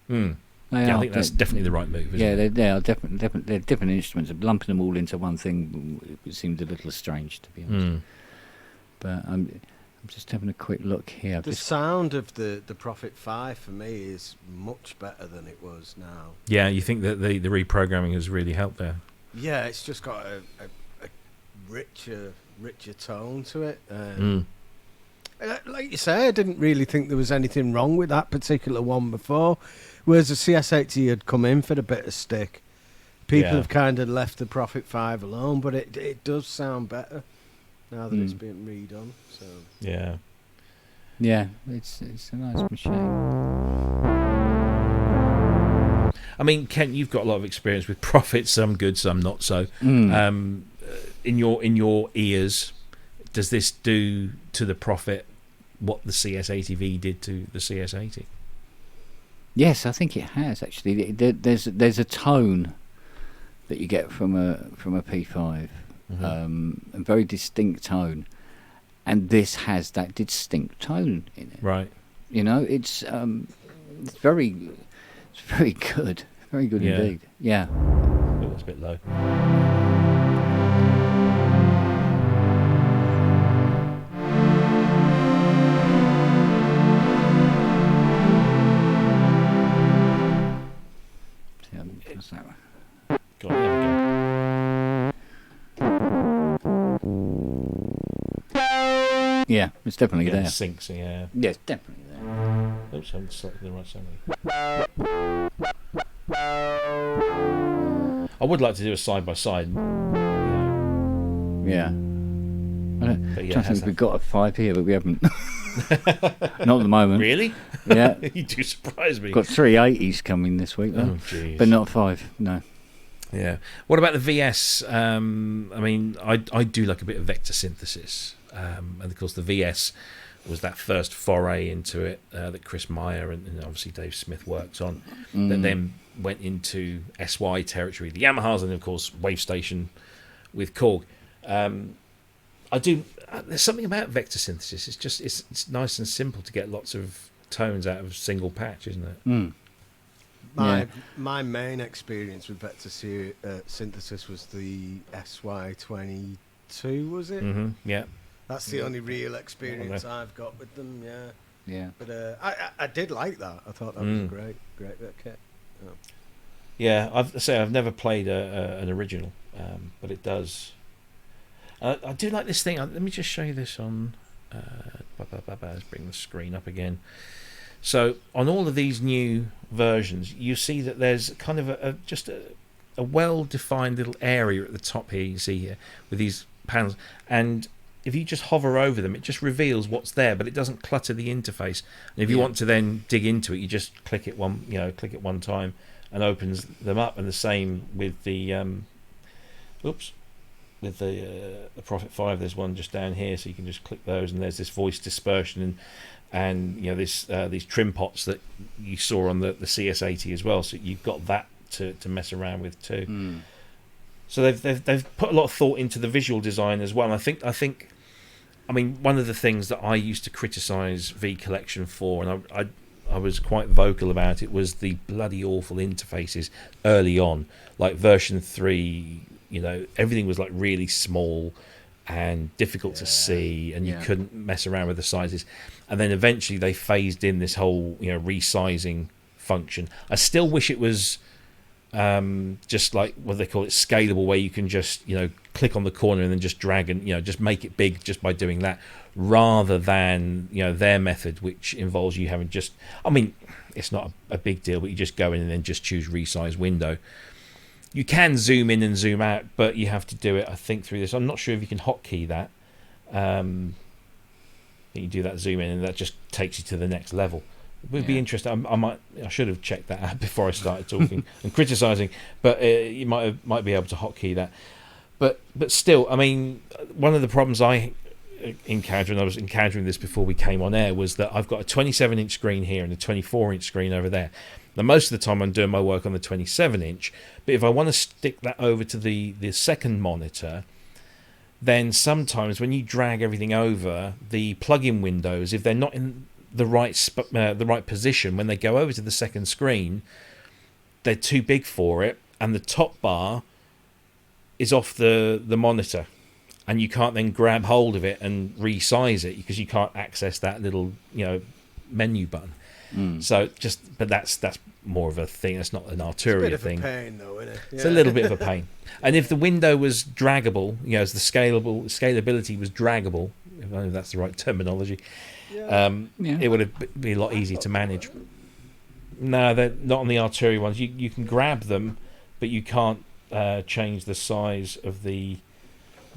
I think that's definitely the right move. They are definitely they're different instruments. Lumping them all into one thing it seemed a little strange, to be honest. But I'm just having a quick look here. The sound of the Prophet-5 for me is much better than it was now. Yeah, you think that the reprogramming has really helped there? Yeah, it's just got a richer tone to it. Like you say, I didn't really think there was anything wrong with that particular one before. Whereas the CS80 had come in for a bit of stick. People have kind of left the Prophet-5 alone, but it does sound better now that it's been redone. So yeah, it's a nice machine. I mean, Kent, you've got a lot of experience with Prophet, some good, some not so. In your ears, does this do to the Prophet what the CS80 V did to the CS80? Yes, I think it has actually. There's a tone that you get from a P5, a very distinct tone, and this has that distinct tone in it. Right. You know, it's very good, very good indeed. Yeah. It was a bit low. Yeah, it's definitely there. It syncs, yeah. Yeah, it's definitely there. Oops, I'm selecting the right sound. I would like to do a side by side. Yeah. I don't think we've got a 5 here, but we haven't. Not at the moment. Really? Yeah. You do surprise me. Got 3 80s coming this week, though. Oh, jeez. But not 5, no. Yeah. What about the VS? I mean, I do like a bit of vector synthesis. And of course, the VS was that first foray into it that Chris Meyer and obviously Dave Smith worked on. That then went into SY territory, the Yamahas, and of course WaveStation with Korg. There's something about vector synthesis. It's just it's nice and simple to get lots of tones out of a single patch, isn't it? My main experience with vector synthesis was the SY22, was it? Yeah. That's the only real experience I've got with them. Yeah. But I did like that. I thought that was a great kit. Oh. Yeah, I've never played an original, but it does. I do like this thing. Let me just show you this on. Let's bring the screen up again. So on all of these new versions, you see that there's kind of a well-defined little area at the top here. You see here with these panels, and if you just hover over them, it just reveals what's there, but it doesn't clutter the interface. And if you want to then dig into it, you just click it one time, and opens them up. And the same with the Prophet-5. There's one just down here, so you can just click those, and there's this voice dispersion and these trim pots that you saw on the CS80 as well. So you've got that to mess around with too. So they've put a lot of thought into the visual design as well. And I mean, one of the things that I used to criticise V Collection for, and I was quite vocal about it, was the bloody awful interfaces early on. Like version 3, everything was like really small, and difficult to see, and you couldn't mess around with the sizes. And then eventually they phased in this whole resizing function. I still wish it was just like what they call it, scalable, where you can just click on the corner and then just drag and just make it big just by doing that, rather than their method, which involves you having just, I mean, it's not a big deal, but you just go in and then just choose resize window. You can zoom in and zoom out, but you have to do it, I think, through this. I'm not sure if you can hotkey that. You do that zoom in, and that just takes you to the next level. It would be interesting. I should have checked that out before I started talking and criticizing. But you might be able to hotkey that. But still, I mean, one of the problems I encountered, and I was encountering this before we came on air, was that I've got a 27-inch screen here and a 24-inch screen over there. Now, most of the time I'm doing my work on the 27-inch, but if I want to stick that over to the second monitor, then sometimes when you drag everything over, the plug-in windows, if they're not in the right position, when they go over to the second screen, they're too big for it, and the top bar is off the monitor, and you can't then grab hold of it and resize it because you can't access that little menu button. So but that's more of a thing. That's not an Arturia thing. It's a bit of a pain, though, isn't it? Yeah. It's a little bit of a pain. And if the window was draggable, as the scalability was draggable, if I know that's the right terminology, it would be a lot easier to manage. No, they're not on the Arturia ones. You can grab them, but you can't change the size of the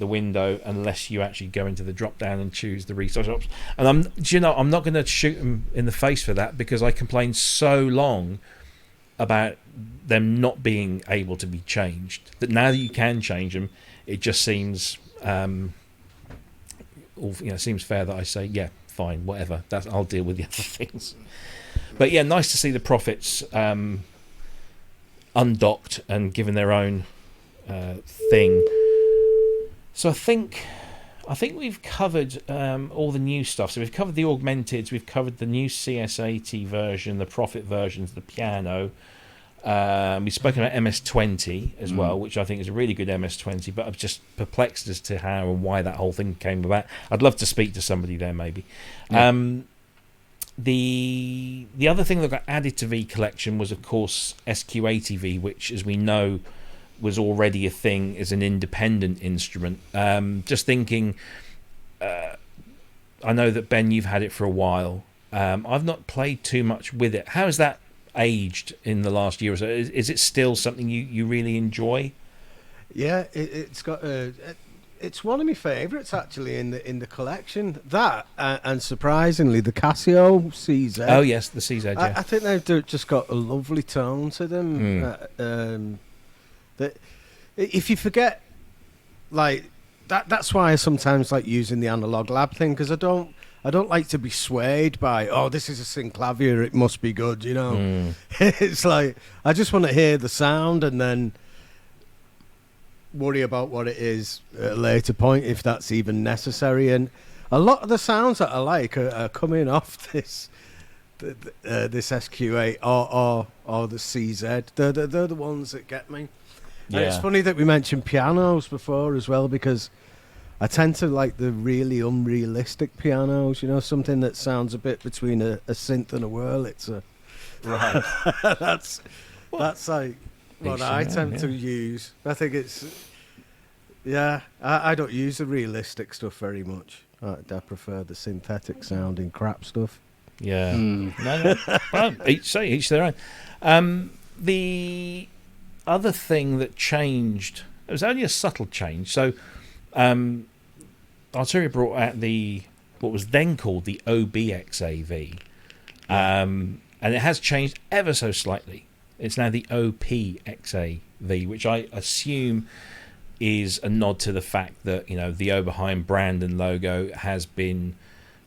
window unless you actually go into the drop down and choose the resize option. And I'm not going to shoot them in the face for that, because I complained so long about them not being able to be changed, that now that you can change them, it just seems seems fair that I say fine, whatever, I'll deal with the other things. But nice to see the Prophets undocked and given their own thing. So I think we've covered all the new stuff. So we've covered the Augmenteds, we've covered the new CS80 version, the Prophet versions, the piano. We've spoken about MS-20 as well, which I think is a really good MS-20, but I'm just perplexed as to how and why that whole thing came about. I'd love to speak to somebody there, maybe. The other thing that got added to V Collection was, of course, SQ80 V, which, as we know, was already a thing as an independent instrument. Just thinking, I know that, Ben, you've had it for a while. I've not played too much with it. How has that aged in the last year or so? Is it still something you really enjoy? Yeah, it's got it's one of my favourites actually in the collection. That and surprisingly, the Casio CZ. Oh yes, the CZ. I think they've just got a lovely tone to them. That if you forget, like that's why I sometimes like using the analog lab thing, because I don't like to be swayed by, this is a synclavier, it must be good, It's like I just want to hear the sound and then worry about what it is at a later point, if that's even necessary. And a lot of the sounds that I like are coming off this SQ8 or the CZ. They're the ones that get me. Yeah. And it's funny that we mentioned pianos before as well, because I tend to like the really unrealistic pianos, something that sounds a bit between a synth and a Wurlitzer. Right. That's like what I tend to use. I think it's, I don't use the realistic stuff very much. I prefer the synthetic sounding crap stuff. Yeah. No. Well, each their own. The other thing that changed, it was only a subtle change. So Arturia brought out what was then called the OBXAV, and it has changed ever so slightly. It's now the OPXAV, which I assume is a nod to the fact that the Oberheim brand and logo has been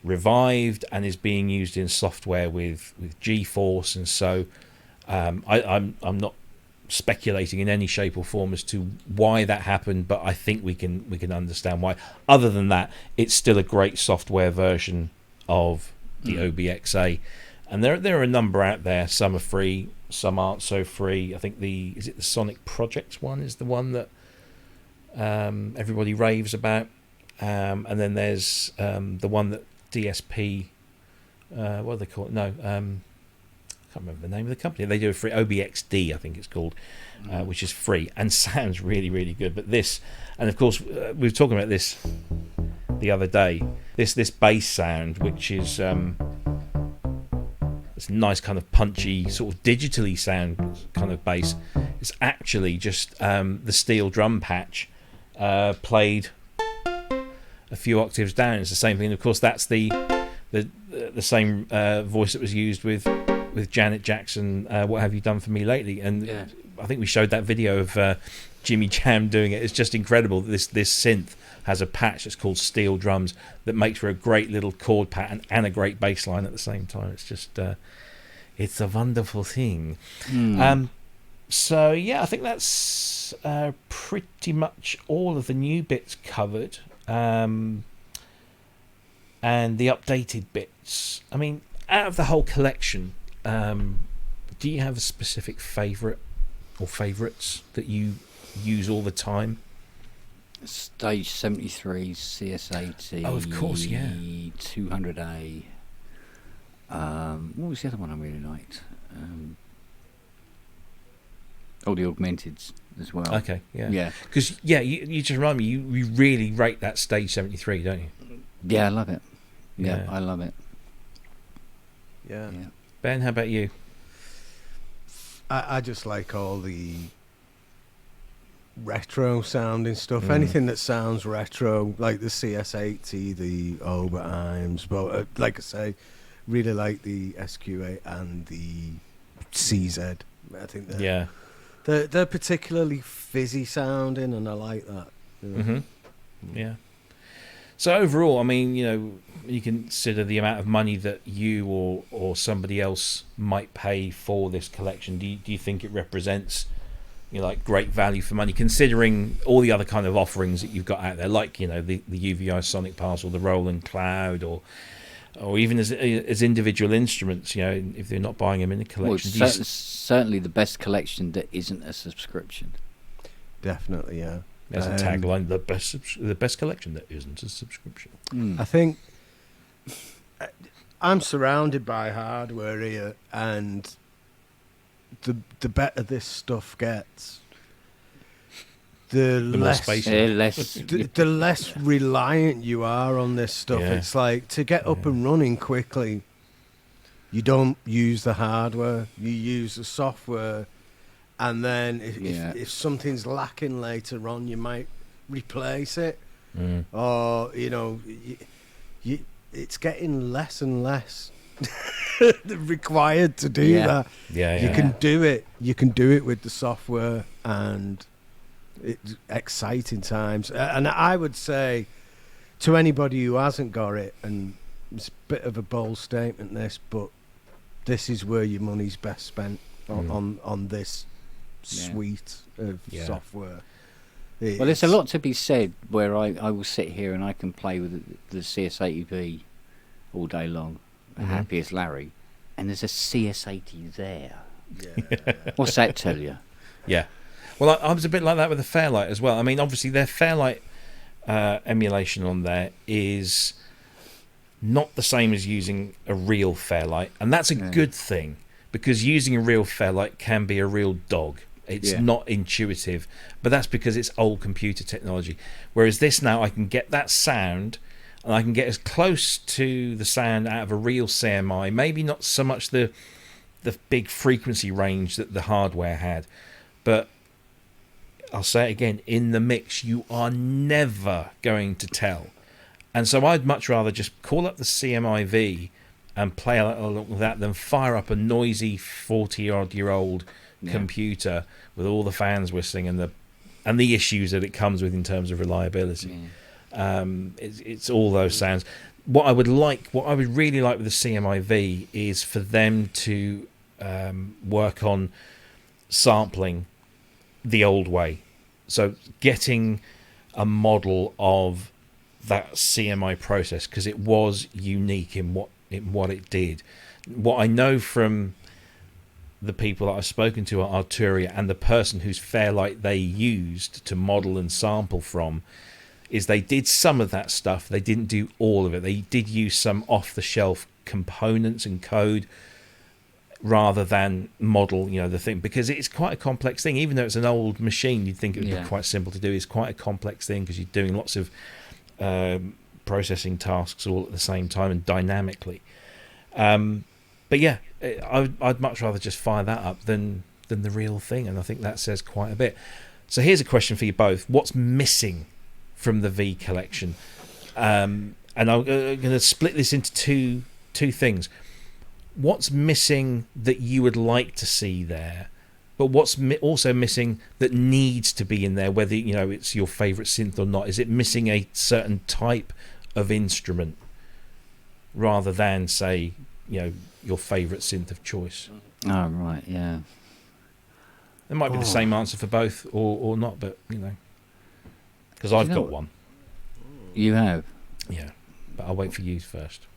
revived and is being used in software with GForce, and so I'm not speculating in any shape or form as to why that happened, but I think we can understand why. Other than that, it's still a great software version of the OBXA, and there are a number out there. Some are free, some aren't so free. I think the Sonic Projects one is the one that everybody raves about. and then there's the one that DSP, what do they call it? No, I can't remember the name of the company. They do a free OBXD, I think it's called, which is free and sounds really, really good. But this, and of course, we were talking about this the other day. This bass sound, which is it's nice kind of punchy, sort of digitally sound kind of bass. It's actually just the steel drum patch played a few octaves down. It's the same thing. Of course, that's the same voice that was used with Janet Jackson. What have you done for me lately? And I think we showed that video of Jimmy Jam doing it. It's just incredible that this synth has a patch that's called Steel Drums that makes for a great little chord pattern and a great bass line at the same time. It's just it's a wonderful thing. So yeah, I think that's pretty much all of the new bits covered, and the updated bits. I mean, out of the whole collection, do you have a specific favourite or favourites that you use all the time? Stage 73, CS80. Oh, of course, yeah. 200A. What was the other one I really liked? The Augmenteds as well. Okay, yeah. Yeah. Because, you just remind me, you really rate that Stage 73, don't you? Yeah, I love it. Yeah, Yeah. I love it. Yeah. Ben, how about you? I just like all the retro sounding stuff. Anything that sounds retro, like the CS80, the Oberheims, but like I say, really like the SQ8 and the CZ. I think they're particularly fizzy sounding, and I like that. You know? Yeah. So overall, I mean, you consider the amount of money that you or somebody else might pay for this collection. Do you think it represents, like great value for money, considering all the other kind of offerings that you've got out there, like the UVI Sonic Parcel, the Roland Cloud, or even as individual instruments, if they're not buying them in a collection? Well, certainly the best collection that isn't a subscription. Definitely, yeah. There's a tagline: the best collection that isn't a subscription. I think I'm surrounded by hardware here, and the better this stuff gets, the less the less reliant you are on this stuff. Yeah. It's like, to get up and running quickly, you don't use the hardware, you use the software. And then if something's lacking later on, you might replace it. Or, it's getting less and less required to do that. You can do it. You can do it with the software, and it's exciting times. And I would say to anybody who hasn't got it, and it's a bit of a bold statement, but this is where your money's best spent on this suite of software. Well, there's a lot to be said where I will sit here and I can play with the CS80 V all day long, happy as Larry, and there's a CS80 there. What's that tell you? Yeah. Well, I was a bit like that with the Fairlight as well. I mean, obviously their Fairlight emulation on there is not the same as using a real Fairlight, and that's a good thing, because using a real Fairlight can be a real dog. It's not intuitive, but that's because it's old computer technology. Whereas this, now I can get that sound, and I can get as close to the sound out of a real CMI. Maybe not so much the big frequency range that the hardware had, but I'll say it again, in the mix, you are never going to tell. And so I'd much rather just call up the CMIV and play along with that than fire up a noisy 40-odd-year-old computer with all the fans whistling and the issues that it comes with in terms of reliability. It's all those sounds. What I would really like with the CMIV is for them to work on sampling the old way, so getting a model of that CMI process, because it was unique in what it did. What I know from the people that I've spoken to at Arturia and the person whose Fairlight they used to model and sample from, is they did some of that stuff. They didn't do all of it. They did use some off-the-shelf components and code rather than model, the thing, because it's quite a complex thing. Even though it's an old machine, you'd think it would be quite simple to do. It's quite a complex thing because you're doing lots of processing tasks all at the same time and dynamically. But yeah, I'd much rather just fire that up than the real thing, and I think that says quite a bit. So here's a question for you both: what's missing from the V Collection? And I'm going to split this into two things. What's missing that you would like to see there, but what's also missing that needs to be in there, whether it's your favourite synth or not? Is it missing a certain type of instrument rather than, say, your favourite synth of choice? Oh, right, yeah. It might be the same answer for both or not, but, because I've got one. You have? Yeah, but I'll wait for you first.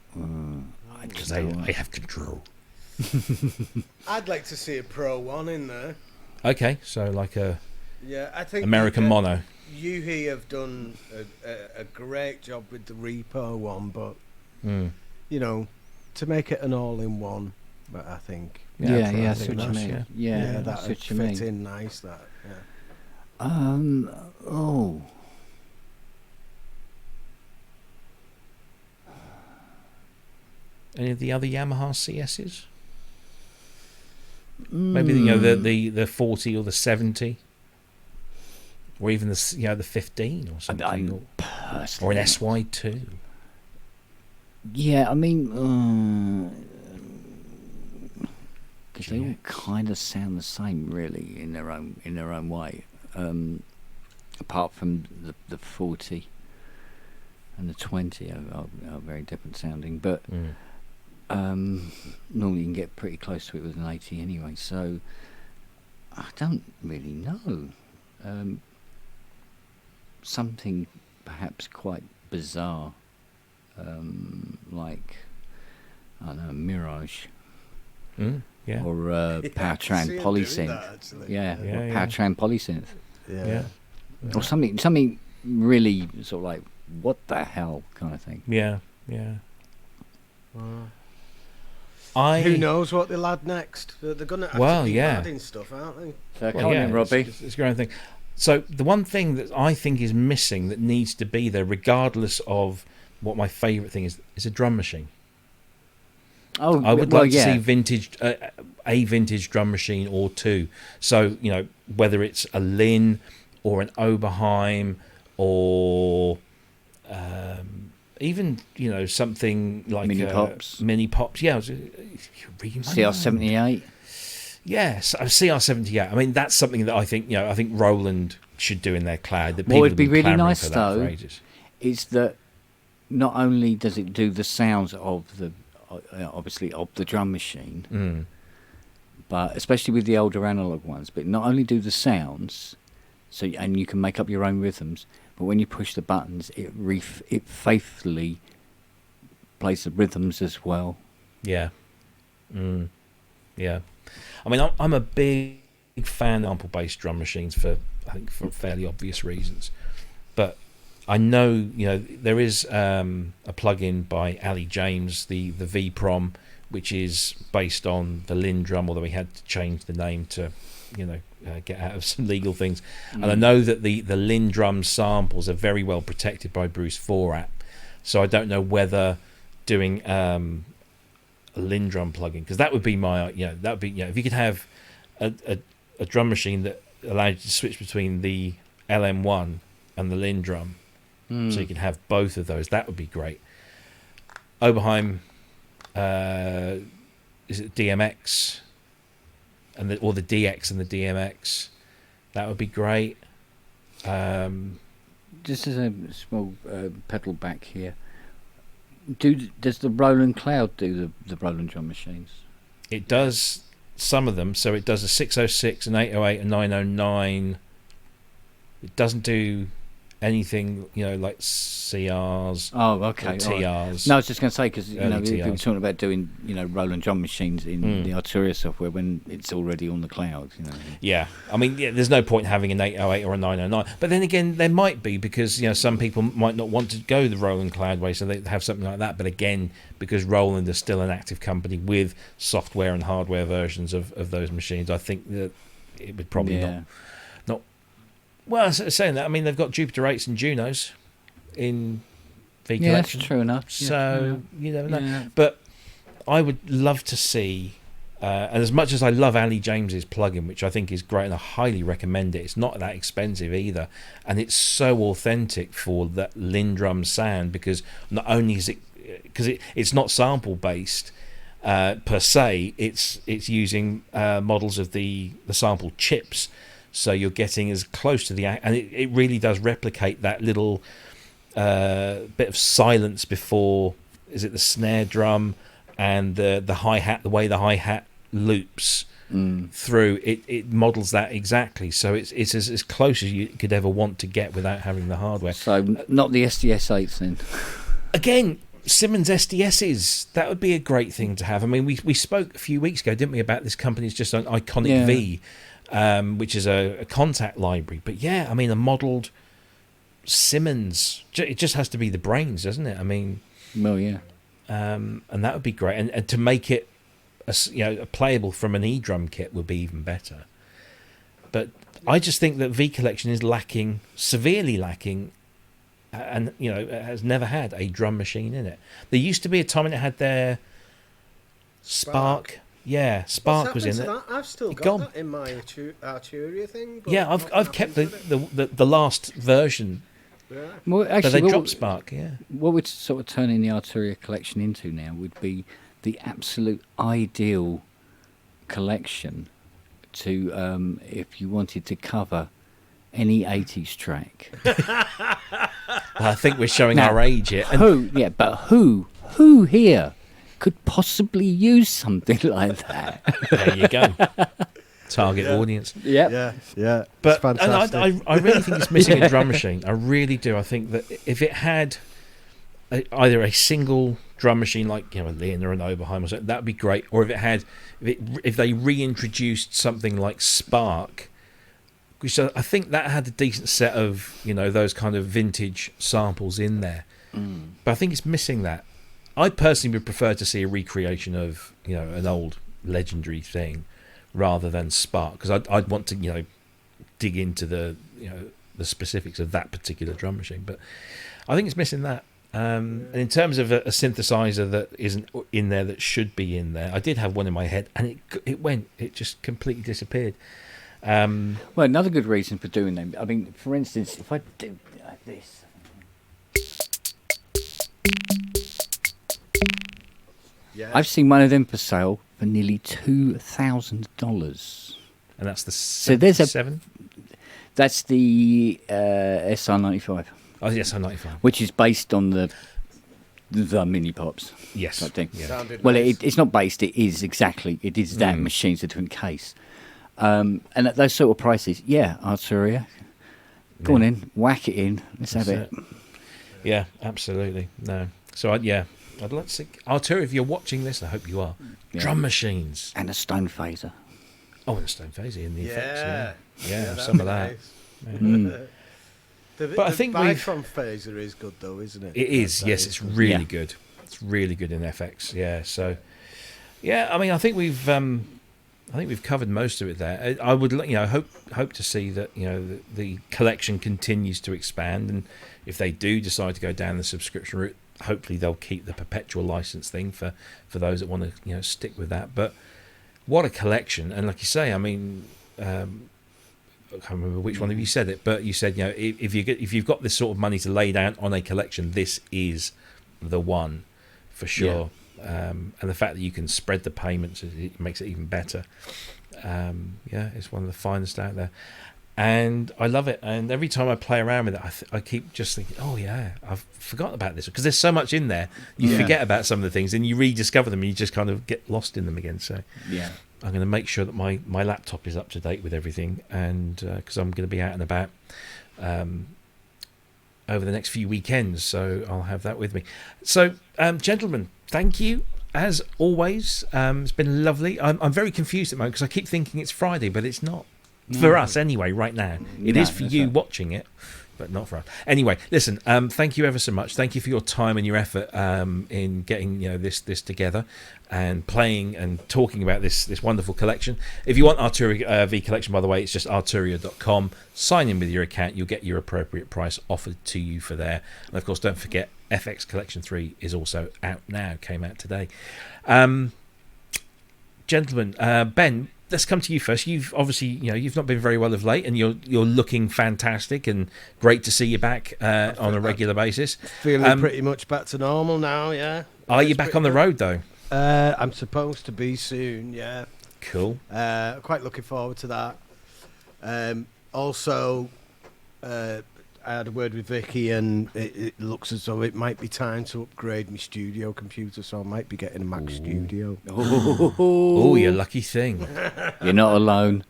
Because I have control. I'd like to see a Pro One in there. Okay, so like a I think American mono. Yuhi have done a great job with the Repo one, but to make it an all-in-one, but I think that's what you mean. Yeah, that's that what you fit mean. in nice. That Any of the other Yamaha CSs? Maybe the 40 or the 70, or even the 15 or something, or an SY2. Yeah, I mean, because they all kind of sound the same, really, in their own way. Apart from the 40 and the 20 are very different sounding, but. Normally you can get pretty close to it with an 80 anyway, so I don't really know. Something perhaps quite bizarre, like, I don't know, Mirage. Or Powertran Polysynth. Powertran Polysynth. Yeah. Or something really sort of like, what the hell kind of thing. Yeah. Who knows what they'll add next? They're going to have to keep adding stuff, aren't they? So come in, Robbie. It's a great thing. So the one thing that I think is missing that needs to be there, regardless of what my favourite thing is a drum machine. I would like to see a vintage drum machine or two. So whether it's a Lin or an Oberheim or even something like mini pops. CR78. Yes, CR78. I mean, that's something that I think Roland should do in their cloud. That what would be really nice though is that not only does it do the sounds of the obviously of the drum machine, but especially with the older analog ones, but not only do the sounds, and you can make up your own rhythms. But when you push the buttons, it faithfully plays the rhythms as well. Yeah. Yeah. I mean, I'm a big fan of sample-based drum machines for fairly obvious reasons. But I know, there is a plugin by Ali James, the V-Prom, which is based on the Lin drum, although he had to change the name to, get out of some legal things. And I know that the Lin drum samples are very well protected by Bruce Forat, so I don't know whether doing a Lin drum plugin, because that would be my that would be if you could have a drum machine that allowed you to switch between the LM1 and the Lin drum, so you can have both of those, that would be great. Oberheim, is it DMX? Or the DX and the DMX, that would be great. Just as a small pedal back here, does the Roland Cloud do the Roland drum machines? It does some of them. So it does a 606, an 808, a 909. It doesn't do anything, like CRs Oh, okay. or TRs. No, I was just going to say, because Early people TRs. talking about doing Roland drum machines in the Arturia software when it's already on the cloud. Yeah, I mean, there's no point having an 808 or a 909. But then again, there might be, because some people might not want to go the Roland Cloud way, so they have something like that. But again, because Roland is still an active company with software and hardware versions of those machines, I think that it would probably not. Well, saying that, I mean, they've got Jupiter 8s and Junos in V Yeah, that's Collection. true enough. So you never know. Yeah. But I would love to see, and as much as I love Ali James's plugin, which I think is great and I highly recommend it, it's not that expensive either, and it's so authentic for that Lindrum sound, because not only is it's not sample based per se, it's using models of the sample chips. So you're getting as close to and it really does replicate that little bit of silence before, is it the snare drum and the hi-hat, the way the hi-hat loops through, it models that exactly. So it's as close as you could ever want to get without having the hardware. So not the SDS8s then. Again, Simmons SDSs, that would be a great thing to have. I mean, we spoke a few weeks ago, didn't we, about this company's just an Iconic V, which is a contact library. But yeah, I mean, a modelled Simmons, it just has to be the brains, doesn't it? I mean, well, yeah. And that would be great. And to make it a playable from an E-drum kit would be even better. But I just think that V Collection is severely lacking, and it has never had a drum machine in it. There used to be a time when it had their Spark. Yeah, Spark was in it. I've still got gone. that in my Arturia thing. But Yeah, I've kept the last version, Yeah. Well, but actually, they dropped Spark. Yeah, what we're sort of turning the Arturia collection into now would be the absolute ideal collection to, if you wanted to cover any 80s track. I think we're showing Now, our age here. And who here could possibly use something like that? there you go. Target audience. Yep. Yeah. But It's fantastic. and I really think it's missing a drum machine. I really do. I think that if it had either a single drum machine like a Leon or an Oberheim or something, that'd be great. Or if they reintroduced something like Spark, which I think that had a decent set of those kind of vintage samples in there. But I think it's missing that. I personally would prefer to see a recreation of an old legendary thing rather than Spark, because I'd want to dig into the specifics of that particular drum machine. But I think it's missing that. And in terms of a synthesizer that isn't in there that should be in there, I did have one in my head and it just completely disappeared. Well, another good reason for doing them, I mean, for instance, if I do like this. Yeah. I've seen one of them for sale for nearly $2,000. And that's the So there's a- 7? That's the SR95, Oh, yes, I'm 95. which is based on the mini pops. Yes. Type thing. Yeah. Sounded Well, nice. it's not based. It is exactly. It is that machine. It's a different case. And at those sort of prices, Arturia, go on in, whack it in. Let's have it. That's Yeah, absolutely. No. So, I'd like to see... Arturia, if you're watching this, I hope you are. Yeah. Drum machines. And a stone phaser. Oh, and a stone phaser in the effects. Yeah, that'd some be of that. nice. But I think the we've... Bifron phaser is good though, isn't it? It is, That yes, is it's good. really Yeah. good. It's really good in FX, yeah. So, I mean, I think we've covered most of it there. I would, hope to see that the collection continues to expand, and if they do decide to go down the subscription route, hopefully they'll keep the perpetual license thing for those that want to stick with that. But what a collection! And like you say, I mean. I can't remember which one of you said it, but you said if you've got this sort of money to lay down on a collection, this is the one for sure. And the fact that you can spread the payments, it makes it even better. It's one of the finest out there, and I love it. And every time I play around with it, I keep just thinking, oh yeah, I've forgotten about this, because there's so much in there. You forget about some of the things, and you rediscover them, and you just kind of get lost in them again. So Yeah. I'm going to make sure that my laptop is up to date with everything, and because I'm going to be out and about over the next few weekends, so I'll have that with me. So, gentlemen, thank you as always. It's been lovely. I'm very confused at the moment because I keep thinking it's Friday, but it's not for us anyway. Right now, it is for you watching it, but not for us. Anyway, listen. Thank you ever so much. Thank you for your time and your effort in getting this together and playing and talking about this wonderful collection. If you want Arturia V Collection, by the way, it's just arturia.com. Sign in with your account. You'll get your appropriate price offered to you for there. And of course, don't forget FX Collection 3 is also out now. Came out today. Gentlemen, Ben, let's come to you first. You've obviously, you've not been very well of late, and you're looking fantastic, and great to see you back on a regular basis. Feeling pretty much back to normal now. Yeah. Are you back on the road though? I'm supposed to be soon. Yeah. Cool. Quite looking forward to that. Also, I had a word with Vicky, and it looks as though it might be time to upgrade my studio computer, so I might be getting a Mac Studio. Oh, you lucky thing. You're not alone.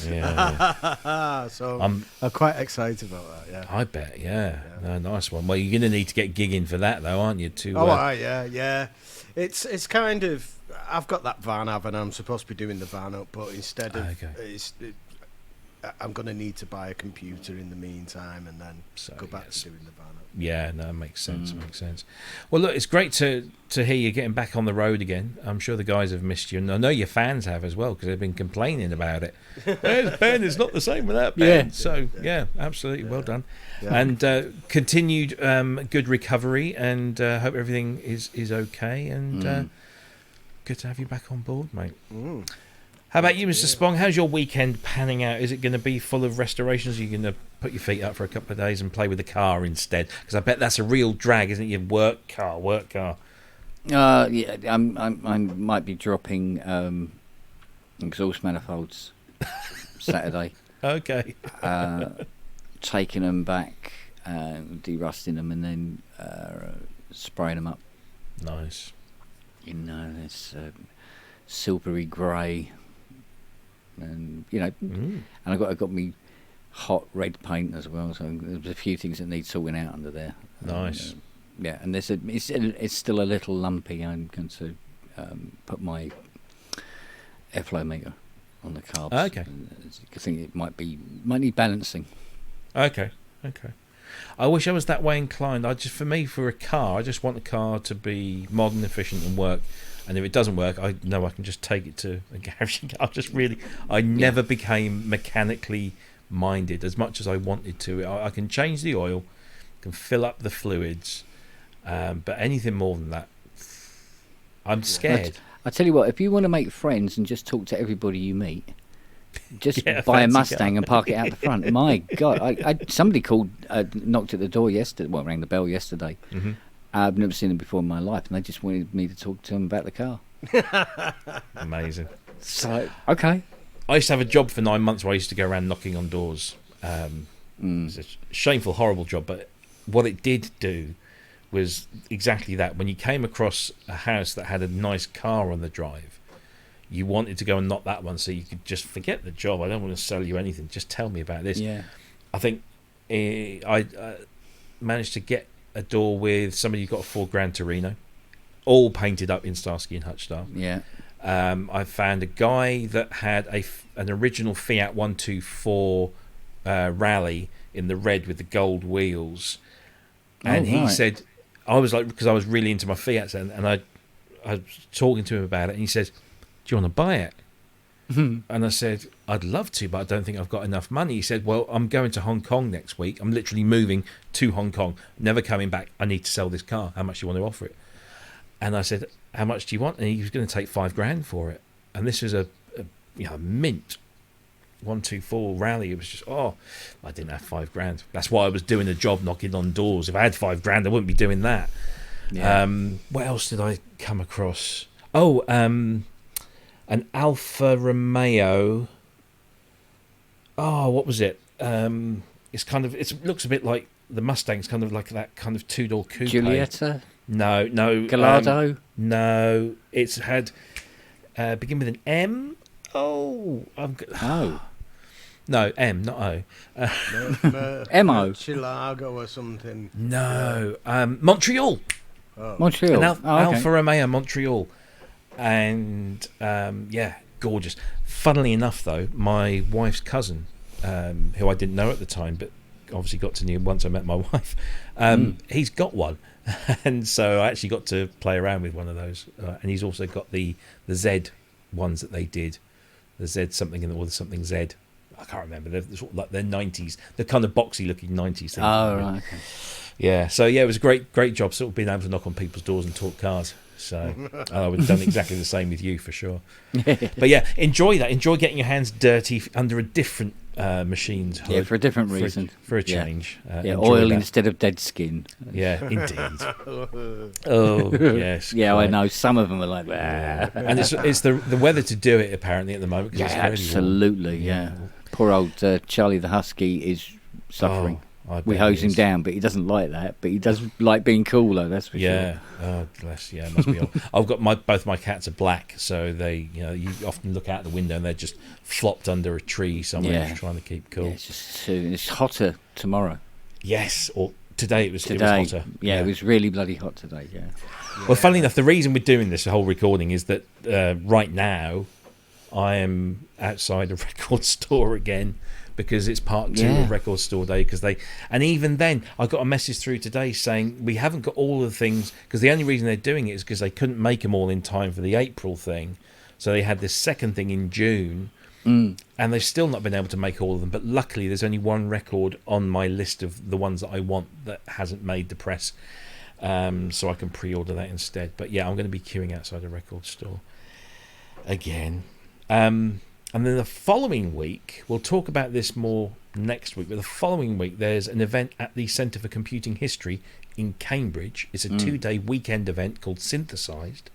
Yeah. So I'm quite excited about that. Yeah. I bet. Yeah. No, nice one. Well, you're going to need to get gigging for that, though, aren't you? Yeah. It's kind of, I've got that van, haven't I? I'm supposed to be doing the van up, but instead of I'm going to need to buy a computer in the meantime, and then go back to doing the van up. Yeah, no, it makes sense. Makes sense. Well, look, it's great to hear you getting back on the road again. I'm sure the guys have missed you, and I know your fans have as well, because they've been complaining about it. Where's Ben? It's not the same without Ben. So, absolutely, well done. Yeah. And continued good recovery, and hope everything is okay, and good to have you back on board, mate. How about you, Mr. Spong? How's your weekend panning out? Is it going to be full of restorations? Are you going to put your feet up for a couple of days and play with the car instead? Because I bet that's a real drag, isn't it? Your work car. Yeah, I might be dropping exhaust manifolds Saturday. Okay. Taking them back, derusting them, and then spraying them up. Nice. It's silvery grey. And and I got me hot red paint as well. So there's a few things that need sorting out under there. Nice. And it's still a little lumpy. I'm going to put my airflow meter on the carbs. Okay. I think it might need balancing. Okay. I wish I was that way inclined. For a car, I just want the car to be modern, efficient, and work. And if it doesn't work, I know I can just take it to a garage. I never became mechanically minded as much as I wanted to. I can change the oil, can fill up the fluids, but anything more than that, I'm scared. I tell you what, if you want to make friends and just talk to everybody you meet, just buy a Mustang and park it out the front. My God, somebody knocked at the door yesterday. Well, rang the bell yesterday. Mm-hmm. I've never seen them before in my life, and they just wanted me to talk to them about the car. Amazing. So, okay. I used to have a job for 9 months where I used to go around knocking on doors. It's a shameful, horrible job, but what it did do was exactly that. When you came across a house that had a nice car on the drive, you wanted to go and knock that one so you could just forget the job. I don't want to sell you anything. Just tell me about this. Yeah. I think I managed to get a door with somebody who got a $4,000 Torino, all painted up in Starsky and Hutch style. Yeah. I found a guy that had an original Fiat 124 Rally in the red with the gold wheels, and he said, I was like, because I was really into my Fiats, and I was talking to him about it, and he said, "Do you want to buy it?" And I said, "I'd love to, but I don't think I've got enough money." He said, "Well, I'm going to Hong Kong next week. I'm literally moving to Hong Kong, never coming back. I need to sell this car. How much do you want to offer it?" And I said, "How much do you want?" And he was going to take $5,000 for it. And this was a mint 124 Rally. It was just, I didn't have $5,000. That's why I was doing a job knocking on doors. If I had $5,000, I wouldn't be doing that. Yeah. What else did I come across? An Alfa Romeo. What was it? It looks a bit like the Mustang. It's kind of like that kind of two-door coupe. Giulietta? No. Gallardo? No. It's had begin with an M. No, M, not O. MO. Chilago or something. No, Montreal. Oh. Montreal. Okay. Alfa Romeo Montreal. And, gorgeous. Funnily enough, though, my wife's cousin, who I didn't know at the time, but obviously got to know once I met my wife, he's got one. And so I actually got to play around with one of those. And he's also got the Z ones that they did. The Z something or the something Z. I can't remember. They're sort of like they're 90s. They're kind of boxy looking 90s things. Oh, right. Okay. Yeah. So yeah, it was a great job. Sort of being able to knock on people's doors and talk cars. So I would have done exactly the same with you for sure. But yeah, enjoy that. Enjoy getting your hands dirty under a different machine's hood. Yeah, for a different reason. For a change. Oil instead of dead skin. Yeah, indeed. Oh, yes. Yeah, quite. I know. Some of them are like that. And it's the weather to do it, apparently, at the moment. 'Cause Yeah, it's very absolutely, warm. yeah. Poor old Charlie the Husky is suffering. I bet We hose he him is. down, but he doesn't like that. But he does like being cooler, that's for Yeah. sure. Oh, bless. Yeah, it must be. I've got both my cats are black, so they, you often look out the window and they're just flopped under a tree somewhere, Yeah. just trying to keep cool. Yeah, it's hotter tomorrow. Yes, or today it was Today, hotter. yeah, it was really bloody hot today. Yeah. Well, funnily enough, the reason we're doing this whole recording is that right now I am outside a record store again because it's part 2 of Record Store Day. And even then, I got a message through today saying we haven't got all of the things, because the only reason they're doing it is because they couldn't make them all in time for the April thing. So they had this second thing in June, and they've still not been able to make all of them. But luckily, there's only one record on my list of the ones that I want that hasn't made the press. So I can pre-order that instead. But yeah, I'm going to be queuing outside a record store again. And then the following week, we'll talk about this more next week, but the following week there's an event at the Centre for Computing History in Cambridge. It's a 2-day weekend event called Synthesized,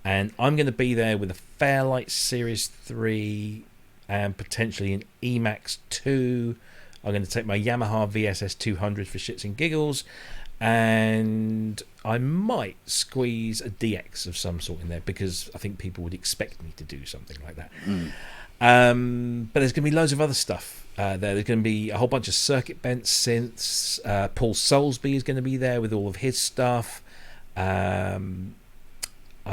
and I'm going to be there with a Fairlight Series 3 and potentially an Emax 2. I'm going to take my Yamaha VSS 200 for shits and giggles, and I might squeeze a DX of some sort in there because I think people would expect me to do something like that. But there's going to be loads of other stuff there's going to be a whole bunch of circuit bent synths. Paul Soulsby is going to be there with all of his stuff. I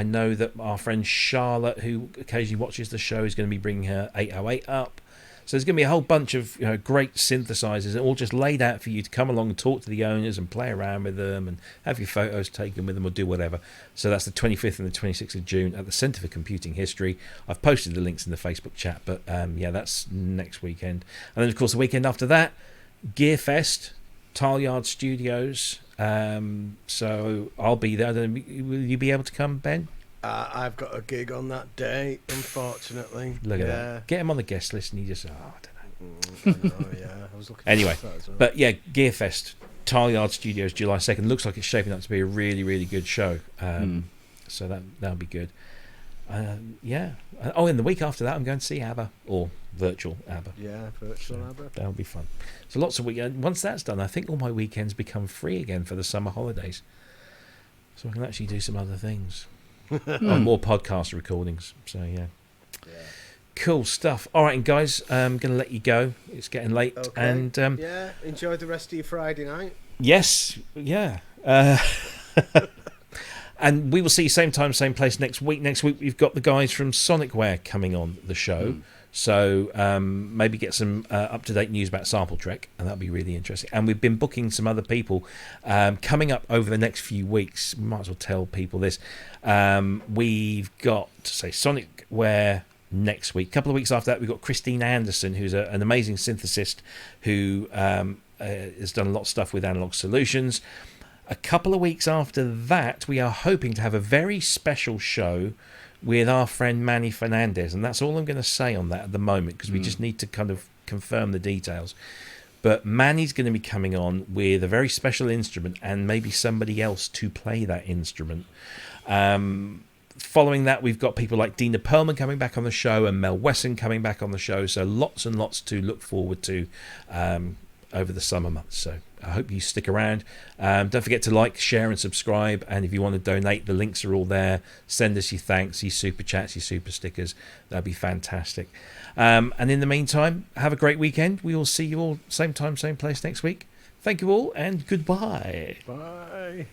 know that our friend Charlotte, who occasionally watches the show, is going to be bringing her 808 up. So there's going to be a whole bunch of great synthesizers, all just laid out for you to come along and talk to the owners and play around with them and have your photos taken with them or do whatever. So that's the 25th and the 26th of June at the Centre for Computing History. I've posted the links in the Facebook chat, but that's next weekend. And then, of course, the weekend after that, Gearfest, Tileyard Studios. So I'll be there. Will you be able to come, Ben? I've got a gig on that day, unfortunately. Look at that. Get him on the guest list and he just, I don't know. I know, yeah. I was looking Anyway, for that as well. but yeah, Gearfest, Tileyard Studios, July 2nd. Looks like it's shaping up to be a really, really good show. So that'll be good. Yeah. Oh, and the week after that, I'm going to see ABBA, or virtual ABBA. Yeah, virtual ABBA. That'll be fun. So lots of weekends. Once that's done, I think all my weekends become free again for the summer holidays. So I can actually do some other things. More podcast recordings. So yeah. Cool stuff. All right, and guys, I'm going to let you go. It's getting late. Okay. And yeah, enjoy the rest of your Friday night. yes, yeah. And we will see you same time, same place next week. Next week, we've got the guys from Sonicware coming on the show. So maybe get some up-to-date news about Sample Trek, and that'll be really interesting. And we've been booking some other people coming up over the next few weeks. We might as well tell people this. We've got, say, Sonicware next week. A couple of weeks after that, we've got Christine Anderson, who's an amazing synthesist who has done a lot of stuff with Analog Solutions. A couple of weeks after that, we are hoping to have a very special show with our friend Manny Fernandez, and that's all I'm going to say on that at the moment, because we just need to kind of confirm the details. But Manny's going to be coming on with a very special instrument and maybe somebody else to play that instrument. Following that, we've got people like Dina Perlman coming back on the show and Mel Wesson coming back on the show, so lots and lots to look forward to over the summer months. So I hope you stick around. Don't forget to like, share and subscribe, and if you want to donate, the links are all there. Send us your thanks, your super chats, your super stickers. That'd be fantastic. And in the meantime, have a great weekend. We will see you all same time, same place next week. Thank you all, and goodbye. Bye.